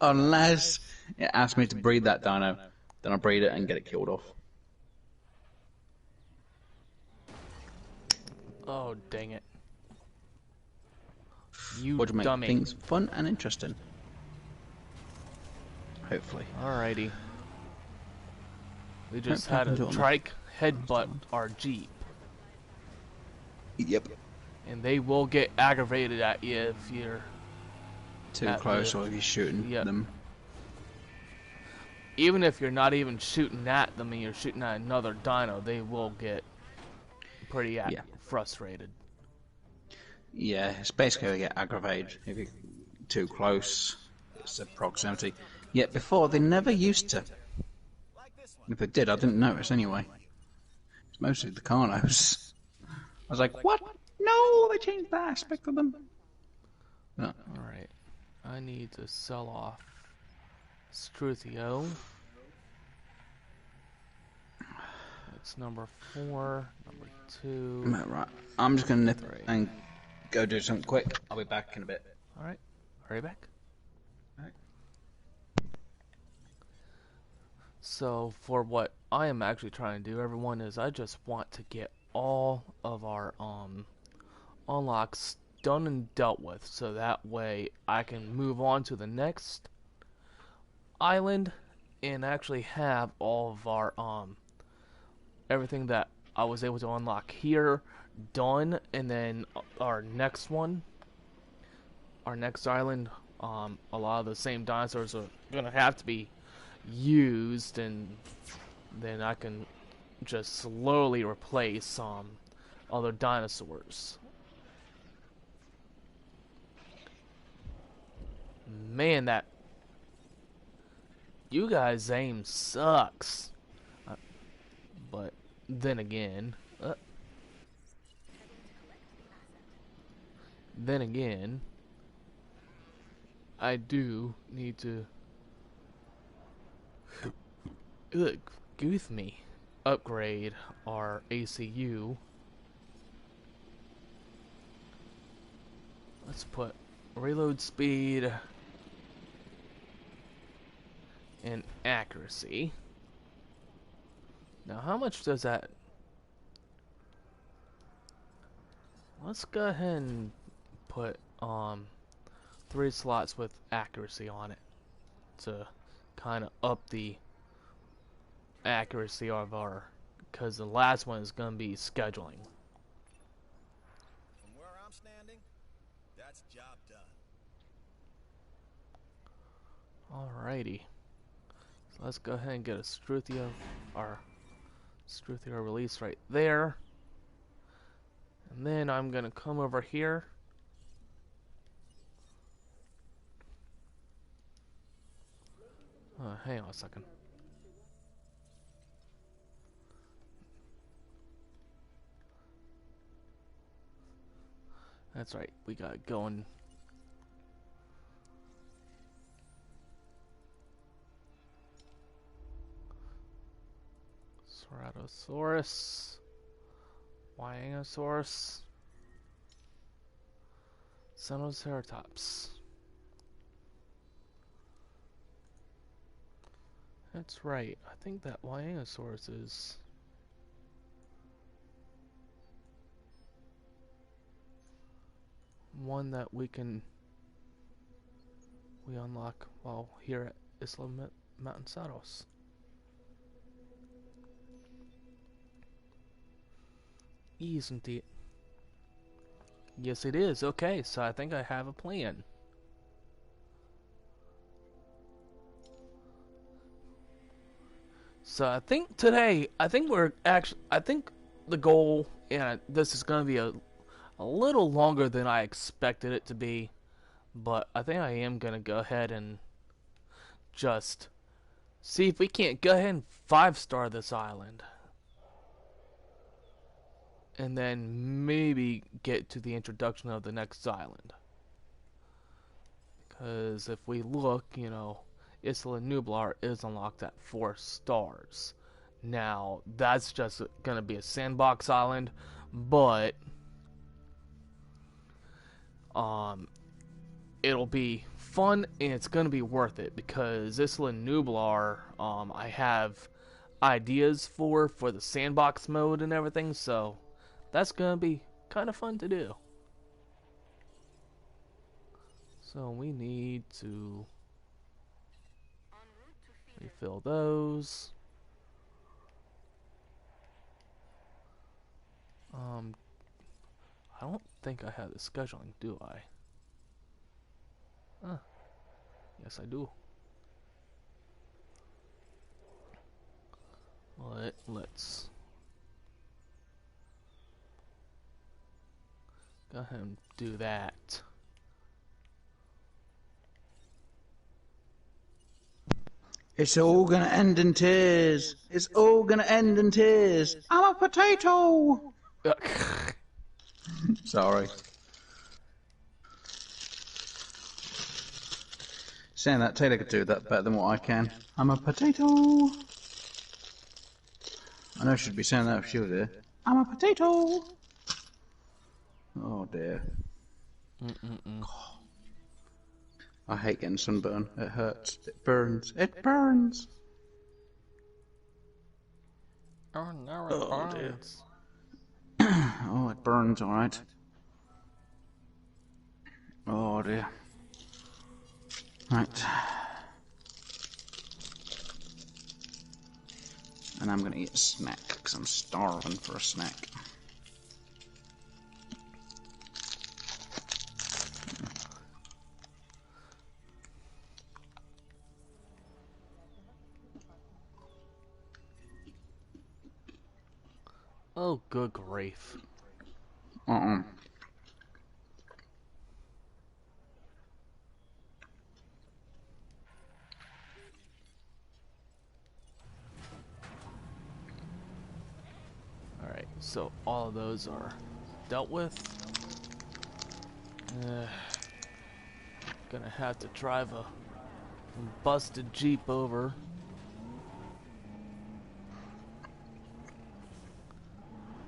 Unless it asks me to breed that dino, then I'll breed it and get it killed off. Oh dang it. You Which will make dummy. things fun and interesting. Hopefully. Alrighty. We just Hope had a I'm doing trike headbutt our Jeep. Yep. And they will get aggravated at you if you're Too at close the- or if you're shooting Yep. them. even if you're not even shooting at them and you're shooting at another dino, they will get pretty Yeah. frustrated. Yeah, it's basically they get aggravated if you're too close. It's a proximity. Yet before, they never used to. Like this one. And if it did, I didn't notice anyway. It's mostly the Carnos. I was like, what? No, they changed that aspect of them. No. Alright. I need to sell off Struthio. That's number 4. Number 2. Right. I'm just gonna nip 3. and go do something quick. I'll be back in a bit. Alright. Hurry back. Alright. So, for what I am actually trying to do, everyone, is I just want to get all of our unlocks done and dealt with, so that way I can move on to the next island and actually have all of our everything that I was able to unlock here done, and then our next one, our next island, a lot of the same dinosaurs are gonna have to be used, and then I can just slowly replace other dinosaurs. Man, that you guys' aim sucks. But then again, I do need to goof me upgrade our ACU. Let's put reload speed and accuracy. Now, how much does that? Let's go ahead and put 3 slots with accuracy on it to kind of up the accuracy of our, because the last one is going to be scheduling. From where I'm standing, that's job done. Alrighty. So let's go ahead and get a Struthio, our Struthio release right there. And then I'm going to come over here. Hang on a second. That's right, we got it going. Ceratosaurus, Wyangosaurus, Sinoceratops. That's right, I think that Wyangosaurus is one that we unlock while here at Isla Mountainsados. Isn't it? Yes, it is. Okay, so I think I have a plan. So I think today, I think the goal, and this is going to be a little longer than I expected it to be, but I think I am going to go ahead and just see if we can't go ahead and 5-star this island. And then maybe get to the introduction of the next island. Because if we look, you know, Isla Nublar is unlocked at 4 stars. Now, that's just going to be a sandbox island, but it'll be fun and it's going to be worth it, because Isla Nublar, I have ideas for the sandbox mode and everything, so that's going to be kind of fun to do. So we need to refill those. I don't think I have the scheduling, do I? Yes, I do. Let's go ahead and do that. It's all gonna end in tears. It's all gonna end in tears. I'm a potato. Sorry. Saying that, Taylor could do that better than what I can. I'm a potato. I know she'd be saying that if she was here. I'm a potato. Oh dear. I hate getting sunburn. It hurts. It burns. It burns. Oh no, it Oh dear. burns. Oh, it burns, alright. Oh dear. Right. And I'm gonna eat a snack, because I'm starving for a snack. Oh, good grief. Uh-uh. Alright, so all of those are dealt with. Gonna have to drive a busted Jeep over.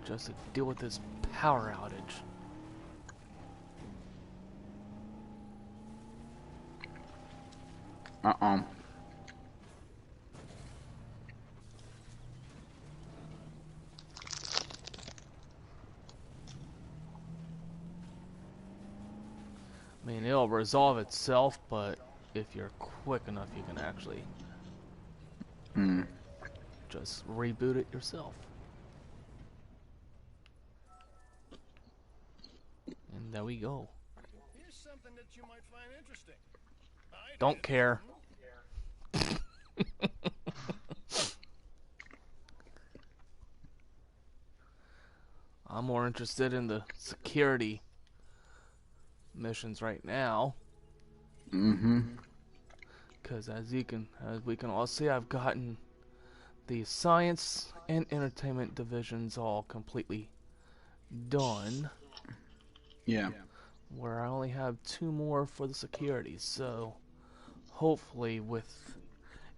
Just to deal with this power outage. Uh-uh. I mean, it'll resolve itself, but if you're quick enough, you can actually just reboot it yourself. And there we go. Here's something that you might find interesting. Don't care. I'm more interested in the security missions right now. Because as we can all see, I've gotten the science and entertainment divisions all completely done. Yeah. Where I only have 2 more for the security. So hopefully with,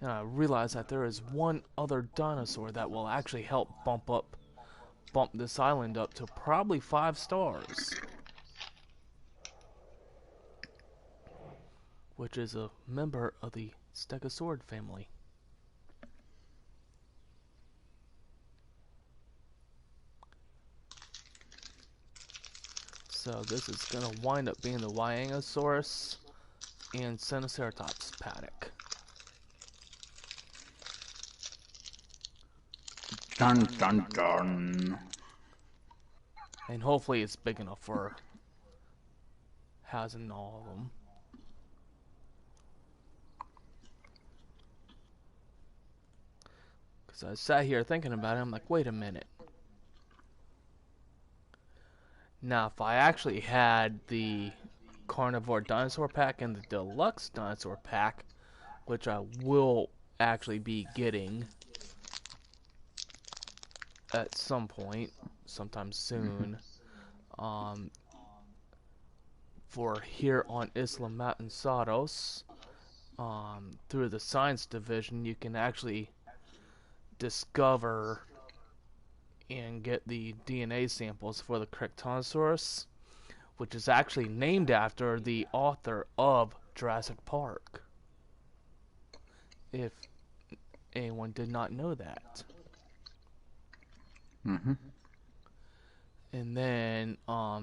and I realize that there is one other dinosaur that will actually help bump this island up to probably 5 stars. Which is a member of the Stegosaurid family. So this is going to wind up being the Wyangosaurus and Sinoceratops paddock. Dun dun dun. And hopefully it's big enough for housing all of them. Because I sat here thinking about it, I'm like, wait a minute. Now, if I actually had the Carnivore Dinosaur Pack and the Deluxe Dinosaur Pack, which I will actually be getting at some point, sometime soon, for here on Isla Matanzaros, through the Science Division, you can actually discover and get the DNA samples for the Crictonosaurus, which is actually named after the author of Jurassic Park. If anyone did not know that. And then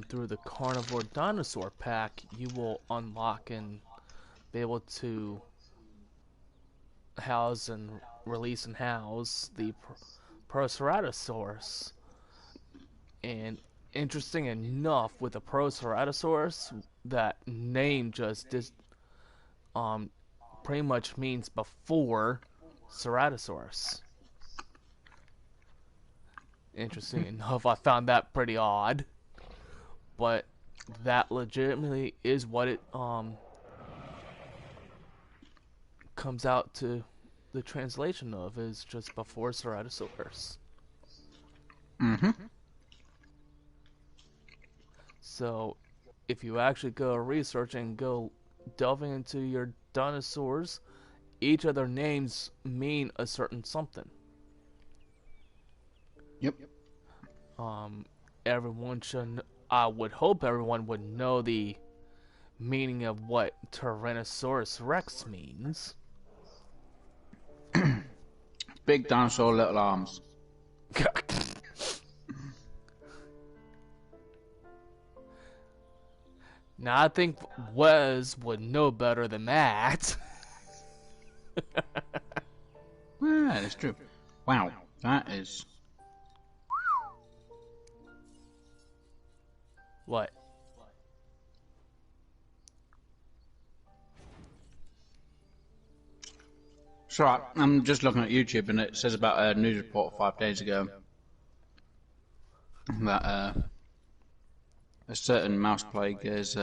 through the Carnivore Dinosaur Pack, you will unlock and be able to house and release and house the Proceratosaurus. And interesting enough, with the Proceratosaurus, that name just pretty much means before Ceratosaurus. Interesting enough, I found that pretty odd, but that legitimately is what it comes out to the translation of is just before Ceratosaurus. Mm-hmm. So, if you actually go researching and go delving into your dinosaurs, each of their names mean a certain something. Yep. Everyone should. I would hope everyone would know the meaning of what Tyrannosaurus Rex means. Big dinosaur, little arms. Now I think Wes would know better than that. Yeah, that's true. Wow, that is... What? So I'm just looking at YouTube and it says about a news report 5 days ago that a certain mouse plague is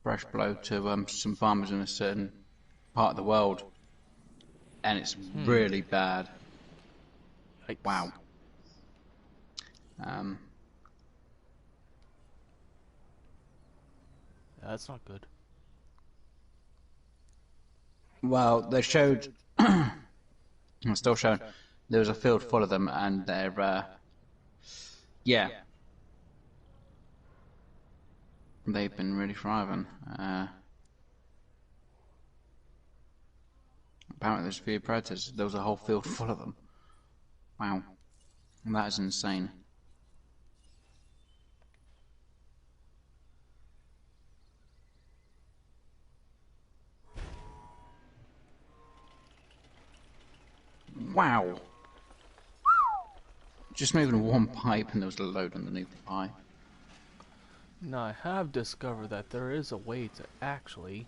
fresh blow to some farmers in a certain part of the world, and it's really bad. Yikes. Wow. That's not good. Well, they showed, still showing, there was a field full of them, and they're, yeah, they've been really thriving. Apparently there's a few protests, there was a whole field full of them. Wow, that is insane. Wow. Just moving one pipe and there was a load underneath the pipe. Now I have discovered that there is a way to actually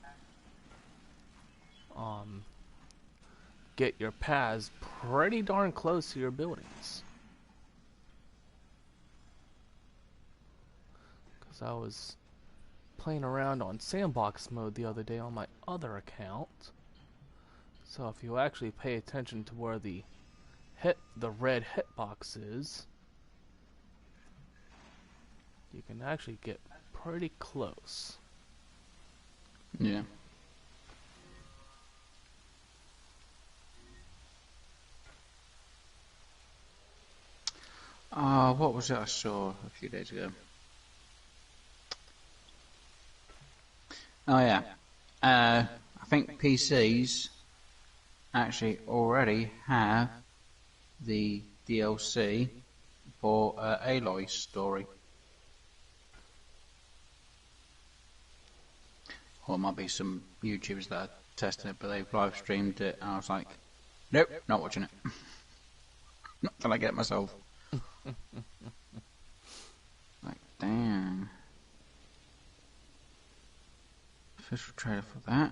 get your paths pretty darn close to your buildings. Because I was playing around on sandbox mode the other day on my other account. So if you actually pay attention to where the red hitbox is, you can actually get pretty close. Yeah. What was it I saw a few days ago? Oh yeah. I think PCs actually already have the DLC for Aloy's story. Or it might be some YouTubers that are testing it, but they've live streamed it, and I was like, nope, not watching it. Not till I get it myself. Like, damn. Official trailer for that.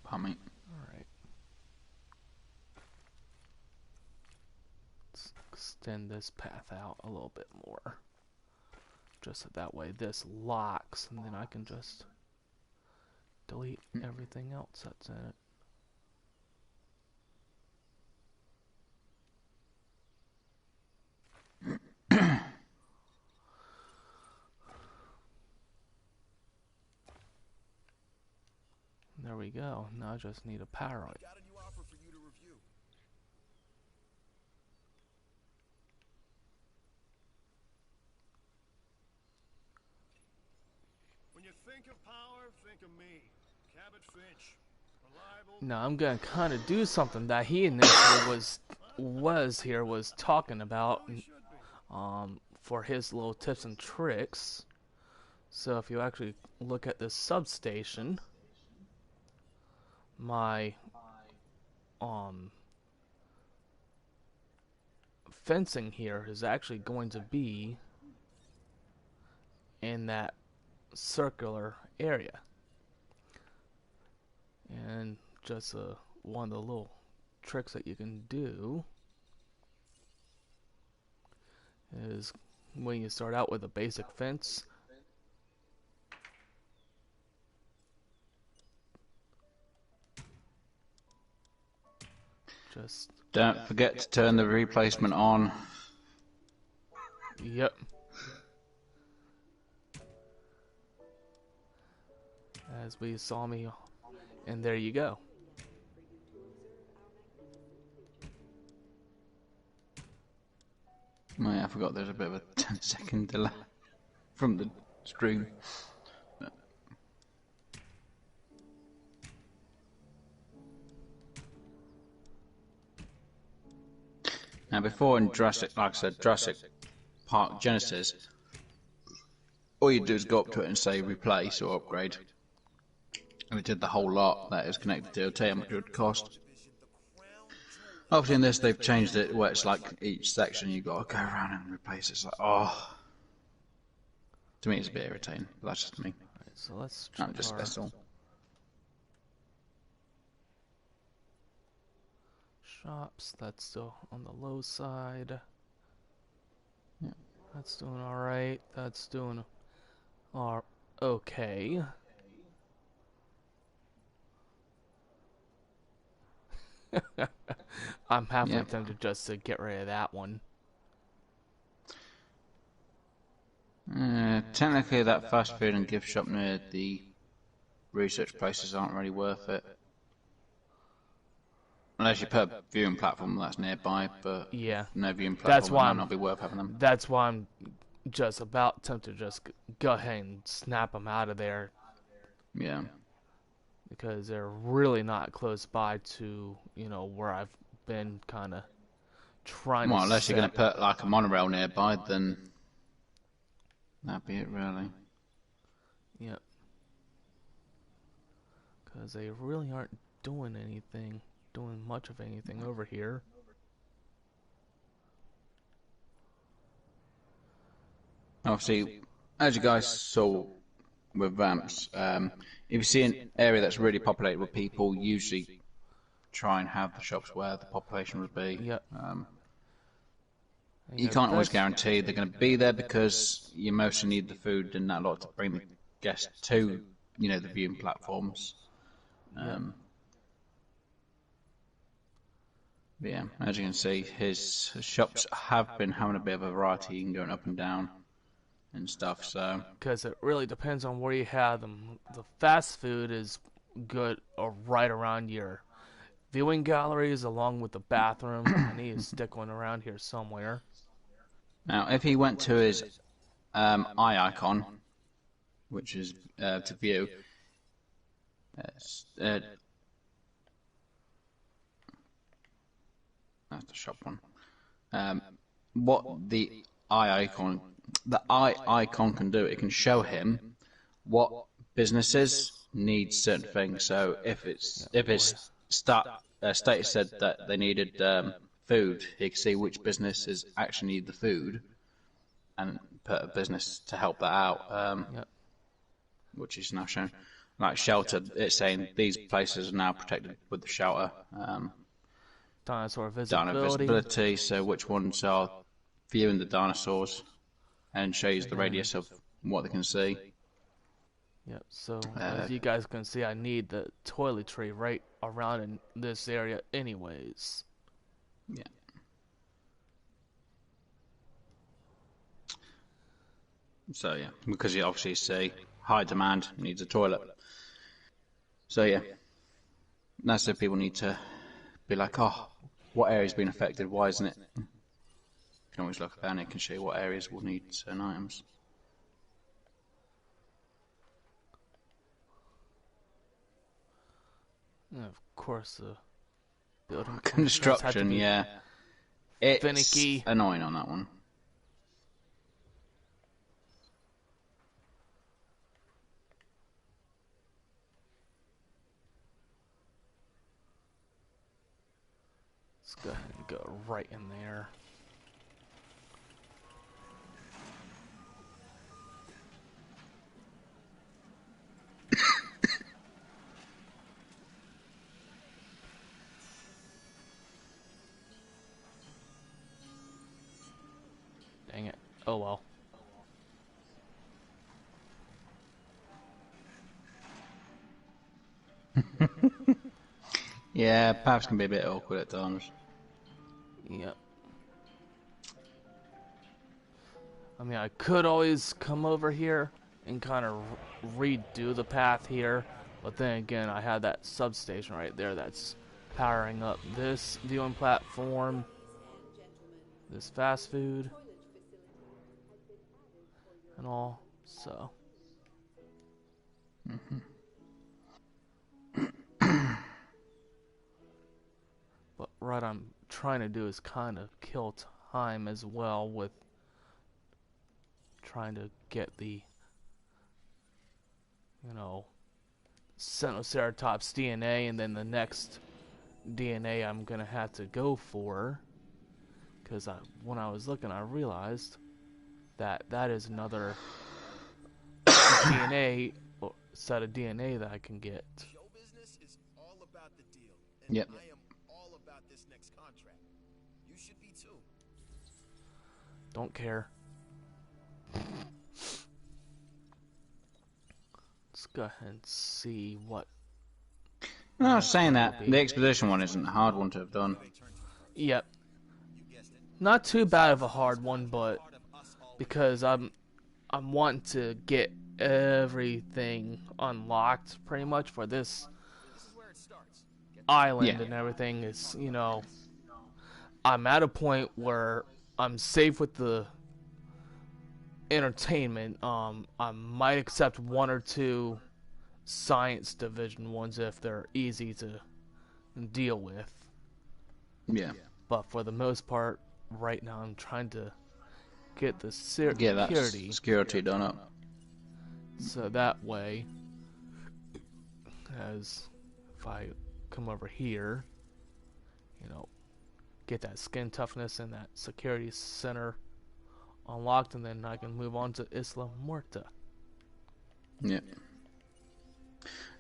Pardon me. Alright. Let's extend this path out a little bit more. Just so that way this locks, and then I can just delete everything else that's in it. There we go. Now I just need a power on it. Got a new offer for you to review. When you think of power, think of me. Cabot Finch. Reliable. Now I'm gonna kind of do something that he initially was talking about, for his little tips and tricks. So if you actually look at this substation, my fencing here is actually going to be in that circular area. And just one of the little tricks that you can do when you start out with a basic fence. Just, Don't forget to turn the replacement on. yep. As we saw me, and there you go. Oh yeah, I forgot there's a bit of a 10-second delay from the stream. Now before in Jurassic, like I said, Jurassic Park Genesis, all you do is go up to it and say replace or upgrade. And it did the whole lot that is connected to it, tell you how much it would cost. Obviously in this they've changed it where it's like each section you got to go around and replace it. It's like, oh. To me it's a bit irritating, but that's just me. Alright, so let's check Not just our special. shops. That's still on the low side. Yeah. That's doing alright. That's doing okay. I'm halfway tempted just to get rid of that one. Technically that fast food and gift shop near the research places aren't really worth it. Unless you put a viewing platform that's nearby, but Yeah, no viewing that's platform, why it might not be worth having them. That's why I'm just about tempted to just go ahead and snap them out of there, Yeah. because they're really not close by to, you know, where I've been kind of trying Well, to unless you're going set. to put like a monorail nearby, then that'd be it really. Yep. Because they really aren't doing much of anything over here. Obviously, as you guys saw with ramps, if you see an area that's really populated with people, usually try and have the shops where the population would be. Yep. You can't always guarantee they're going to be there because you mostly need the food and that lot to bring the guests to, you know, the viewing platforms. But yeah, as you can see, his shops have been having a bit of a variety and going up and down and stuff. So because it really depends on where you have them. The fast food is good right around your viewing galleries, along with the bathroom. I need to stick one around here somewhere. now, if he went to his eye icon, which is to view, that's the shop one. What the eye icon can do, it can show him what businesses need certain things. So if it's status said that they needed food, he can see which businesses actually need the food and put a business to help that out. Which is now shown. Like shelter, it's saying these places are now protected with the shelter. Dinosaur Dino visibility, so which ones are viewing the dinosaurs and shows the radius of what they can see. Yep, so as you guys can see, I need the toiletry right around in this area anyways. Yeah. So yeah, because you obviously see high demand needs a toilet. So yeah, that's if people need to be like, oh, what area's been affected? Why isn't it? You can always look down and it can show you what areas will need certain items. And of course, the building Construction, yeah, it's finicky. annoying on that one. Let's go ahead and go right in there. Dang it. Oh well. Yeah, paths can be a bit awkward at times. Yep. I mean, I could always come over here and kind of redo the path here, but then again, I have that substation right there that's powering up this viewing platform, this fast food, and all. So, but what I'm trying to do is kind of kill time as well with trying to get the, you know, Sinoceratops DNA, and then the next DNA I'm gonna have to go for, because when I was looking, I realized that that is another DNA set of DNA that I can get. Show business is all about the deal, and Yep. I am all about this next contract. You should be too. Don't care. Let's go ahead and see what. No, I was saying that the expedition one isn't a hard one to have done. Yep. Not too bad of a hard one, but because I'm wanting to get everything unlocked pretty much for this island Yeah. and everything is, you know, I'm at a point where I'm safe with the entertainment. I might accept one or two science division ones if they're easy to deal with. Yeah. But for the most part, right now I'm trying to get the Yeah, that's security, security done up. so that way, as if I come over here, you know, get that skin toughness and that security center unlocked, and then I can move on to Isla Muerta. Yeah.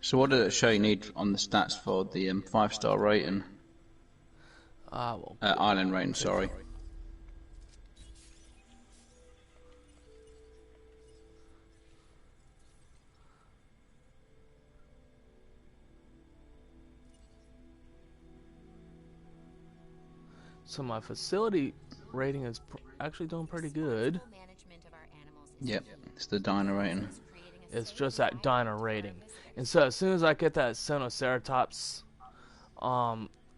So what did it show you need on the stats for the 5-star rating? Well, Island rating, sorry. so my facility rating is actually doing pretty good. Yep, it's the dino rating. It's just that dino rating. And so as soon as I get that Sinoceratops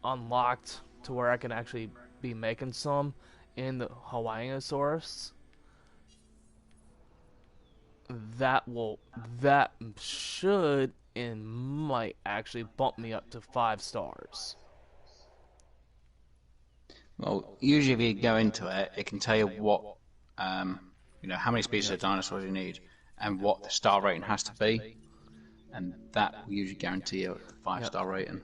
unlocked to where I can actually be making some in the Hawaiianosaurus, that should and might actually bump me up to 5 stars. Well, usually if you go into it, it can tell you what, you know, how many species of dinosaurs you need and what the star rating has to be, and that will usually guarantee a 5-star rating.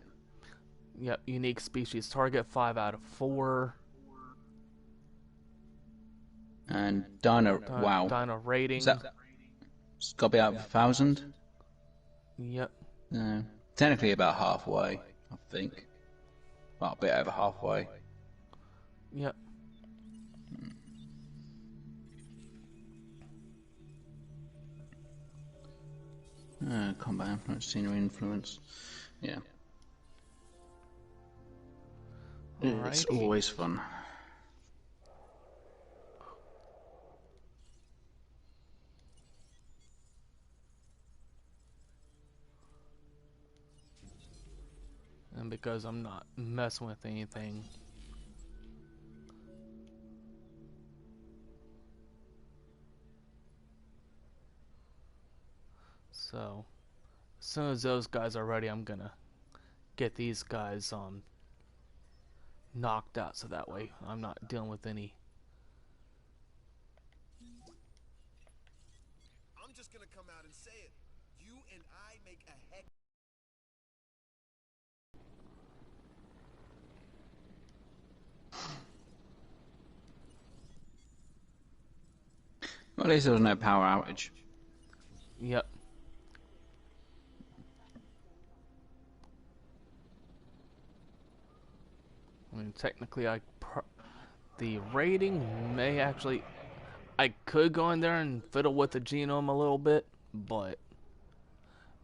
Yep, unique species target 5 out of 4. And dino, wow, Dino rating. It's got to be out of 1,000. Yep. Technically about halfway, I think. Well, a bit over halfway. Yep. Combat influence, scenery influence. Yeah. It's Alrighty. always fun. And because I'm not messing with anything, so as soon as those guys are ready, I'm gonna get these guys knocked out, so that way I'm not dealing with any. I'm just gonna come out and say it. You and I make a heck. Well, at least there was no power outage. Yep. I mean, technically, the rating may actually I could go in there and fiddle with the genome a little bit, but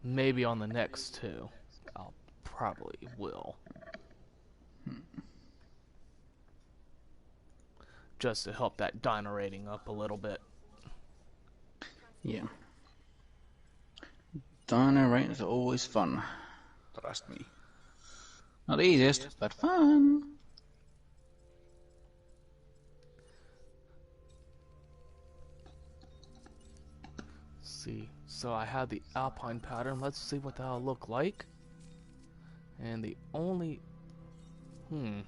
maybe on the next two, I'll probably will. Just to help that dino rating up a little bit. Yeah. Dino ratings are always fun. Trust me. Not the easiest, but fun. See, so I have the alpine pattern. Let's see what that'll look like. And the only... Well,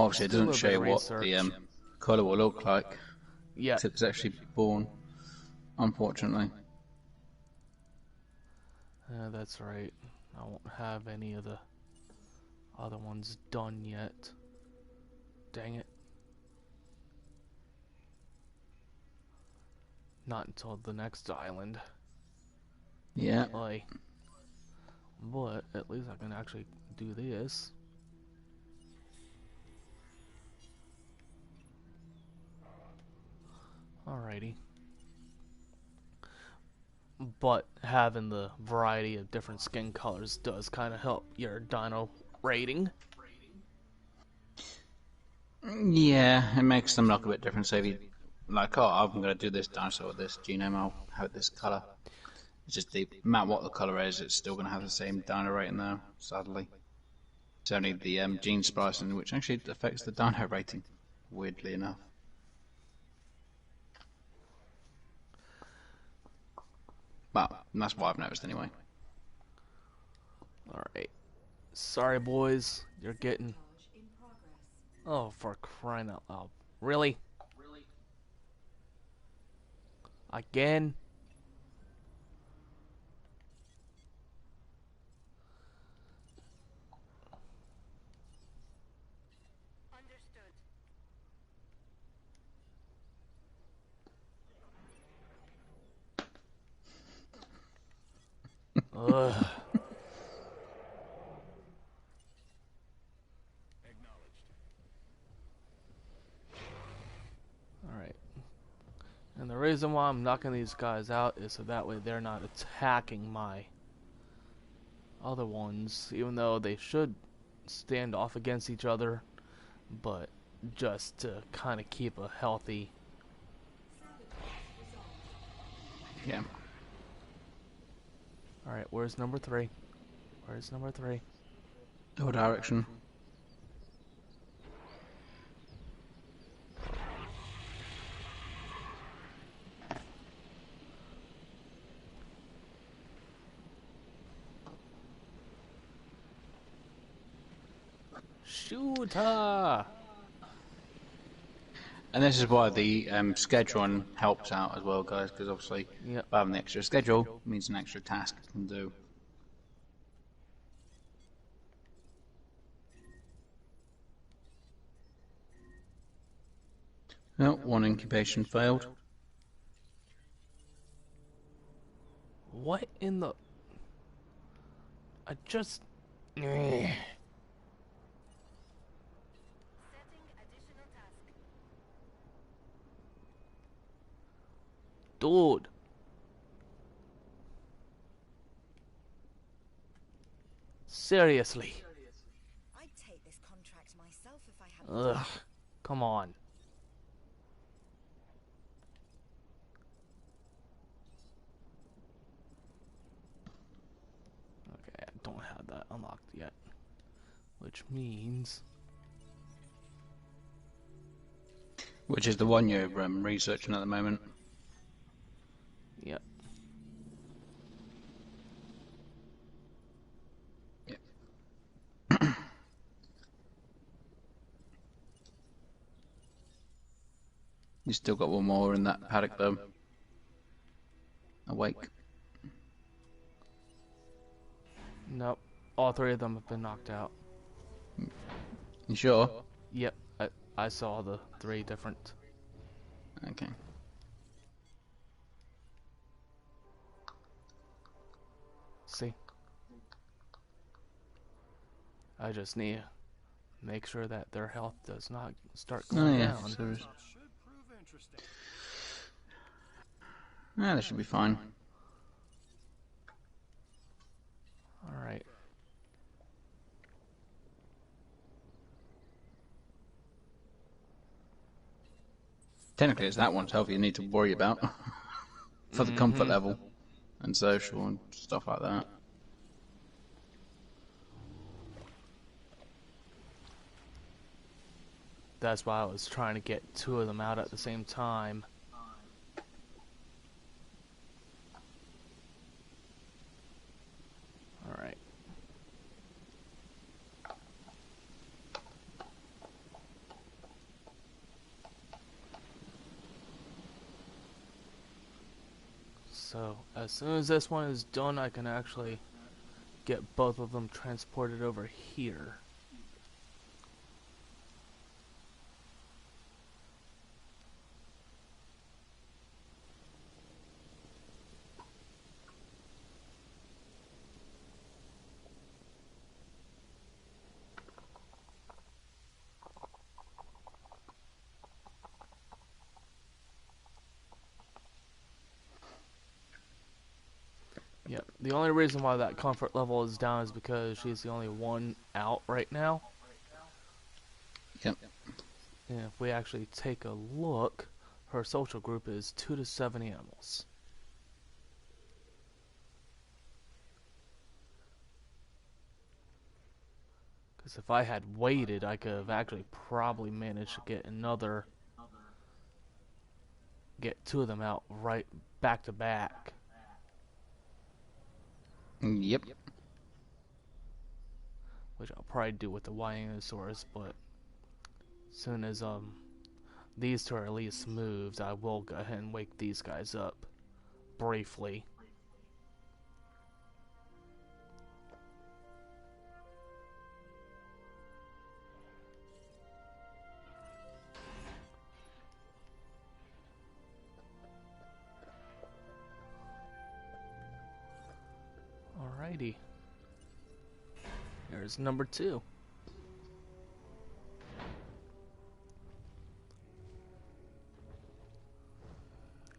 obviously it doesn't little show bit you of what research. the colour will look like Yeah, until it's actually born, unfortunately. that's right. I won't have any of the other ones done yet. Dang it. Not until the next island. Yeah. Like, but at least I can actually do this. Alrighty. But having the variety of different skin colors does kind of help your dino rating. Yeah, it makes them look a bit different. So if you, like, oh, I'm going to do this dinosaur with this genome, I'll have it this colour. It's just no matter what the colour is, it's still going to have the same dino rating though, sadly. It's only the gene splicing which actually affects the dino rating, weirdly enough. But that's what I've noticed anyway. Alright. Sorry, boys. You're getting... Oh, for crying out loud. Really? Again? Ugh. Alright. And the reason why I'm knocking these guys out is so that way they're not attacking my other ones, even though they should stand off against each other, but just to kind of keep a healthy... Yeah. Alright, where's number 3? Where's number 3? Your direction. Shooter! And this is why the scheduling helps out as well, guys, because obviously Yep. having the extra schedule means an extra task you can do. Well, one incubation failed. What in the... I just... Dude. Seriously. I'd take this contract myself if I had. Ugh. Come on. Okay, I don't have that unlocked yet. Which means... Which is the one you're researching at the moment. Yep. You still got one more in that paddock though. Awake. Nope. All 3 of them have been knocked out. You sure? Yep. I saw the 3 different... Okay. See? I just need make sure that their health does not start Oh going yeah, down. so Should prove interesting. yeah, that should be fine. Alright. Technically, it's that one's health you need to worry about for the comfort level and social and stuff like that. That's why I was trying to get two of them out at the same time. Alright. So, as soon as this one is done, I can actually get both of them transported over here. Yep, the only reason why that comfort level is down is because she's the only one out right now. Yep. And if we actually take a look, her social group is 2 to 7 animals. Because if I had waited, I could have actually probably managed to get two of them out right back to back. Yep. Which I'll probably do with the Winosaurus, but as soon as these two are at least moved, I will go ahead and wake these guys up briefly. Alrighty. There's number 2.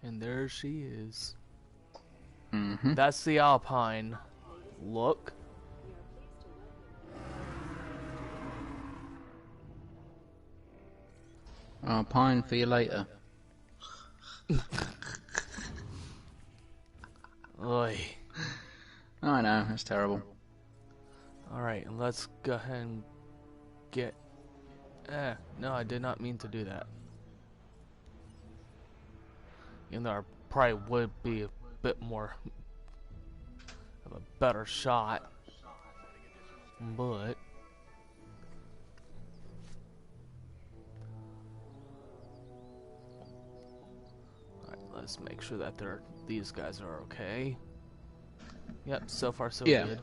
And there she is. Mm-hmm. That's the Alpine look. I'll pine for you later. Oy. I know, it's terrible. Alright, and let's go ahead and get... no, I did not mean to do that. Even though I probably would be a bit more of a better shot. But... Alright, let's make sure that these guys are okay. Yep, so far so Yeah. good.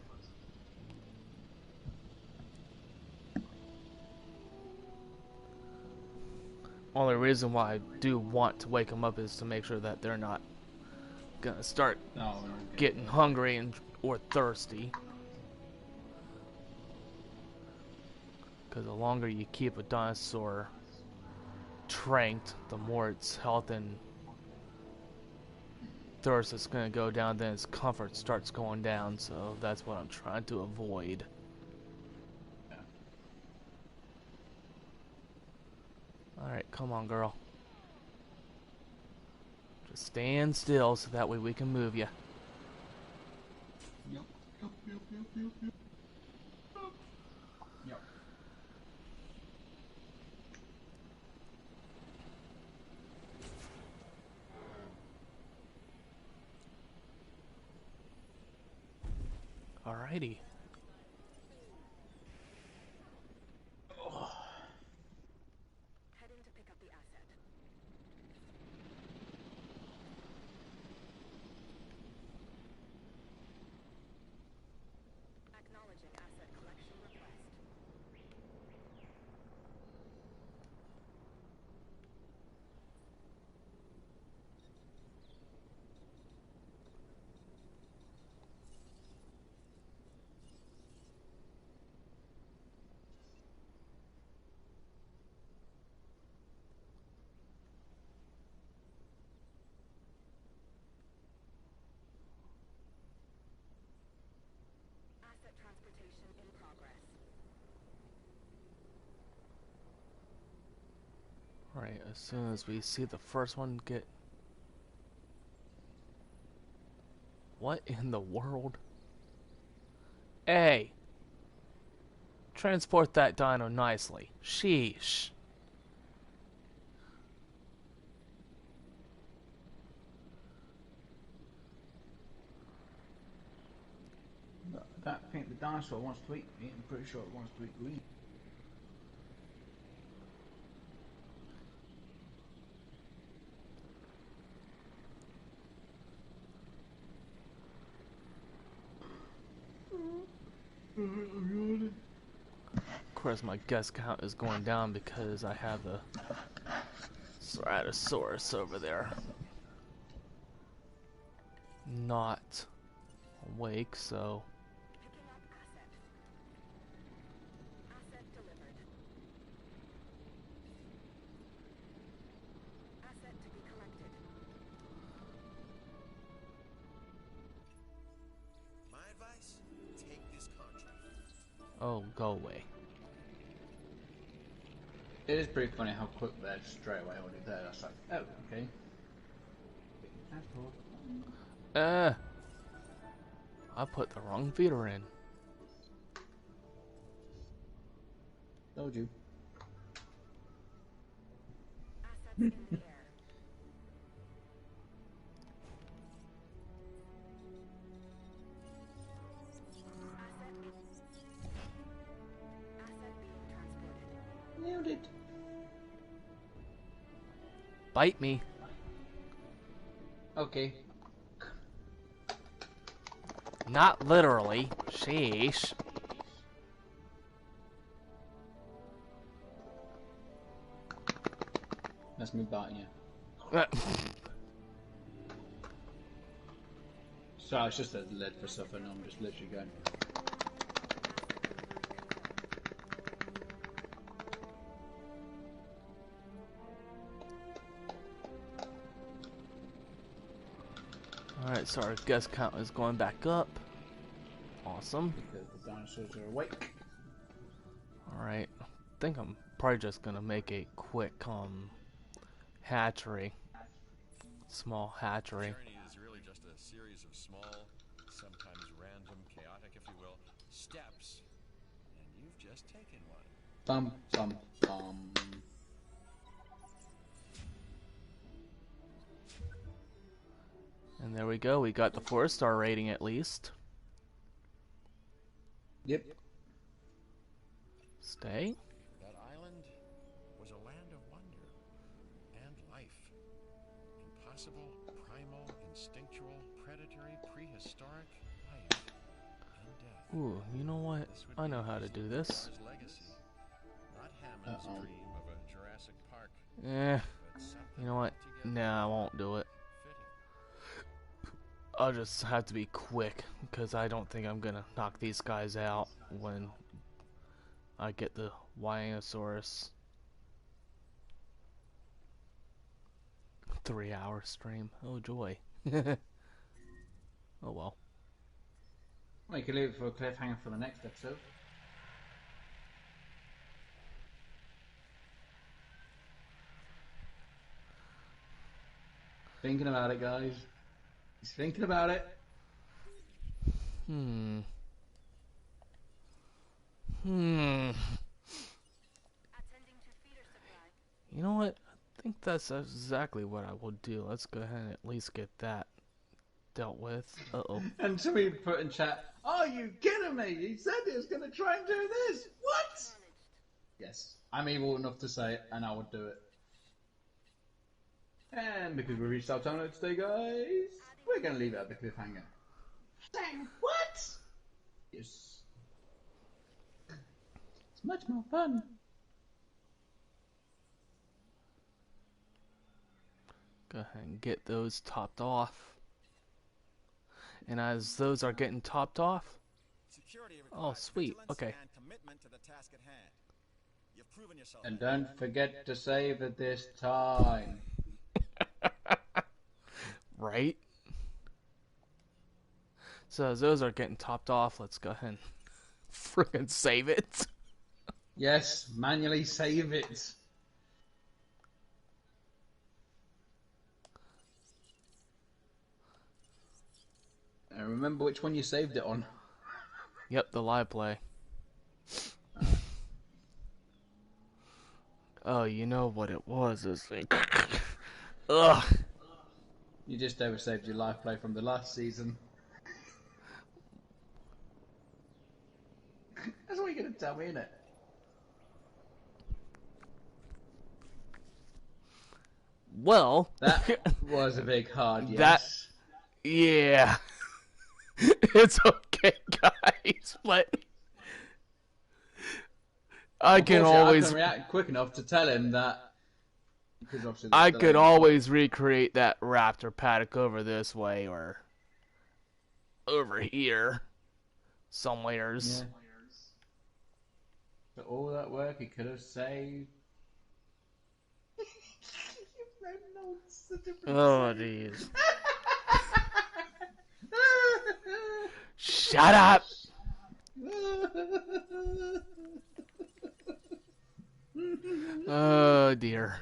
Only reason why I do want to wake them up is to make sure that they're not gonna start getting hungry or thirsty. Because the longer you keep a dinosaur tranked, the more its health and thirst is going to go down, then its comfort starts going down, so that's what I'm trying to avoid. Alright, come on, girl. Just stand still so that way we can move you. Yep. Alrighty. Head in to pick up the asset. Acknowledging asset collection request. Alright, as soon as we see the first one get... What in the world? Hey! Transport that dino nicely. Sheesh. I don't think the dinosaur wants to eat me. I'm pretty sure it wants to eat green. Of course, my guest count is going down because I have the Ceratosaurus over there. Not awake, so... Picking up asset. Asset delivered. Asset to be collected. My advice? Take this contract. Oh, go away. It is pretty funny how quick they're straight away already there. That's like, oh, okay. I put the wrong feeder in. Told you. Assets in the air. Asset being transported. Nailed it. Bite me. Okay. Not literally. Sheesh. That's me biting you. Sorry, it's just a lead for stuff and I'm just literally going. Alright, so our guest count is going back up. Awesome. Because the dinosaurs are awake. Alright. I think I'm probably just gonna make a quick, hatchery. Small hatchery. Journey is really just a series of small, sometimes random, chaotic, if you will, steps. And you've just taken one. Bum, bum, bum. And there we go, we got the 4-star rating at least. Yep. Stay. That island was a land of wonder and life. Impossible, primal, instinctual, predatory, prehistoric life and death. Ooh, you know what? This would I be know how to do this. Star's legacy, not Hammond's dream of a Jurassic Park, but something You know what? altogether Nah, I won't do it. fitting. I'll just have to be quick, because I don't think I'm gonna knock these guys out when I get the Wyosaurus. 3-hour stream. Oh joy. Oh well. Well, you can leave it for a cliffhanger for the next episode. Thinking about it, guys. He's thinking about it. Hmm. Attending to feeder supply. You know what? I think that's exactly what I will do. Let's go ahead and at least get that dealt with. Uh-oh. And somebody put in chat, "Are you kidding me? He said he was going to try and do this. What?" Yes, I'm evil enough to say it, and I would do it. And because we reached our time limit today, guys, we're going to leave it at the cliffhanger. Dang, what? Yes. It's much more fun. Go ahead and get those topped off. And as those are getting topped off, Security oh requires sweet, vigilance okay. and commitment to the task at hand. You've proven yourself. And don't forget to save at this time. Right? So as those are getting topped off, let's go ahead and frickin' save it. Yes, manually save it. And remember which one you saved it on. Yep, the live play. Oh, you know what it was this thing. Ugh. You just oversaved your live play from the last season. That's what you're going to tell me, innit? Well, That was a big hard yes. That- yeah. It's okay, guys, but I can always react quick enough to tell him that. Because obviously I could always recreate that raptor paddock over this way or over here somewheres. Yeah. But all that work he could have saved. Oh, jeez. Shut up! Oh, dear.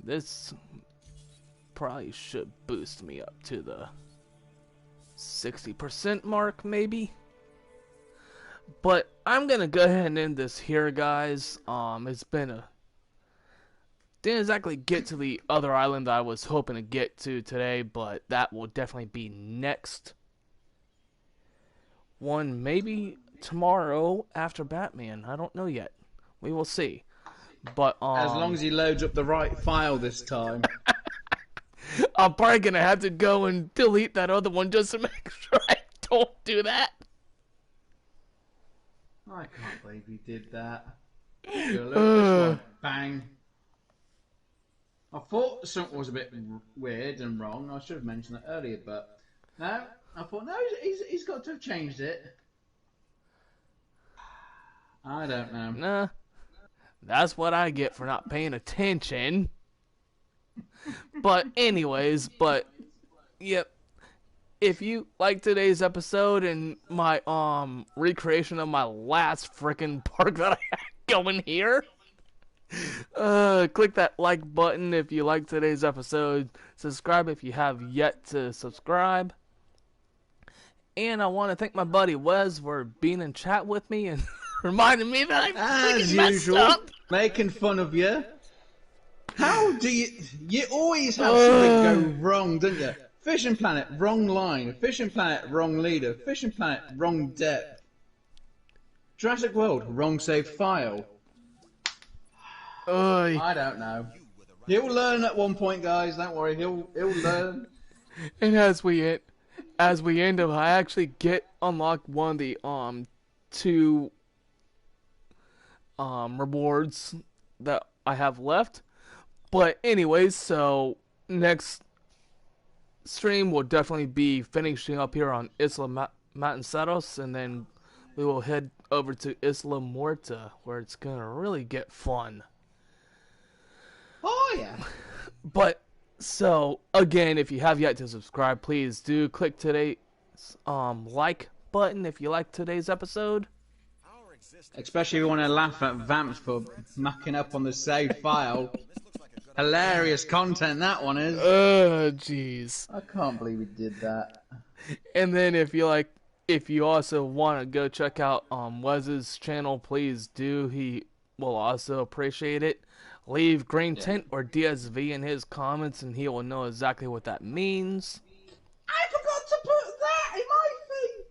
This probably should boost me up to the 60% mark, maybe? But I'm gonna go ahead and end this here, guys. It's been a... Didn't exactly get to the other island that I was hoping to get to today, but that will definitely be next one, maybe tomorrow after Batman. I don't know yet. We will see. But as long as he loads up the right file this time. I'm probably gonna have to go and delete that other one just to make sure I don't do that. I can't believe he did that. Look, this one. Bang. I thought something was a bit weird and wrong. I should have mentioned that earlier, but no. I thought, no, he's got to have changed it. I don't know. Nah. That's what I get for not paying attention. But anyways, yep. If you like today's episode and my recreation of my last frickin' park that I had going here, click that like button if you like today's episode. Subscribe if you have yet to subscribe. And I want to thank my buddy Wes for being in chat with me and reminding me that I as messed usual, up. making fun of you. How do you always have something go wrong, don't you? Fishing Planet, wrong line. Fishing Planet, wrong leader. Fishing Planet, wrong depth. Jurassic World, wrong save file. I don't know. He'll learn at one point, guys. Don't worry. He'll learn. And as we end up, I actually unlock one of the two rewards that I have left. But anyways, so next stream will definitely be finishing up here on Isla Matanceros, and then we will head over to Isla Muerta, where it's gonna really get fun. Oh yeah. But so again, if you have yet to subscribe, please do click today's like button if you like today's episode. Especially if you want to laugh at Vamps for mucking up on the save file. Hilarious content that one is. Jeez. I can't believe we did that. And then if you also want to go check out Wes's channel, please do. He will also appreciate it. Leave green tint or DSV in his comments and he will know exactly what that means. I forgot to put that in my thing.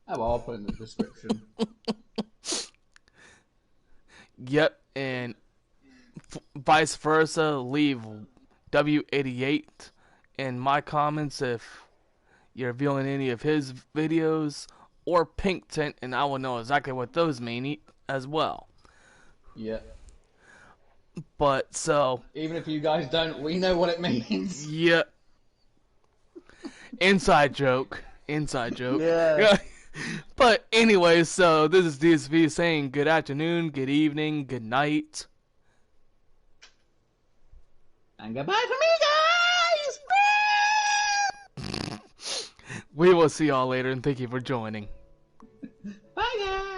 Oh, well, I'll put it in the description. Yep, and vice versa, leave W88 in my comments if you're viewing any of his videos, or pink tint, and I will know exactly what those mean as well. Yeah. But so... even if you guys don't, we know what it means. Yeah. Inside joke. Inside joke. Yeah. But anyway, so this is DSV saying good afternoon, good evening, good night. And goodbye from me, guys! We will see y'all later, and thank you for joining. Bye, guys!